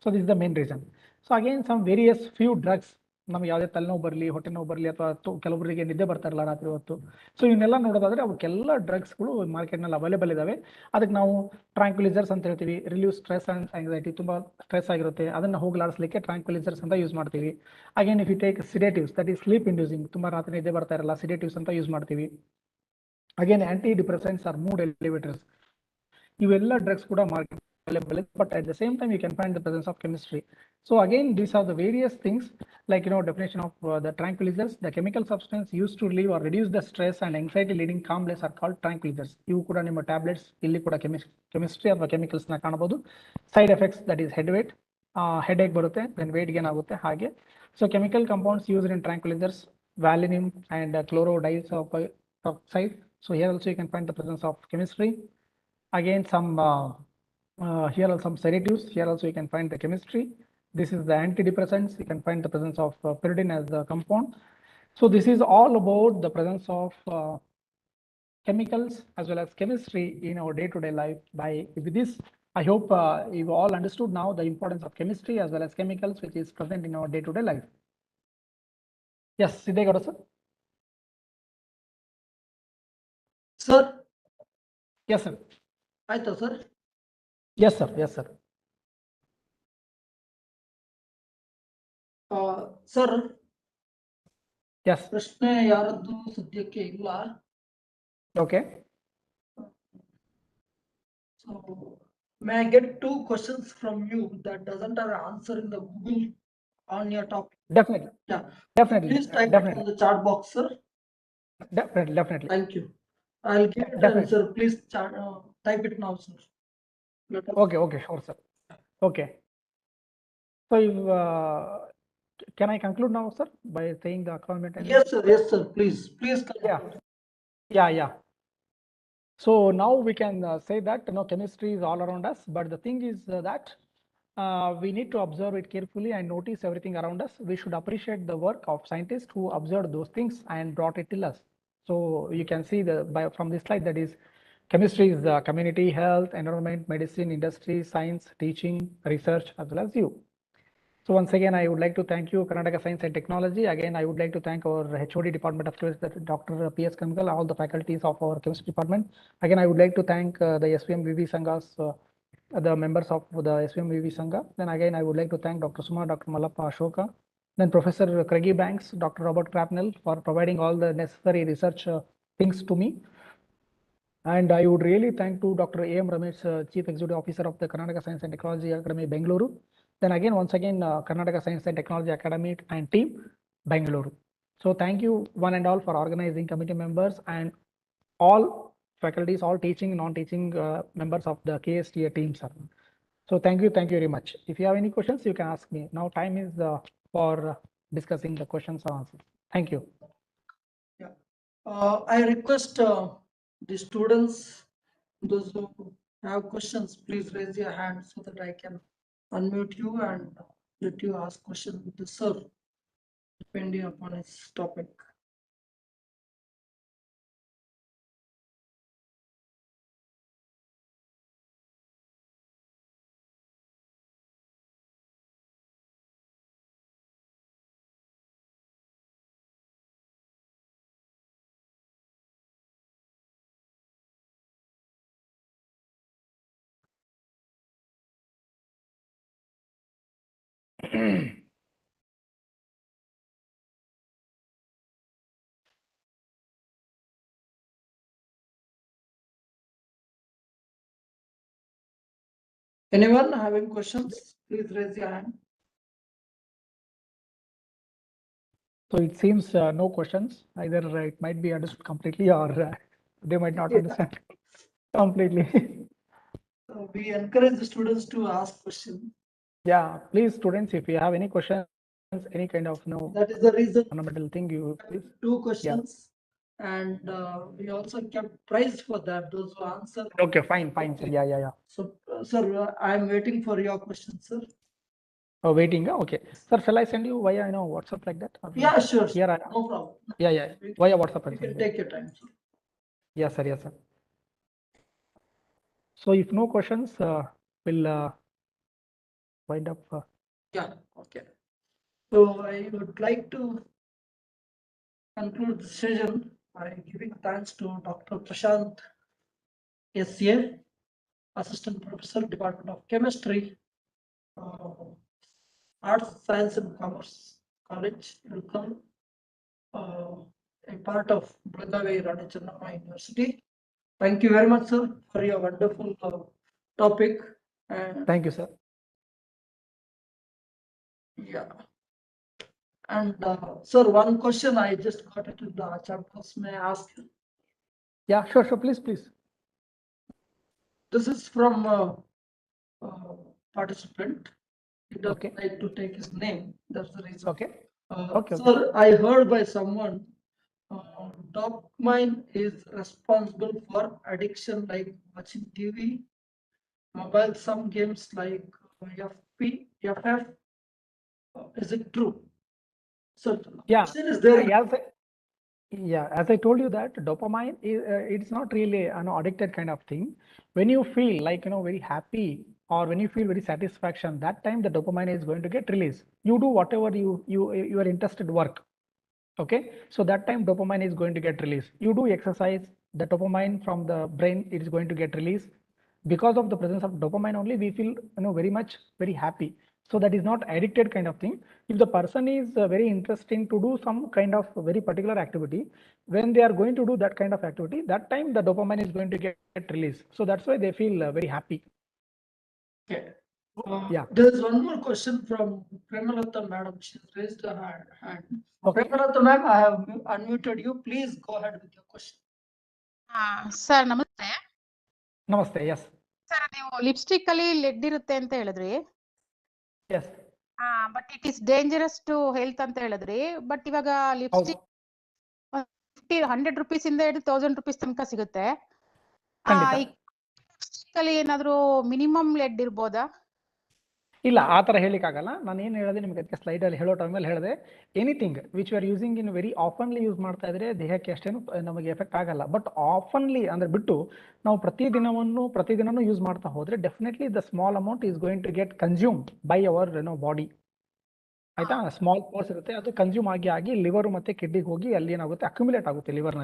So this is the main reason. So again, some various few drugs, ನಮ್ಗೆ ಯಾವುದೇ ತಲೆನೋವು ಬರಲಿ, ಹೊಟ್ಟೆ ನೋವು ಬರಲಿ, ಅಥವಾ ಕೆಲವರಿಗೆ ನಿದ್ದೆ ಬರ್ತಾ ಇರಲ್ಲ ರಾತ್ರಿ ಹೊತ್ತು. ಸೊ ಇವನ್ನೆಲ್ಲ ನೋಡೋದಾದ್ರೆ ಅವಕ್ಕೆಲ್ಲ ಡ್ರಗ್ಸ್ಗಳು ಮಾರ್ಕೆಟ್ನಲ್ಲಿ ಅವೈಲೇಬಲ್ ಇದಾವೆ. ಅದಕ್ಕೆ ನಾವು ಟ್ರಾಂಕ್ವಿಲೈಸರ್ಸ್ ಅಂತ ಹೇಳ್ತೀವಿ. ರಿಲೀವ್ ಸ್ಟ್ರೆಸ್ ಅಂಡ್ ಆಂಗ್ಸೈಟಿ, ತುಂಬಾ ಸ್ಟ್ರೆಸ್ ಆಗಿರುತ್ತೆ, ಅದನ್ನ ಹೋಗ್ಲಾಡಿಸ್ಲಿಕ್ಕೆ ಟ್ರಾಂಕ್ವಿಲೈಸರ್ಸ್ ಅಂತ ಯೂಸ್ ಮಾಡ್ತೀವಿ. Again if you take sedatives, that is sleep inducing, ತುಂಬಾ ರಾತ್ರಿ ನಿದ್ದೆ ಬರ್ತಾ ಇರಲ್ಲ, ಸಿಡೇಟಿವ್ಸ್ ಅಂತ ಯೂಸ್ ಮಾಡ್ತೀವಿ. Again antidepressants or mood elevators, ಇವೆಲ್ಲ ಡ್ರಗ್ಸ್ ಕೂಡ market available, but at the same time you can find the presence of chemistry. So again, these are the various things like definition of the tranquilizers. The chemical substance used to relieve or reduce the stress and anxiety leading calmness are called tranquilizers. ಇವು ಕೂಡ ನಿಮ್ಮ tablets, ಇಲ್ಲಿ ಕೂಡ chemistry ಅಥವಾ chemicals ನ ಕಾಣಬಹುದು. Side effects, that is head weight, headache ಬರುತ್ತೆ, then weight gain ಆಗುತ್ತೆ ಹಾಗೆ. So chemical compounds used in tranquillisers, ವ್ಯಾಲಿನಿum and chlorodiazoxide. So here also you can find the presence of chemistry. Again, some here are some sedatives. Here also you can find the chemistry. This is the antidepressants. You can find the presence of pyridine as the compound. So this is all about the presence of chemicals as well as chemistry in our day-to-day life. With this, I hope you all understood now the importance of chemistry as well as chemicals, which is present in our day-to-day life. Yes, Siddhegowda sir. Sir. Yes, sir. ಆಯ್ತಾ sir? Yes, sir. Yes, sir. Sir, yes, ಪ್ರಶ್ನೆ ಯಾರದ್ದು ಸದ್ಯಕ್ಕೆ ಇಲ್ಲ. okay. So may I get 2 questions from you that doesn't have an answer in the Google on your topic? Definitely. Yeah, definitely. Please type definitely. it in the chat box, sir. Definitely. Thank you. I'll give it an answer. Please type it now, sir. Okay, sure, sir. Okay. So can I conclude now, sir, by saying the comment? Yes, sir. Please conclude. Yeah. So now we can say that chemistry is all around us, but the thing is that we need to observe it carefully and notice everything around us. We should appreciate the work of scientists who observed those things and brought it till us. So you can see from this slide, that is chemistry is the community, health, environment, medicine, industry, science, teaching, research, as well as you. So once again, I would like to thank you, Karnataka Science and Technology. Again, I would like to thank our HOD Department of Chemistry, Dr. P.S. Kamgal, all the faculties of our chemistry department. Again, I would like to thank the SVM-VV Sanghas, the members of the SVM-VV Sangha. Then again, I would like to thank Dr. Suma, Dr. Malappa Ashoka, then Professor Craigie Banks, Dr. Robert Crapnell for providing all the necessary research things to me. And I would really thank to Dr. A.M. Ramesh, Chief Executive Officer of the Karnataka Science and Technology Academy, Bengaluru. Then again, once again, Karnataka Science and Technology Academy and team, Bengaluru. So thank you one and all for organizing committee members and all faculties, all teaching, non-teaching members of the KSTA team, sir. So thank you very much. If you have any questions, you can ask me. Now time is for discussing the questions or answers. Thank you. Yeah. I request the students, those who have questions, please raise your hand so that I can unmute you and let you ask question with the sir, depending upon his topic. Anyone having questions, please raise your hand. So it seems no questions. Either it might be understood completely or they might not understand completely. So we encourage the students to ask questions. Yeah, please, students, if you have any questions, any kind of That is the reason fundamental thing, you please. two questions, and we also kept prize for that. Those who answer. Okay, fine, fine. Sir. Yeah. So, sir, I am waiting for your question, sir. Oh, waiting. Okay, sir. Shall I send you via WhatsApp like that? Or Yeah, sure. Here, No problem. yeah. Via WhatsApp. You can take your time, sir. Yes, sir. Yes, sir. So if no questions, we'll wind up. Yeah. Okay. So I would like to conclude the session by giving thanks to Dr. Prashanth, SCA, Assistant Professor, Department of Chemistry, Arts, Science and Commerce College, Ilkal, a part of Belagavi Rani Chennamma University. Thank you very much, sir, for your wonderful topic. Thank you, sir. Yeah. And sir, one question I just got it in the chat box. May I ask you? Yeah, sure. Please. This is from participant. He doesn't Okay. like to take his name. That's the reason. Okay. Sir, I heard by someone dopamine is responsible for addiction like watching TV, mobile, some games like FF. Is it true? So Yeah. question is there. As I told you that dopamine is it's not really an addicted kind of thing. When you feel like very happy or when you feel very satisfaction, that time the dopamine is going to get released. You do whatever you are interested work. Okay, so that time dopamine is going to get released. You do exercise, the dopamine from the brain is going to get released. Because of the presence of dopamine only, we feel very happy. So that is not addicted kind of thing. If the person is very interesting to do some kind of very particular activity, when they are going to do that kind of activity, that time the dopamine is going to get released. So that's why they feel very happy. Okay. Yeah. There's one more question from Premalata madam. She's raised her hand. Okay. Premalata ma'am, I have unmuted you. Please go ahead with your question. Sir ನಮಸ್ತೆ. ನಮಸ್ತೆ. Yes. Sir ನೀವು lipstick ಅಲ್ಲಿ lead ಇರುತ್ತೆ ಅಂತ ಹೇಳಿದ್ರಿ. Yes. But it is dangerous to health ಅಂತ ಹೇಳಿದ್ರಿ. But ಇವಾಗ ಲಿಪ್ಸ್ಟಿಕ್ 100 rupees ಇಂದ ಹಿಡಿದು 1000 rupees ತನಕ ಸಿಗುತ್ತೆ. ಅಲ್ಲಿ ಏನಾದ್ರು ಮಿನಿಮಮ್ ಲೆಡ್ ಇರ್ಬೋದಾ? ಇಲ್ಲ, ಆ ತರ ಹೇಳಿಕ್ಕಾಗಲ್ಲ. ನಾನು ಏನು ಹೇಳಿದೆ ನಿಮ್ಗೆ ಅದಕ್ಕೆ ಸ್ಲೈಡ್ ಅಲ್ಲಿ ಹೇಳೋ ಟೈಮಲ್ಲಿ ಹೇಳಿದೆ, anything which are using in very ಆಫನ್ಲಿ use ಮಾಡ್ತಾ ಇದ್ರೆ ದೇಹಕ್ಕೆ ಅಷ್ಟೇನು ನಮಗೆ ಎಫೆಕ್ಟ್ ಆಗಲ್ಲ. ಬಟ್ ಆಫನ್ಲಿ ಅಂದ್ರೆ ಬಿಟ್ಟು ನಾವು ಪ್ರತಿದಿನನೂ ಯೂಸ್ ಮಾಡ್ತಾ ಹೋದ್ರೆ definitely the small amount is going to get consume by our body. ಆಯ್ತಾ? ಸ್ಮಾಲ್ ಪೋರ್ಸ್ ಇರುತ್ತೆ, ಅದು ಕನ್ಸ್ಯೂಮ್ ಆಗಿ ಲಿವರ್ ಮತ್ತೆ ಕಿಡ್ನಿಗೆ ಹೋಗಿ ಅಲ್ಲಿ ಏನಾಗುತ್ತೆ, ಅಕ್ಯುಮುಲೇಟ್ ಆಗುತ್ತೆ ಲಿವರ್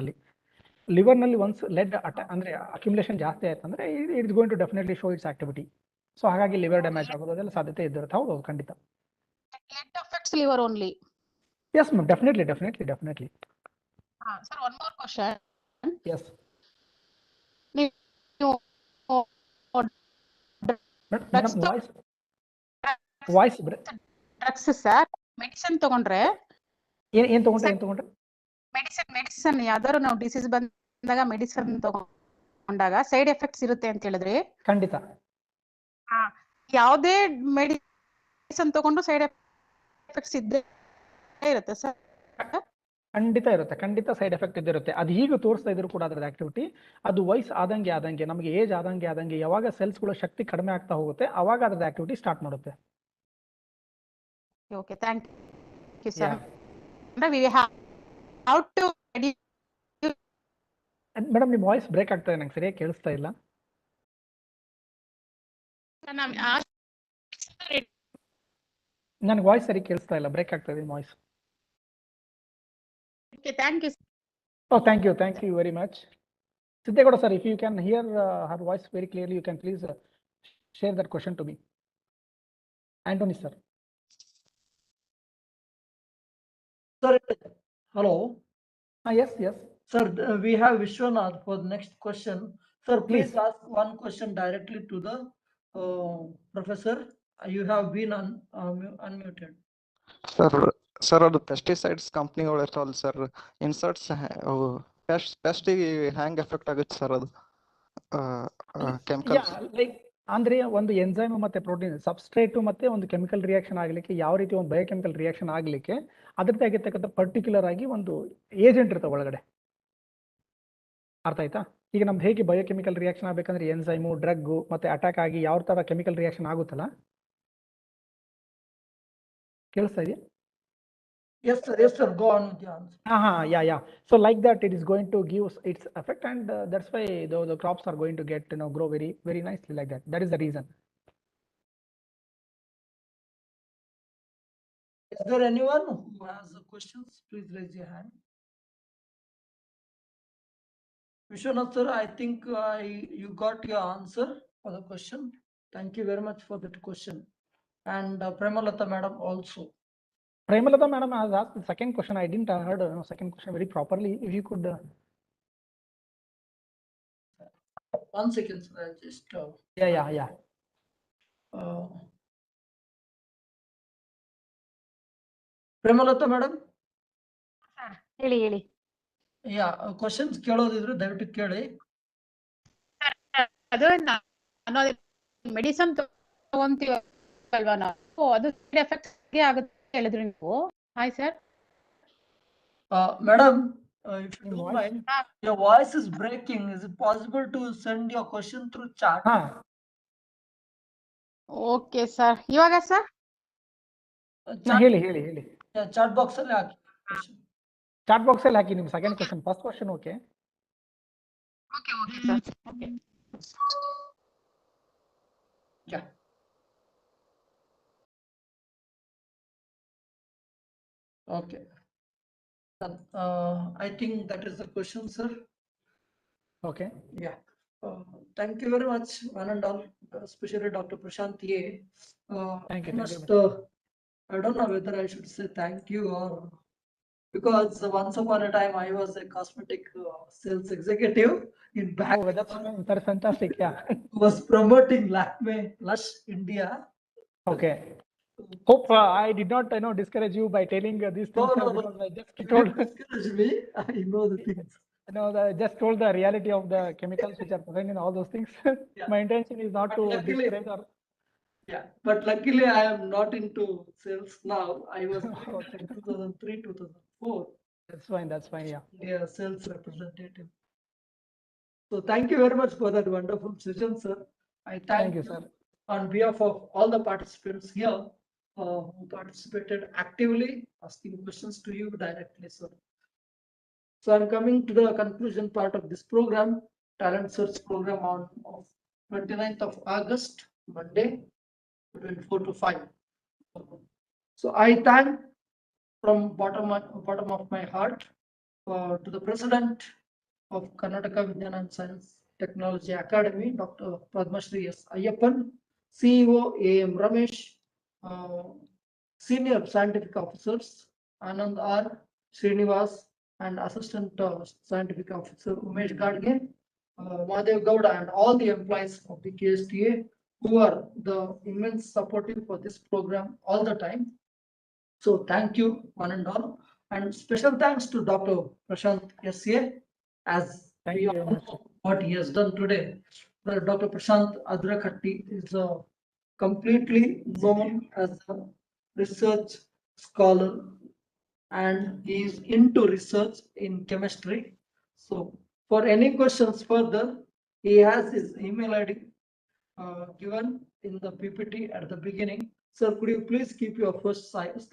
ನಲ್ಲಿ ಒನ್ಸ್ ಲೆಡ್ ಅಂದ್ರೆ ಅಕ್ಯುಮುಲೇಷನ್ ಜಾಸ್ತಿ ಆಯ್ತು ಅಂದ್ರೆ it's going to definitely show its activity. So ಹಾಗಾಗಿ ಲಿವರ್ ಡ್ಯಾಮೇಜ್ ಆಗೋದೆಲ್ಲ ಸಾಧ್ಯತೆ ಇದ್ದಿರುತ್ತೆ. ಹೌದು, ಖಂಡಿತ. It affects liver only. Yes, ma'am. Definitely. Sir, one more question. Yes. Madam, voice. Drugs, sir. Medicine ತಗೊಂಡ್ರೆ ಏನ್ ತಗೊಂಡ್ರೆ ಮೆಡಿಸಿನ್ ಯಾವ್ದಾದ್ರು ನಾವು ಡಿಸೀಸ್ ಬಂದಾಗ ಮೆಡಿಸಿನ್ ತಗೊಂಡಾಗ ಸೈಡ್ ಎಫೆಕ್ಟ್ಸ್ ಇರುತ್ತೆ ಅಂತ ಹೇಳಿದ್ರಿ. ಖಂಡಿತ. ಯಾವುದೇ ಮೆಡಿಸಿನ್ ತಗೊಂಡು ಸೈಡ್ ಎಫೆಕ್ಟ್ಸ್ ಇದ್ದೇ ಇರುತ್ತೆ ಸರ್? ಖಂಡಿತ ಸೈಡ್ ಎಫೆಕ್ಟ್ ಇದಿರುತ್ತೆ. ಅದು ಹೀಗೆ ತೋರಿಸ್ತಾ ಇದ್ರು ಕೂಡ ಅದರ ಆಕ್ಟಿವಿಟಿ ಅದು ವಯಸ್ಸು ಆದಂಗೆ ನಮಗೆ ಏಜ್ ಆದಂಗೆ ಯಾವಾಗ ಸೆಲ್ಸ್ಗಳ ಶಕ್ತಿ ಕಡಿಮೆ ಆಗ್ತಾ ಹೋಗುತ್ತೆ ಅವಾಗ ಅದರ ಆಕ್ಟಿವಿಟಿ ಸ್ಟಾರ್ಟ್ ಮಾಡುತ್ತೆ. Okay, thank you, sir. We have to madam ನಿಮ್ಮ ವಾಯ್ಸ್ ಬ್ರೇಕ್ ಆಗ್ತಾ ಇದೆ, ನಂಗೆ ಸರಿಯಾಗಿ ಕೇಳಿಸ್ತಾ ಇಲ್ಲ. ನನಗೆ ವಾಯ್ಸ್ ಸರಿ ಕೇಳಿಸ್ತಾ ಇಲ್ಲ, ಬ್ರೇಕ್ ಆಗ್ತಾ ಇದೆ voice. Okay, thank you. Oh, thank you very much. Siddhegoda sir, if you can hear her voice very clearly, you can please share that question to me. Anthony sir. Sir, hello. Yes. Sir, we have Vishwanath for the next question. Sir, please Please. ask one question directly to the professor. You have been unmuted. Sir, ಅದು pesticides ಕಂಪ್ನಿಗಳು ಇರ್ತಾವಲ್ಲ sir, inserts ಪೆಸ್ಟಿಗೆ ಹ್ಯಾಂಗ್ effect ಆಗುತ್ತೆ sir ಅದು chemicals? Like ಅಂದ್ರೆ ಒಂದು enzyme ಮತ್ತೆ protein substrate ಮತ್ತೆ ಒಂದು ಕೆಮಿಕಲ್ ರಿಯಾಕ್ಷನ್ ಆಗ್ಲಿಕ್ಕೆ, ಯಾವ ರೀತಿ ಒಂದು ಬಯೋಕೆಮಿಕಲ್ ರಿಯಾಕ್ಷನ್ ಆಗ್ಲಿಕ್ಕೆ ಅದ್ರದ್ದು ಆಗಿರ್ತಕ್ಕಂಥ ಪರ್ಟಿಕ್ಯುಲರ್ ಆಗಿ ಒಂದು ಏಜೆಂಟ್ ಇರ್ತಾವೆ ಒಳಗಡೆ. ಅರ್ಥ ಆಯ್ತಾ? ಈಗ ನಮ್ದು ಹೇಗೆ ಬಯೋಕೆಮಿಕಲ್ ರಿಯಾಕ್ಷನ್ ಆಗ್ಬೇಕಂದ್ರೆ ಎನ್ಸೈಮು, ಡ್ರಗ್ ಮತ್ತೆ ಅಟ್ಯಾಕ್ ಆಗಿ ಯಾವ ತರ ಕೆಮಿಕಲ್ ರಿಯಾಕ್ಷನ್ ಆಗುತ್ತಲ್ಲ, ಕೇಳಿಸ್ತಾ ಇದೆಯಾ? Yes sir, go on with your answer. Yeah. So like that, it is going to give its effect, and that's why the crops are going to get grow very, very nicely like that. That is the reason. Is there anyone who has questions? Please raise your hand. Vishwanath sir, I think you got your answer for the question. Thank you very much for that question. And Premalata madam also. Premalata madam has asked the second question. I didn't heard second question very properly. If you could. 1 second, sir. I just. Yeah. Premalata madam. ಹೇಳಿ. Yeah, questions ಕೇಳೋದಿದ್ರೆ ದಯವಿಟ್ಟು ಕೇಳಿ. ಅದು ನಾನು medicine ತಗೊಂತೀವಲ್ವಾ ನಾವು, ಅದು side effect ಆಗುತ್ತೆ ಹೇಳಿದ್ರಿ ನೀವು. Hi sir. Madam, if you don't mind, your voice is breaking. Is it possible to send your question through chat? Okay sir. ಇವಾಗ ಸರ್ ಹೇಳಿ. Chat box ಅಲ್ಲಿ ಹಾಕಿ question. Chat box ಅಲ್ಲಿ ಹಾಕಿ ನಿಮ್ಮ second question. First question okay. Okay. Yeah. Okay. I think that is the question, sir. Okay. Yeah. Thank you very much, one and all, especially Dr. Prashanth. Thank you. I don't know whether I should say thank you or, because once upon a time I was a cosmetic sales executive in Bangalore. That's fantastic. Yeah. Was promoting Lakme Lush India. Okay. Hope I did not discourage you by telling these things. No. Because I just told. Discourage me. I know the things. I just told the reality of the chemicals which are present in all those things. Yeah. My intention is not But to luckily- discourage or. Yeah, but luckily I am not into sales now. I was Okay. in 2003, 2004. That's fine. Yeah. India sales representative. So thank you very much for that wonderful session, sir. I Thank you, sir. on behalf of all the participants here who participated actively, asking questions to you directly, sir. So I'm coming to the conclusion part of this program, talent search program on 29th of August, Monday, between 4 to 5. So I thank from bottom of my heart to the president of Karnataka Vigyan and Science Technology Academy, Dr. Padma Shri S. Ayyappan, CEO AM Ramesh, senior scientific officers Anand R. Srinivas, and assistant scientific officer Umesh Gadge, Mahadev Gowda, and all the employees of the KSTA who are the immense supportive for this program all the time. So thank you, one and all. And special thanks to Dr. Prashanth S.A. as Thank we you all very much. know what he has done today. Dr. Prashanth Adrakatti is completely known as a research scholar and he is into research in chemistry. So for any questions further, he has his email ID given in the PPT at the beginning. Sir, could you please keep your first slide so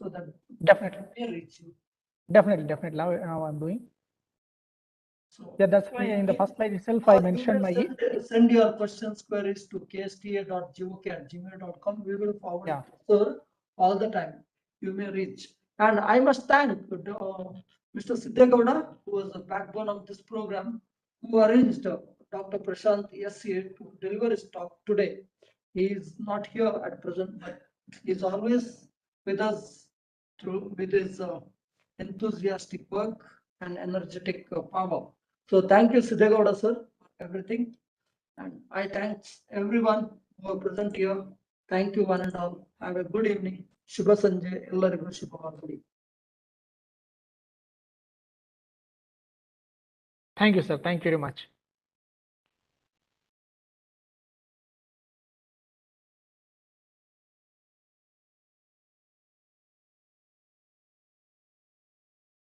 that Definitely, I may reach you? definitely. Now I'm doing. So Yeah, that's why in the first slide itself, I you mentioned may my, send your questions, queries to ksta.gok@gmail.com. We will forward Yeah. it to sir all the time. You may reach. And I must thank Mr. Siddhegowda, who was the backbone of this program, who arranged Dr. Prashanth SCA to deliver his talk today. He is not here at present, but he is always with us with his enthusiastic work and energetic power. So thank you, Siddhegowda sir, for everything. And I thanks everyone who are present here. Thank you one and all. Have a good evening. Shubha Sanjay. Ellarigu Shubhavaguli. thank you, sir. Thank you very much.